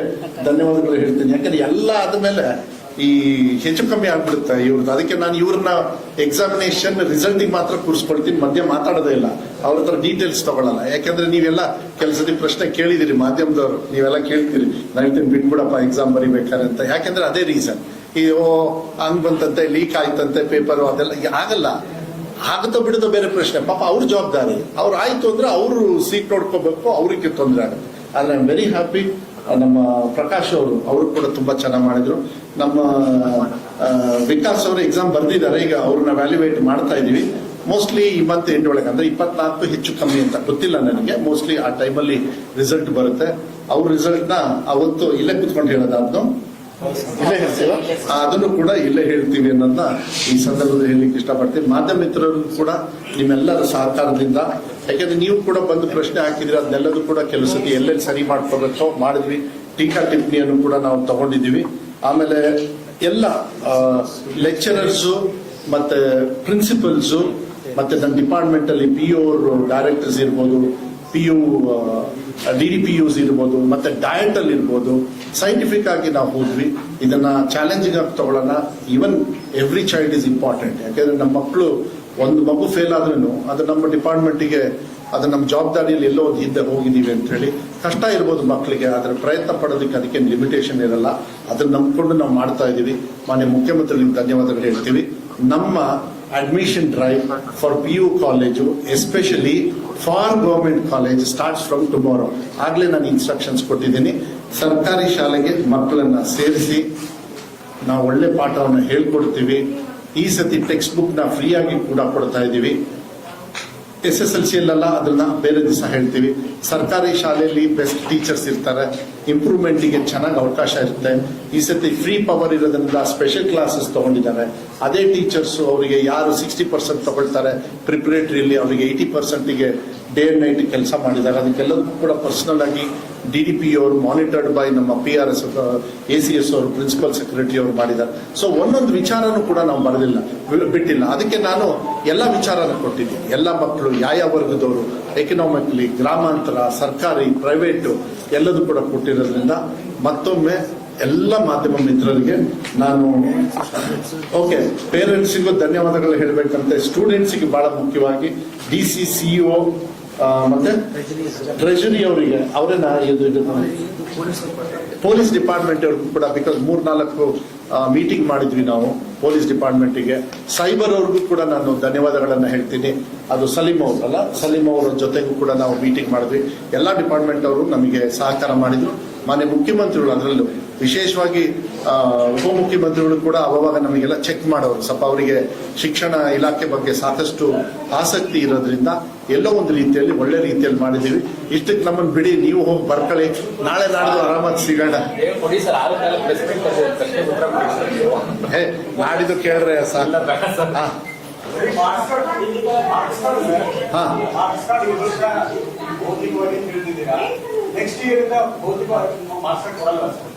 ಧನ್ಯವಾದಗಳು ಹೇಳ್ತೀನಿ. ಯಾಕಂದ್ರೆ ಎಲ್ಲ ಆದ್ಮೇಲೆ ಈ ಹೆಚ್ಚು ಕಮ್ಮಿ ಆಗ್ಬಿಡುತ್ತೆ ಇವ್ರದ್ದು. ಅದಕ್ಕೆ ನಾನು ಇವ್ರನ್ನ ಎಕ್ಸಾಮಿನೇಷನ್ ರಿಸಲ್ಟಿಗೆ ಮಾತ್ರ ಕೂರಿಸ್ಕೊಳ್ತೀನಿ, ಮಧ್ಯೆ ಮಾತಾಡೋದೇ ಇಲ್ಲ, ಅವ್ರ ಹತ್ರ ಡೀಟೇಲ್ಸ್ ತಗೊಳ್ಳಲ್ಲ. ಯಾಕಂದ್ರೆ ನೀವೆಲ್ಲ ಕೆಲಸದ ಪ್ರಶ್ನೆ ಕೇಳಿದಿರಿ, ಮಾಧ್ಯಮದವರು ನೀವೆಲ್ಲ ಕೇಳ್ತೀರಿ, ನಾನು ಹೇಳ್ತೀನಿ ಬಿಟ್ಬಿಡಪ್ಪ ಎಕ್ಸಾಮ್ ಬರಿಬೇಕಾರೆ ಅಂತ. ಯಾಕಂದ್ರೆ ಅದೇ ರೀಸನ್, ಈ ಹಂಗ್ ಬಂತಂತೆ, ಲೀಕ್ ಆಯ್ತಂತೆ ಪೇಪರ್, ಅದೆಲ್ಲ ಆಗಲ್ಲ. ಆಗುತ್ತೋ ಬಿಡುತ್ತೋ ಬೇರೆ ಪ್ರಶ್ನೆ, ಪಾಪ ಅವ್ರ ಜವಾಬ್ದಾರಿ. ಅವ್ರು ಆಯ್ತು ಅಂದ್ರೆ ಅವರು ಸೀಟ್ ನೋಡ್ಕೋಬೇಕು, ಅವ್ರಿಗೆ ತೊಂದರೆ ಆಗುತ್ತೆ. ಆದ್ರೆ ಐ ಆಮ್ ವೆರಿ ಹ್ಯಾಪಿ. ನಮ್ಮ ಪ್ರಕಾಶ್ ಅವರು ಕೂಡ ತುಂಬಾ ಚೆನ್ನಾಗಿ ಮಾಡಿದ್ರು. ನಮ್ಮ ವಿಕಾಸ್ ಅವರು ಎಕ್ಸಾಮ್ ಬರ್ದಿದ್ದಾರೆ, ಈಗ ಅವ್ರನ್ನ ವ್ಯಾಲ್ಯೂಯೇಟ್ ಮಾಡ್ತಾ ಇದೀವಿ. ಮೋಸ್ಟ್ಲಿ ಈ ಮಂತ್ ಎಂಡ್ ಒಳಗೆ, ಅಂದ್ರೆ 24 ಹೆಚ್ಚು ಕಮ್ಮಿ ಅಂತ ಗೊತ್ತಿಲ್ಲ ನನಗೆ, ಮೋಸ್ಟ್ಲಿ ಆ ಟೈಮಲ್ಲಿ ರಿಸಲ್ಟ್ ಬರುತ್ತೆ. ಅವ್ರ ರಿಸಲ್ಟ್ ನ ಅವತ್ತು ಇಲ್ಲೇ ಕುತ್ಕೊಂಡು ಹೇಳೋದು, ಅದನ್ನು ಇಲ್ಲೇ ಹೇಳ್ತೀವ, ಅದನ್ನು ಕೂಡ ಇಲ್ಲೇ ಹೇಳ್ತೀವಿ ಅನ್ನೋದನ್ನ ಈ ಸಂದರ್ಭದಲ್ಲಿ ಹೇಳಲಿಕ್ಕೆ ಇಷ್ಟಪಡ್ತೀನಿ. ಮಾಧ್ಯಮ ಮಿತ್ರರು ಕೂಡ ನಿಮ್ಮೆಲ್ಲರ ಸಹಕಾರದಿಂದ, ಯಾಕಂದ್ರೆ ನೀವು ಕೂಡ ಬಂದು ಪ್ರಶ್ನೆ ಹಾಕಿದ್ರೆ ಅದನ್ನೆಲ್ಲದೂ ಕೂಡ ಕೆಲಸಕ್ಕೆ ಎಲ್ಲೆಲ್ಲಿ ಸರಿ ಮಾಡ್ಕೋಬೇಕೋ ಮಾಡಿದ್ವಿ. ಟೀಕಾ ಟಿಪ್ಪಣಿಯನ್ನು ಕೂಡ ನಾವು ತಗೊಂಡಿದ್ದೀವಿ. ಆಮೇಲೆ ಎಲ್ಲ ಲೆಕ್ಚರರ್ಸು ಮತ್ತೆ ಪ್ರಿನ್ಸಿಪಲ್ಸು ಮತ್ತೆ ನನ್ನ ಡಿಪಾರ್ಟ್ಮೆಂಟ್ ಅಲ್ಲಿ PO ಡೈರೆಕ್ಟರ್ಸ್ ಇರ್ಬೋದು, PU DDPUs ಇರ್ಬೋದು, ಮತ್ತೆ ಡಯಟ್ ಅಲ್ಲಿ ಇರ್ಬೋದು, ಸೈಂಟಿಫಿಕ್ ಆಗಿ ನಾವು ಹೋದ್ವಿ. ಇದನ್ನ ಚಾಲೆಂಜಿಂಗ್ ಆಗಿ ತಗೊಳ್ಳೋಣ. Even every child is important. ಯಾಕೆಂದ್ರೆ ನಮ್ಮ ಮಕ್ಕಳು, ಒಂದು ಮಗು ಫೇಲ್ ಆದ್ರೂ ಅದು ನಮ್ಮ ಡಿಪಾರ್ಟ್ಮೆಂಟ್ಗೆ, ಅದು ನಮ್ಮ ಜವಾಬ್ದಾರಿಯಲ್ಲಿ ಎಲ್ಲೋ ಒಂದು ಹಿಂದೆ ಹೋಗಿದ್ದೀವಿ ಅಂತ ಹೇಳಿ ಕಷ್ಟ ಇರ್ಬೋದು ಮಕ್ಕಳಿಗೆ, ಅದರ ಪ್ರಯತ್ನ ಪಡೋದಕ್ಕೆ ಅದಕ್ಕೆ ಲಿಮಿಟೇಷನ್ ಇರಲ್ಲ. ಅದನ್ನ ನಂಬ್ಕೊಂಡು ನಾವು ಮಾಡ್ತಾ ಇದೀವಿ. ಮಾನ್ಯ ಮುಖ್ಯಮಂತ್ರಿಗಳಿಗೆ ಧನ್ಯವಾದಗಳು ಹೇಳ್ತೀವಿ. ನಮ್ಮ admission drive for PU college, especially for government college, starts from tomorrow. ಆಗ್ಲೇ ನಾನು ಇನ್ಸ್ಟ್ರಕ್ಷನ್ಸ್ ಕೊಟ್ಟಿದ್ದೀನಿ. ಸರ್ಕಾರಿ ಶಾಲೆಗೆ ಮಕ್ಕಳನ್ನ ಸೇರಿಸಿ ನಾವು ಒಳ್ಳೆ ಪಾಠವನ್ನು ಹೇಳ್ಕೊಡ್ತೀವಿ. ಈ ಸತಿ ಟೆಕ್ಸ್ಟ್ ಬುಕ್ ನ ಫ್ರೀ ಆಗಿ ಕೂಡ ಕೊಡ್ತಾ ಇದ್ದೀವಿ. SSLC ಅಲ್ಲ, ಅದನ್ನ ಬೇರೆ ದಿವಸ ಹೇಳ್ತೀವಿ. ಸರ್ಕಾರಿ ಶಾಲೆಯಲ್ಲಿ ಬೆಸ್ಟ್ ಟೀಚರ್ಸ್ ಇರ್ತಾರೆ, ಇಂಪ್ರೂವ್ಮೆಂಟ್ಗೆ ಚೆನ್ನಾಗಿ ಅವಕಾಶ ಇರುತ್ತೆ. ಈ ಸತಿ ಫ್ರೀ ಪವರ್ ಇರೋದ್ರಿಂದ ಸ್ಪೆಷಲ್ ಕ್ಲಾಸಸ್ ತಗೊಂಡಿದ್ದಾರೆ. ಅದೇ ಟೀಚರ್ಸ್ ಅವರಿಗೆ ಯಾರು 60% ತಗೊಳ್ತಾರೆ ಪ್ರಿಪರೇಟರಿಯಲ್ಲಿ, ಅವರಿಗೆ 80%ಗೆ ಡೇ ಅಂಡ್ ನೈಟ್ ಕೆಲಸ ಮಾಡಿದ್ದಾರೆ. ಅದಕ್ಕೆಲ್ಲದಕ್ಕೂ ಕೂಡ ಪರ್ಸನಲ್ ಆಗಿ DDP ಅವರು ಮಾನಿಟರ್ಡ್ ಬೈ ನಮ್ಮ PRS ACS ಅವರು ಪ್ರಿನ್ಸಿಪಲ್ ಸೆಕ್ರೆಟರಿ ಅವರು ಮಾಡಿದ್ದಾರೆ. ಸೊ ಒಂದೊಂದು ವಿಚಾರನೂ ಕೂಡ ನಾವು ಬರೆದಿಲ್ಲ, ಬಿಟ್ಟಿಲ್ಲ. ಅದಕ್ಕೆ ನಾನು ಎಲ್ಲ ವಿಚಾರನ ಕೊಟ್ಟಿದ್ದೀನಿ. ಎಲ್ಲ ಮಕ್ಕಳು, ಯಾವ ವರ್ಗದವರು, ಎಕನಾಮಿಕಲಿ, ಗ್ರಾಮಾಂತರ, ಸರ್ಕಾರಿ, ಪ್ರೈವೇಟ್ ಎಲ್ಲದೂ ಕೂಡ ಕೊಟ್ಟಿರೋದ್ರಿಂದ ಮತ್ತೊಮ್ಮೆ ಎಲ್ಲ ಮಾಧ್ಯಮ ಮಿತ್ರರಿಗೆ ನಾನು ಪೇರೆಂಟ್ಸಿಗೂ ಧನ್ಯವಾದಗಳು ಹೇಳಬೇಕಂತೆ. ಸ್ಟೂಡೆಂಟ್ಸಿಗೆ ಬಹಳ ಮುಖ್ಯವಾಗಿ DC CEO ಮತ್ತೆ ಟ್ರೆಜರಿ ಅವರಿಗೆ, ಅವರೇನ ಪೊಲೀಸ್ ಡಿಪಾರ್ಟ್ಮೆಂಟ್ ಅವ್ರಿಗೂ ಕೂಡ, ಬಿಕಾಸ್ 3-4 ಮೀಟಿಂಗ್ ಮಾಡಿದ್ವಿ ನಾವು ಪೊಲೀಸ್ ಡಿಪಾರ್ಟ್ಮೆಂಟ್ಗೆ. ಸೈಬರ್ ಅವ್ರಿಗೂ ಕೂಡ ನಾನು ಧನ್ಯವಾದಗಳನ್ನ ಹೇಳ್ತೀನಿ. ಅದು ಸಲೀಂ ಅವರಲ್ಲ, ಸಲೀಂ ಅವರ ಜೊತೆಗೂ ಕೂಡ ನಾವು ಮೀಟಿಂಗ್ ಮಾಡಿದ್ವಿ. ಎಲ್ಲ ಡಿಪಾರ್ಟ್ಮೆಂಟ್ ಅವರು ನಮಗೆ ಸಹಕಾರ ಮಾಡಿದ್ರು. ಮಾನ್ಯ ಮುಖ್ಯಮಂತ್ರಿಗಳು, ಅದರಲ್ಲೂ ವಿಶೇಷವಾಗಿ ಉಪಮುಖ್ಯಮಂತ್ರಿಗಳು ಕೂಡ ಅವಾಗ ನಮಗೆಲ್ಲ ಚೆಕ್ ಮಾಡೋರು. ಸ್ವಲ್ಪ ಅವರಿಗೆ ಶಿಕ್ಷಣ ಇಲಾಖೆ ಬಗ್ಗೆ ಸಾಕಷ್ಟು ಆಸಕ್ತಿ ಇರೋದ್ರಿಂದ ಎಲ್ಲೋ ಒಂದು ರೀತಿಯಲ್ಲಿ ಒಳ್ಳೆ ರೀತಿಯಲ್ಲಿ ಮಾಡಿದೀವಿ. ಇಷ್ಟಕ್ಕೆ ನಮ್ಮನ್ನು ಬಿಡಿ, ನೀವು ಹೋಗಿ ಬರ್ಕೊಳ್ಳಿ, ನಾಳೆ ನಾಡಿದ್ದು ಆರಾಮಾಗಿ ಸಿಗೋಣ. ನಾಡಿದ್ದು ಕೇಳ್ರೆ ಸಾಲ. ನೆಕ್ಸ್ಟ್ ಇಯರ್ ಇಂದ ಭೌತಿಕ ಮಾರ್ಕ್ಸ್ ಕೊಡಲ್ಲ ಸರ್.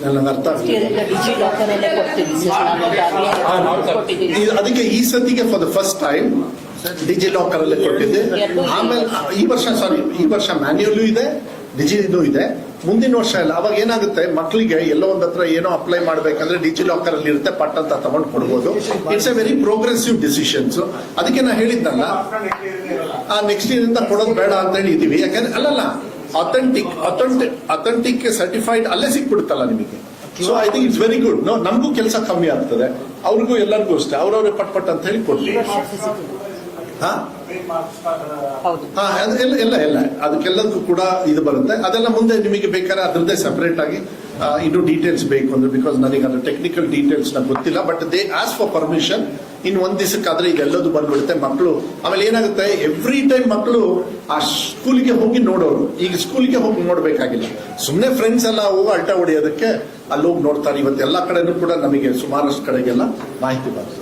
ನನಗೆ ಅರ್ಥ ಅದಕ್ಕೆ ಈ ಸತಿಗೆ for the first time DigiLocker ಅಲ್ಲೇ ಕೊಟ್ಟಿದ್ದೆ. ಆಮೇಲೆ ಈ ವರ್ಷ ಮ್ಯಾನ್ಯುಯಲ್ ಇದೆ, ಡಿಜಿನೂ ಇದೆ. ಮುಂದಿನ ವರ್ಷ ಇಲ್ಲ. ಅವಾಗ ಏನಾಗುತ್ತೆ, ಮಕ್ಕಳಿಗೆ ಎಲ್ಲೋ ಒಂದ್ ಹತ್ರ ಏನೋ ಅಪ್ಲೈ ಮಾಡ್ಬೇಕಂದ್ರೆ ಡಿಜಿ ಲಾಕರ್ ಅಲ್ಲಿ ಇರುತ್ತೆ, ಪಟ್ ಅಂತ ತಗೊಂಡು ಕೊಡ್ಬೋದು. It's A very progressive decisions. ಅದಕ್ಕೆ ನಾ ಹೇಳಿದ್ನಲ್ಲ, ಆ ನೆಕ್ಸ್ಟ್ ಇಯರ್ ಇಂದ ಕೊಡೋದು ಬೇಡ ಅಂತ ಹೇಳಿ ಇದೀವಿ. ಯಾಕಂದ್ರೆ ಅಲ್ಲಲ್ಲ, ಅಥೆಂಟಿಕ್ ಸರ್ಟಿಫೈಡ್ ಅಲ್ಲೇ ಸಿಕ್ಬಿಡುತ್ತಲ್ಲ ನಿಮಗೆ. So I think it's very good. ನಮಗೂ ಕೆಲಸ ಕಮ್ಮಿ ಆಗ್ತದೆ, ಅವ್ರಿಗೂ ಎಲ್ಲರಿಗೂ ಅಷ್ಟೇ, ಅವ್ರವ್ರೆ ಪಟ್ ಅಂತ ಹೇಳಿ ಕೊಡ್ತೀವಿ. ಎಲ್ಲ ಅದಕ್ಕೆಲ್ಲದಕ್ಕೂ ಕೂಡ ಇದು ಬರುತ್ತೆ. ಅದೆಲ್ಲ ಮುಂದೆ ನಿಮಗೆ ಬೇಕಾದ್ರೆ ಅದ್ರದ್ದೇ ಸೆಪರೇಟ್ ಆಗಿ ಇನ್ನು ಡೀಟೇಲ್ಸ್ ಬೇಕು ಅಂದ್ರೆ, ಬಿಕಾಸ್ ನನಗೆ ಅದ್ರ ಟೆಕ್ನಿಕಲ್ ಡೀಟೇಲ್ಸ್ ನಂಗೆ ಗೊತ್ತಿಲ್ಲ. But they ask for permission. ಇನ್ ಒಂದ್ ದಿವಸಕ್ಕಾದ್ರೆ ಇದೆಲ್ಲದು ಬಂದ್ಬಿಡುತ್ತೆ. ಮಕ್ಕಳು ಆಮೇಲೆ ಏನಾಗುತ್ತೆ, ಎವ್ರಿ ಟೈಮ್ ಮಕ್ಕಳು ಆ ಸ್ಕೂಲಿಗೆ ಹೋಗಿ ನೋಡೋರು. ಈಗ ಸ್ಕೂಲಿಗೆ ಹೋಗಿ ನೋಡ್ಬೇಕಾಗಿಲ್ಲ, ಸುಮ್ಮನೆ ಫ್ರೆಂಡ್ಸ್ ಎಲ್ಲ ಹೋಗಿ ಅಲ್ಟ ಹೊಡೆಯೋದಕ್ಕೆ ಅಲ್ಲಿ ಹೋಗಿ ನೋಡ್ತಾರೆ. ಇವತ್ತು ಎಲ್ಲಾ ಕಡೆನೂ ಕೂಡ ನಮಗೆ ಸುಮಾರಷ್ಟು ಕಡೆಗೆಲ್ಲ ಮಾಹಿತಿ ಬರ್ತದೆ.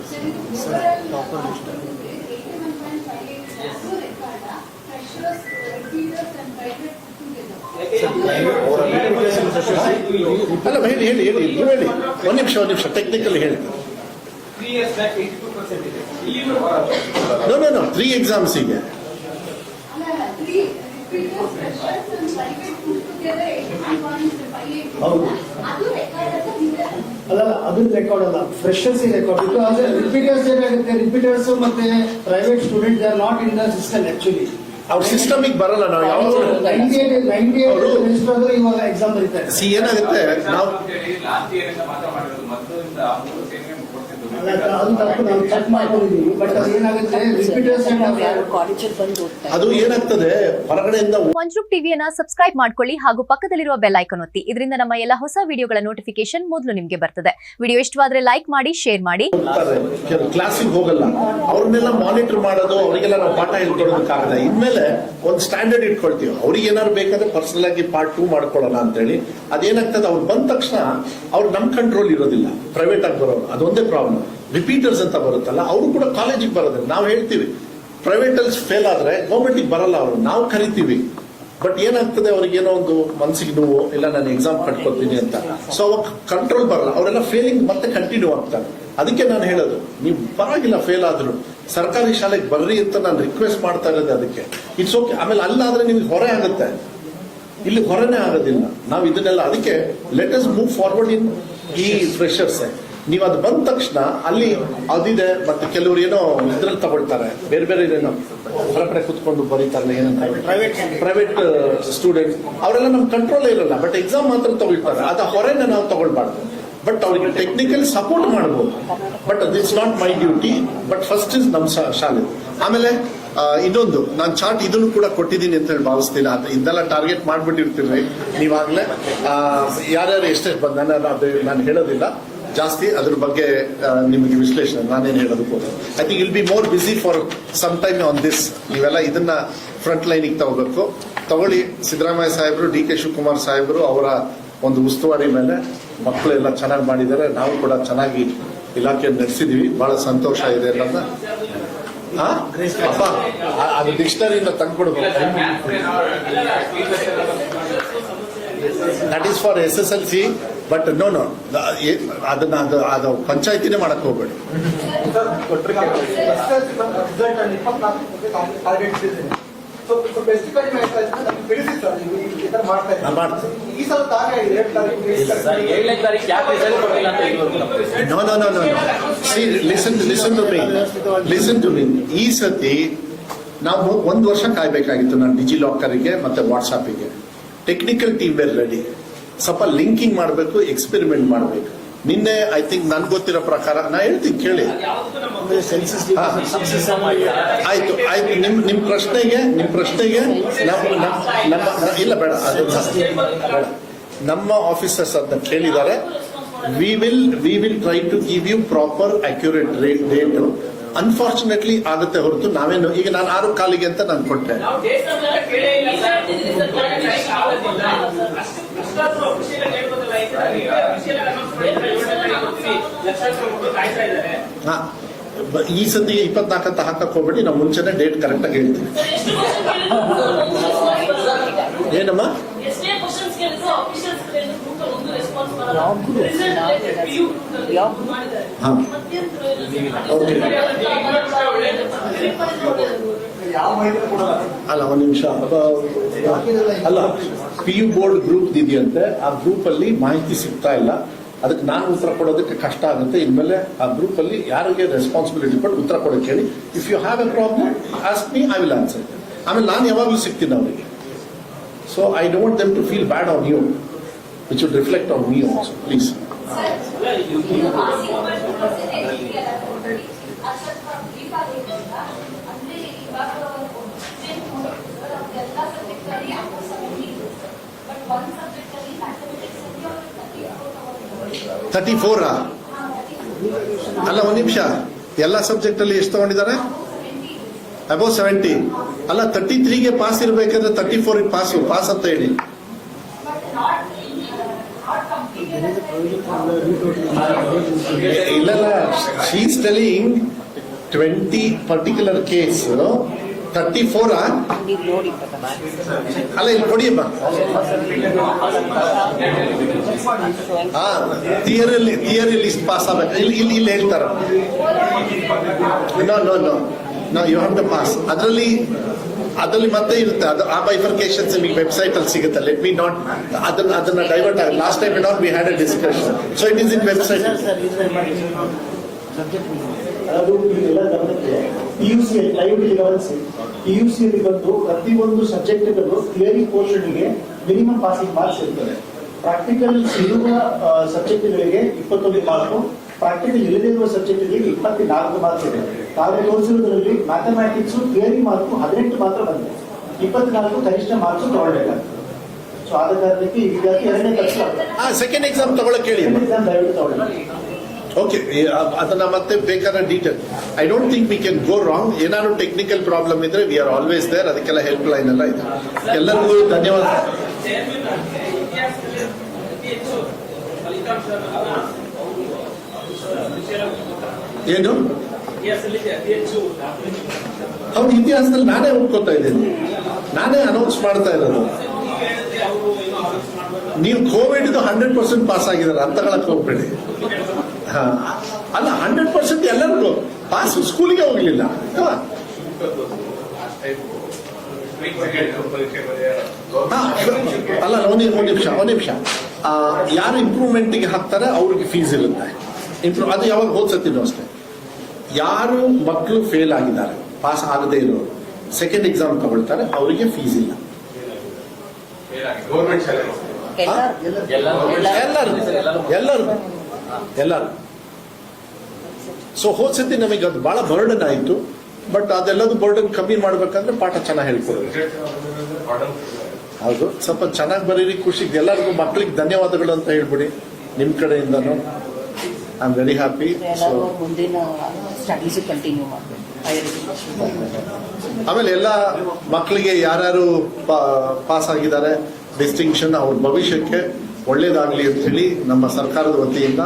ಅಲ್ಲ ಹೇಳಿ ನೀವು ಹೇಳಿ. ಒಂದ್ ನಿಮಿಷ ಟೆಕ್ನಿಕಲ್ ಹೇಳಿ. 3 years back 82% ಇದೆ. ನೋ 3 ಎಕ್ಸಾಮ್ಸ್ ಈಗ. ಅಲ್ಲ ಅದು ರೆಕಾರ್ಡ್ ಅಲ್ಲ, ಫ್ರೆಶರ್ಸ್ ರೆಕಾರ್ಡ್. ಬಿಕಾಸ್ ರಿಪೀಟರ್ಸ್ ಏನಾಗುತ್ತೆ, ರಿಪೀಟರ್ಸ್ ಮತ್ತೆ private student they are not in the system actually. ಅವ್ರ ಸಿಸ್ಟಮಿಗೆ ಬರಲ್ಲ. ನಾವು ಯಾವಾಗ 98 ಇವಾಗ ಎಕ್ಸಾಮ್ ಬರೀತಾರೆ. ಏನಾಗುತ್ತೆ, ನಾವು ಲಾಸ್ಟ್ ಇಯರ್ ಇಂದ ಮಾತ್ರ ಮಾಡಿರೋದು, ಮೊದಲಿಂದ 3 ಸೇರಿ ಕೊಡ್ತಿದ್ದು. ಅದು ತಪ್ಪು, ನಾವು ಚೆಕ್ ಮಾಡ್ಕೊಂಡಿದ್ದೀವಿ. ಬಟ್ ಅದು ಏನಾಗುತ್ತೆ, ರಿಪೀಟರ್ಸ್ ಅದು ಏನಾಗ್ತದೆ ಹೊರಗಡೆಯಿಂದ. ಮಂಜು ಟಿವಿಯನ್ನ ಸಬ್ಸ್ಕ್ರೈಬ್ ಮಾಡ್ಕೊಳ್ಳಿ ಹಾಗೂ ಪಕ್ಕದಲ್ಲಿರುವ ಬೆಲ್ ಐಕಾನ್ ಒತ್ತಿ. ಇದರಿಂದ ನಮ್ಮ ಎಲ್ಲ ಹೊಸ ವಿಡಿಯೋಗಳ ನೋಟಿಫಿಕೇಶನ್ ಮೊದಲು ನಿಮಗೆ ಬರ್ತದೆ. ವಿಡಿಯೋ ಇಷ್ಟವಾದ್ರೆ ಲೈಕ್ ಮಾಡಿ, ಶೇರ್ ಮಾಡಿ. ಕ್ಲಾಸಿಗೆ ಹೋಗಲ್ಲ, ಅವ್ರನ್ನೆಲ್ಲ ಮಾನಿಟರ್ ಮಾಡೋದು, ಅವರಿಗೆಲ್ಲ ನಾವು ಪಾಠ ಹೇಳ್ಕೊಡೋದಕ್ಕಾಗಲ್ಲ. ಇನ್ಮೇಲೆ ಒಂದು ಸ್ಟ್ಯಾಂಡರ್ಡ್ ಇಟ್ಕೊಳ್ತೀವಿ. ಅವ್ರಿಗೆ ಏನಾದ್ರು ಬೇಕಾದ್ರೆ ಪರ್ಸನಲ್ ಆಗಿ ಪಾರ್ಟ್ 2 ಮಾಡ್ಕೊಳ್ಳೋಣ ಅಂತೇಳಿ. ಅದೇನಾಗ್ತದೆ, ಅವ್ರು ಬಂದ ತಕ್ಷಣ ಅವ್ರು ನಮ್ ಕಂಟ್ರೋಲ್ ಇರೋದಿಲ್ಲ. ಪ್ರೈವೇಟ್ ಆಗಿ ಬರೋರು ಅದೊಂದೇ ಪ್ರಾಬ್ಲಮ್. ರಿಪೀಟರ್ಸ್ ಅಂತ ಬರುತ್ತಲ್ಲ, ಅವರು ಕೂಡ ಕಾಲೇಜಿಗೆ ಬರೋದಿಲ್ಲ. ನಾವು ಹೇಳ್ತೀವಿ ಪ್ರೈವೇಟ್ ಅಲ್ಲಿ ಫೇಲ್ ಆದ್ರೆ ಗೌರ್ಮೆಂಟ್ ಬರಲ್ಲ, ಅವರು ನಾವು ಕರಿತೀವಿ. ಬಟ್ ಏನಾಗ್ತದೆ, ಅವ್ರಿಗೆ ಏನೋ ಒಂದು ಮನಸ್ಸಿಗೆ ನೋವು, ಇಲ್ಲ ನಾನು ಎಕ್ಸಾಮ್ ಕಟ್ಕೊಳ್ತೀನಿ ಅಂತ. ಸೊ ಅವಾಗ ಕಂಟ್ರೋಲ್ ಬರಲ್ಲ, ಅವರೆಲ್ಲ ಫೇಲಿಂಗ್ ಮತ್ತೆ ಕಂಟಿನ್ಯೂ ಆಗ್ತಾರೆ. ಅದಕ್ಕೆ ನಾನು ಹೇಳೋದು, ನೀವು ಪರವಾಗಿಲ್ಲ ಫೇಲ್ ಆದ್ರು ಸರ್ಕಾರಿ ಶಾಲೆಗೆ ಬರ್ರಿ ಅಂತ ನಾನು ರಿಕ್ವೆಸ್ಟ್ ಮಾಡ್ತಾ ಇರೋದು. ಅದಕ್ಕೆ ಇಟ್ಸ್ ಓಕೆ. ಆಮೇಲೆ ಅಲ್ಲಾದ್ರೆ ನಿಮ್ಗೆ ಹೊರೆ ಆಗುತ್ತೆ, ಇಲ್ಲಿ ಹೊರನೇ ಆಗೋದಿಲ್ಲ. ನಾವು ಇದನ್ನೆಲ್ಲ ಅದಕ್ಕೆ ಲೆಟ್ ಅಸ್ ಮೂವ್ ಫಾರ್ವರ್ಡ್ ಇನ್ ಈ ಫ್ರೆಶರ್ಸ್. ನೀವು ಅದು ಬಂದ ತಕ್ಷಣ ಅಲ್ಲಿ ಅದಿದೆ, ಮತ್ತೆ ಕೆಲವರು ಏನೋ ಇದ್ರಲ್ಲಿ ತಗೊಳ್ತಾರೆ, ಬೇರೆ ಏನೋ ಹೊರಗಡೆ ಕುತ್ಕೊಂಡು ಬರೀತಾರಲ್ಲ, ಏನಂತ ಪ್ರೈವೇಟ್ ಸ್ಟೂಡೆಂಟ್ಸ್, ಅವರೆಲ್ಲ ನಮ್ ಕಂಟ್ರೋಲ್ ಇರಲ್ಲ. ಬಟ್ ಎಕ್ಸಾಮ್ ಮಾತ್ರ ತಗೊಳ್ತಾರೆ. ಅದ ಹೊರೆನ ನಾವು ತಗೊಳ್ಬಾರ್ದು. ಬಟ್ ಅವ್ರಿಗೆ ಟೆಕ್ನಿಕಲ್ ಸಪೋರ್ಟ್ ಮಾಡಬಹುದು. But that's not my duty. But first is ನಮ್ಮ ಶಾಲೆ. ಆಮೇಲೆ ಇನ್ನೊಂದು, ನಾನು ಚಾರ್ಟ್ ಇದನ್ನು ಕೂಡ ಕೊಟ್ಟಿದ್ದೀನಿ ಅಂತ ಹೇಳಿ ಭಾವಿಸ್ತೀನಿ. ಇದೆಲ್ಲ ಟಾರ್ಗೆಟ್ ಮಾಡ್ಬಿಟ್ಟಿರ್ತೀವಿ ನೀವಾಗ್ಲೇ. ಯಾರ್ಯಾರು ಎಷ್ಟೆಷ್ಟು ಬಂದ ನಾನು ಹೇಳೋದಿಲ್ಲ ಜಾಸ್ತಿ. ಅದ್ರ ಬಗ್ಗೆ ನಿಮಗೆ ವಿಶ್ಲೇಷಣೆ ನಾನೇನು ಹೇಳೋದಕ್ಕೂ. I think will be more busy for some time on this. ನೀವೆಲ್ಲ ಇದನ್ನ ಫ್ರಂಟ್ ಲೈನಿಗೆ ತಗೋಬೇಕು. ತಗೊಳ್ಳಿ. ಸಿದ್ದರಾಮಯ್ಯ ಸಾಹೇಬರು, ಡಿ ಕೆ ಶಿವಕುಮಾರ್ ಸಾಹೇಬರು ಅವರ ಒಂದು ಉಸ್ತುವಾರಿ ಮೇಲೆ ಮಕ್ಕಳೆಲ್ಲ ಚೆನ್ನಾಗಿ ಮಾಡಿದ್ದಾರೆ. ನಾವು ಕೂಡ ಚೆನ್ನಾಗಿ ಇಲಾಖೆಯನ್ನು ನಡೆಸಿದೀವಿ. ಬಹಳ ಸಂತೋಷ ಇದೆ ಅನ್ನೋದನ್ನ. ಅಪ್ಪ ಅದು ಡಿಕ್ಷನರಿಯಿಂದ ತಂದ್ಕೊಡ್ಬೇಕು. That is for SSLC. But no ಅದನ್ನ ಅದು ಪಂಚಾಯತಿನೇ ಮಾಡಕ್ ಹೋಗ್ಬೇಡಿ. Listen to me. ಈ ಸತಿ ನಾವು 1 ವರ್ಷ ಕಾಯ್ಬೇಕಾಗಿತ್ತು. ನಾನು ಡಿಜಿ ಲಾಕರ್ಗೆ ಮತ್ತೆ ವಾಟ್ಸಾಪಿಗೆ. Technical team were ready. ಸ್ವಲ್ಪ ಲಿಂಕಿಂಗ್ ಮಾಡಬೇಕು, ಎಕ್ಸ್ಪೆರಿಮೆಂಟ್ ಮಾಡಬೇಕು. ನಿನ್ನೆ ಐ ಥಿಂಕ್ ನನ್ಗೆ ಗೊತ್ತಿರೋ ಪ್ರಕಾರ ನಾ ಹೇಳ್ತೀನಿ ಕೇಳಿ. ಆಯ್ತು ನಿಮ್ ಪ್ರಶ್ನೆಗೆ ಇಲ್ಲ ಬೇಡ, ನಮ್ಮ ಆಫೀಸರ್ಸ್ ಅದನ್ನ ಕೇಳಿದ್ದಾರೆ. We will try to give you proper accurate date. Unfortunately ಆಗುತ್ತೆ ಹೊರತು ನಾವೇನು ಈಗ ನಾನು 6:15 ಅಂತ ನಾನು ಕೊಟ್ಟೆ. ಈ ಸತಿಗೆ 24 ಅಂತ ಹಾಕಕ್ ಹೋಗ್ಬೇಡಿ. ನಾವು ಮುಂಚೆನೆ ಡೇಟ್ ಕರೆಕ್ಟ್ ಆಗಿ ಹೇಳ್ತೀವಿ. ಏನಮ್ಮ ಯಾವ ಮಾಹಿತಿ ಕೊಡಲ್ಲ. ಅಲ್ಲ ಒಂದು ನಿಮಿಷ ಅಲ್ಲ PU ಬೋರ್ಡ್ ಗ್ರೂಪ್ ಇದೆಯಂತೆ, ಆ ಗ್ರೂಪ್ ಅಲ್ಲಿ ಮಾಹಿತಿ ಸಿಗ್ತಾ ಇಲ್ಲ, ಅದಕ್ಕೆ ನಾನು ಉತ್ತರ ಕೊಡೋದಕ್ಕೆ ಕಷ್ಟ ಆಗುತ್ತೆ. ಇನ್ಮೇಲೆ ಆ ಗ್ರೂಪ್ ಅಲ್ಲಿ ಯಾರಿಗೆ ರೆಸ್ಪಾನ್ಸಿಬಿಲಿಟಿ ಕೊಟ್ಟು ಉತ್ತರ ಕೊಡೋಕೆ ಹೇಳಿ. If you have a problem ask me, I will answer. ಆಮೇಲೆ ನಾನು ಯಾವಾಗಲೂ ಸಿಗ್ತೀನಿ ಅವರಿಗೆ. So I don't them to feel bad on you, which would reflect on me also, please. $34 ಅಲ್ಲ ಒಂದು ನಿಮಿಷ, ಎಲ್ಲ ಸಬ್ಜೆಕ್ಟ್ ಅಲ್ಲಿ ಎಷ್ಟು ತಗೊಂಡಿದ್ದಾರೆ? ಅಬೌವ್ 70. ಅಲ್ಲ 33ಗೆ ಪಾಸ್ ಇರಬೇಕಾದ್ರೆ 34ಗೆ ಪಾಸ್ ಅಂತ ಹೇಳಿ. ಇಲ್ಲ she is telling 20 particular case 34. ಅಲ್ಲ ಇಲ್ಲಿ ಕೊಡಿಯಮ್ಮ, ಥಿಯರಿಯಲ್ಲಿ ಇಷ್ಟು ಪಾಸ್ ಆಗ್ಬೇಕು. ಇಲ್ಲಿ ಹೇಳ್ತಾರ no you have to pass. ಅದರಲ್ಲಿ ಮತ್ತೆ ಇರುತ್ತೆ, ಅದು ಆ ಬೈಫರ್ಕೇಶನ್ಸ್ ನಿಮಗೆ ವೆಬ್ಸೈಟ್ ಅಲ್ಲಿ ಸಿಗುತ್ತೆ. ಲೆಟ್ ಮಿ ನಾಟ್ ಅದನ್ನ ಡೈವರ್ಟ್ ಆಗಿ. Last time not we had A discussion, so it is in website. ಅದು ಎಲ್ಲ ಗಮನಕ್ಕೆ PUC ಲೈವ್ ಗಮನಿಸಿ. PUC ಅಲ್ಲಿ ಬಂದು ಪ್ರತಿಯೊಂದು ಸಬ್ಜೆಕ್ಟ್ಗಳು ಥಿಯರಿ ಪೋರ್ಷನ್ಗೆ ಮಿನಿಮಮ್ ಪಾಸಿಂಗ್ ಮಾರ್ಕ್ಸ್ ಇರ್ತದೆ. ಪ್ರಾಕ್ಟಿಕಲ್ ಇರುವ ಸಬ್ಜೆಕ್ಟ್ಗಳಿಗೆ 21 ಮಾರ್ಕು, ಪ್ರಾಕ್ಟಿಕಲ್ ಇಲ್ಲದೇ ಇರುವ ಸಬ್ಜೆಕ್ಟ್ಗಳಿಗೆ 24 ಮಾರ್ಕ್ಸ್ ಇದೆ. ತಾವು ತೋರಿಸಿರೋದ್ರಲ್ಲಿ ಮ್ಯಾಥಮ್ಯಾಟಿಕ್ಸ್ ಥಿಯರಿ ಮಾರ್ಕು 18 ಮಾತ್ರ ಬಂದಿದೆ, 24 ಕನಿಷ್ಠ ಮಾರ್ಕ್ಸ್ ತಗೊಳ್ಬೇಕಾಗ್ತದೆ. ಸೊ ಆದ ಕಾರಣಕ್ಕೆ ಈ ವಿದ್ಯಾರ್ಥಿ 2ನೇ ಕಲಿಸ ಸೆಕೆಂಡ್ ಎಕ್ಸಾಮ್ ತಗೊಳಕ್ ಹೇಳಿ. ಎಕ್ಸಾಮ್ ದಯವಿಟ್ಟು ತಗೊಳ್ಳಿ. ಓಕೆ, ಅದನ್ನ ಮತ್ತೆ ಬೇಕಾದ detail. I don't think we can go wrong. ಏನಾದ್ರು ಟೆಕ್ನಿಕಲ್ ಪ್ರಾಬ್ಲಮ್ ಇದ್ರೆ ವಿ ಆರ್ ಆಲ್ವೇಸ್ ದೇರ್. ಅದಕ್ಕೆಲ್ಲ ಹೆಲ್ಪ್ ಲೈನ್ ಎಲ್ಲ ಇದೆ. ಎಲ್ಲರಿಗೂ ಧನ್ಯವಾದ. ಏನು ಅವ್ನ ಇತಿಹಾಸದಲ್ಲಿ ನಾನೇ ಒಪ್ಕೋತಾ ಇದ್ದೀನಿ, ನಾನೇ ಅನೌನ್ಸ್ ಮಾಡ್ತಾ ಇರೋದು. ನೀವು ಕೋವಿಡ್ 100% ಪಾಸ್ ಆಗಿದ್ದಾರೆ ಅಂತ ಹೇಳಕ್ ಹೋಗ್ಬೇಡಿ. ಅಲ್ಲ 100% ಎಲ್ಲರಿಗೂ ಪಾಸ್, ಸ್ಕೂಲಿಗೆ ಹೋಗ್ಲಿಲ್ಲ. ಅಲ್ಲ ಒಂದ್ ನಿಮಿಷ ಯಾರು ಇಂಪ್ರೂವ್ಮೆಂಟ್ಗೆ ಹಾಕ್ತಾರೆ ಅವ್ರಿಗೆ ಫೀಸ್ ಇರುತ್ತೆ. ಅದು ಯಾವಾಗ ಹೋದ್ಸತಿನೂ ಅಷ್ಟೇ. ಯಾರು ಮಕ್ಕಳು ಫೇಲ್ ಆಗಿದ್ದಾರೆ, ಪಾಸ್ ಆಗದೆ ಇರೋರು, ಸೆಕೆಂಡ್ ಎಕ್ಸಾಮ್ ತಗೊಳ್ತಾರೆ, ಅವರಿಗೆ ಫೀಸ್ ಇಲ್ಲ. ಎಲ್ಲರೂ. ಸೊ ಹೋದ್ಸತಿ ನಮಗೆ ಅದು ಬಹಳ ಬರ್ಡನ್ ಆಯ್ತು. ಬಟ್ ಅದೆಲ್ಲದು ಬರ್ಡನ್ ಕಮ್ಮಿ ಮಾಡ್ಬೇಕಂದ್ರೆ ಪಾಠ ಚೆನ್ನಾಗಿ ಹೇಳ್ಕೊಡೋದು. ಹೌದು, ಸ್ವಲ್ಪ ಚೆನ್ನಾಗಿ ಬರೀರಿ, ಖುಷಿಗೆ. ಎಲ್ಲರಿಗೂ ಮಕ್ಕಳಿಗೆ ಧನ್ಯವಾದಗಳು ಅಂತ ಹೇಳ್ಬಿಡಿ ನಿಮ್ ಕಡೆಯಿಂದನು. I am very happy. ಮುಂದಿನ ಸ್ಟಡೀಸ್ ಕಂಟಿನ್ಯೂ ಮಾಡಬೇಕು. ಆಮೇಲೆ ಎಲ್ಲ ಮಕ್ಕಳಿಗೆ ಯಾರ್ಯಾರು ಪಾಸ್ ಆಗಿದ್ದಾರೆ, ಡಿಸ್ಟಿಂಕ್ಷನ್, ಅವ್ರ ಭವಿಷ್ಯಕ್ಕೆ ಒಳ್ಳೇದಾಗ್ಲಿ ಅಂತ ಹೇಳಿ ನಮ್ಮ ಸರ್ಕಾರದ ವತಿಯಿಂದ,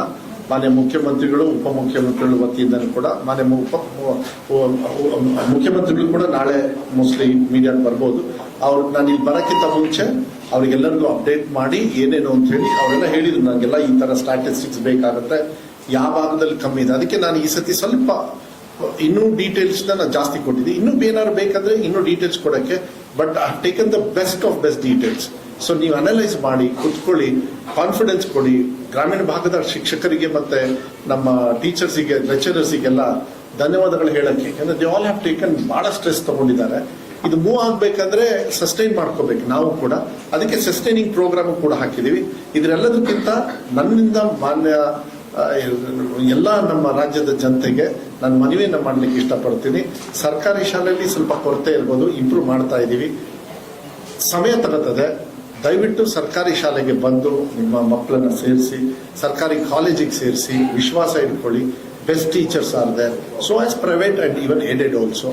ಮಾನ್ಯ ಮುಖ್ಯಮಂತ್ರಿಗಳು, ಉಪಮುಖ್ಯಮಂತ್ರಿಗಳ ವತಿಯಿಂದ ಕೂಡ, ಮಾನ್ಯ ಮುಖ್ಯಮಂತ್ರಿಗಳು ಕೂಡ ನಾಳೆ ಮೋಸ್ಟ್ಲಿ ಮೀಡಿಯಾಕ್ಕೆ ಬರ್ಬೋದು. ನಾನು ಇಲ್ಲಿ ಬರೋಕ್ಕಿಂತ ಮುಂಚೆ ಅವ್ರಿಗೆಲ್ಲರಿಗೂ ಅಪ್ಡೇಟ್ ಮಾಡಿ ಏನೇನು ಅಂತ ಹೇಳಿ ಅವರೆಲ್ಲ ಹೇಳಿದ್ರು. ನನಗೆಲ್ಲ ಈ ತರ ಸ್ಟ್ಯಾಟಿಸ್ಟಿಕ್ಸ್ ಬೇಕಾಗುತ್ತೆ, ಯಾವ ಭಾಗದಲ್ಲಿ ಕಮ್ಮಿ ಇದೆ. ಅದಕ್ಕೆ ನಾನು ಈ ಸತಿ ಸ್ವಲ್ಪ ಇನ್ನೂ ಡೀಟೇಲ್ಸ್ ನಾನು ಜಾಸ್ತಿ ಕೊಟ್ಟಿದ್ದೆ. ಇನ್ನೂ ಏನಾದ್ರು ಬೇಕಂದ್ರೆ ಇನ್ನೂ ಡೀಟೇಲ್ಸ್ ಕೊಡಕ್ಕೆ, but I taken the best of best details. So ನೀವು ಅನಲೈಸ್ ಮಾಡಿ ಕುತ್ಕೊಳ್ಳಿ, ಕಾನ್ಫಿಡೆನ್ಸ್ ಕೊಡಿ. ಗ್ರಾಮೀಣ ಭಾಗದ ಶಿಕ್ಷಕರಿಗೆ ಮತ್ತೆ ನಮ್ಮ ಟೀಚರ್ಸಿಗೆ, ಲೆಕ್ಚರರ್ಸಿಗೆಲ್ಲ ಧನ್ಯವಾದಗಳು ಹೇಳಕ್ಕೆ. ಯಾಕಂದ್ರೆ ದೇ ಆಲ್ ಹ್ಯಾವ್ ಟೇಕನ್ ಬಹಳ ಸ್ಟ್ರೆಸ್ ತಗೊಂಡಿದ್ದಾರೆ. ಇದು ಮೂವ್ ಆಗ್ಬೇಕಂದ್ರೆ ಸಸ್ಟೈನ್ ಮಾಡ್ಕೋಬೇಕು ನಾವು ಕೂಡ. ಅದಕ್ಕೆ ಸಸ್ಟೈನಿಂಗ್ ಪ್ರೋಗ್ರಾಮ್ ಕೂಡ ಹಾಕಿದೀವಿ. ಇದರೆಲ್ಲದಕ್ಕಿಂತ ನನ್ನಿಂದ ಮಾನ್ಯ ಎಲ್ಲ ನಮ್ಮ ರಾಜ್ಯದ ಜನತೆಗೆ ನಾನು ಮನವಿಯನ್ನ ಮಾಡ್ಲಿಕ್ಕೆ ಇಷ್ಟಪಡ್ತೀನಿ. ಸರ್ಕಾರಿ ಶಾಲೆಯಲ್ಲಿ ಸ್ವಲ್ಪ ಕೊರತೆ ಇರ್ಬೋದು, ಇಂಪ್ರೂವ್ ಮಾಡ್ತಾ ಇದ್ದೀವಿ, ಸಮಯ ತಗೋತದೆ. ದಯವಿಟ್ಟು ಸರ್ಕಾರಿ ಶಾಲೆಗೆ ಬಂದು ನಿಮ್ಮ ಮಕ್ಕಳನ್ನ ಸೇರಿಸಿ, ಸರ್ಕಾರಿ ಕಾಲೇಜಿಗೆ ಸೇರಿಸಿ, ವಿಶ್ವಾಸ ಇಟ್ಕೊಳ್ಳಿ. Best teachers are there, so as private and even aided also.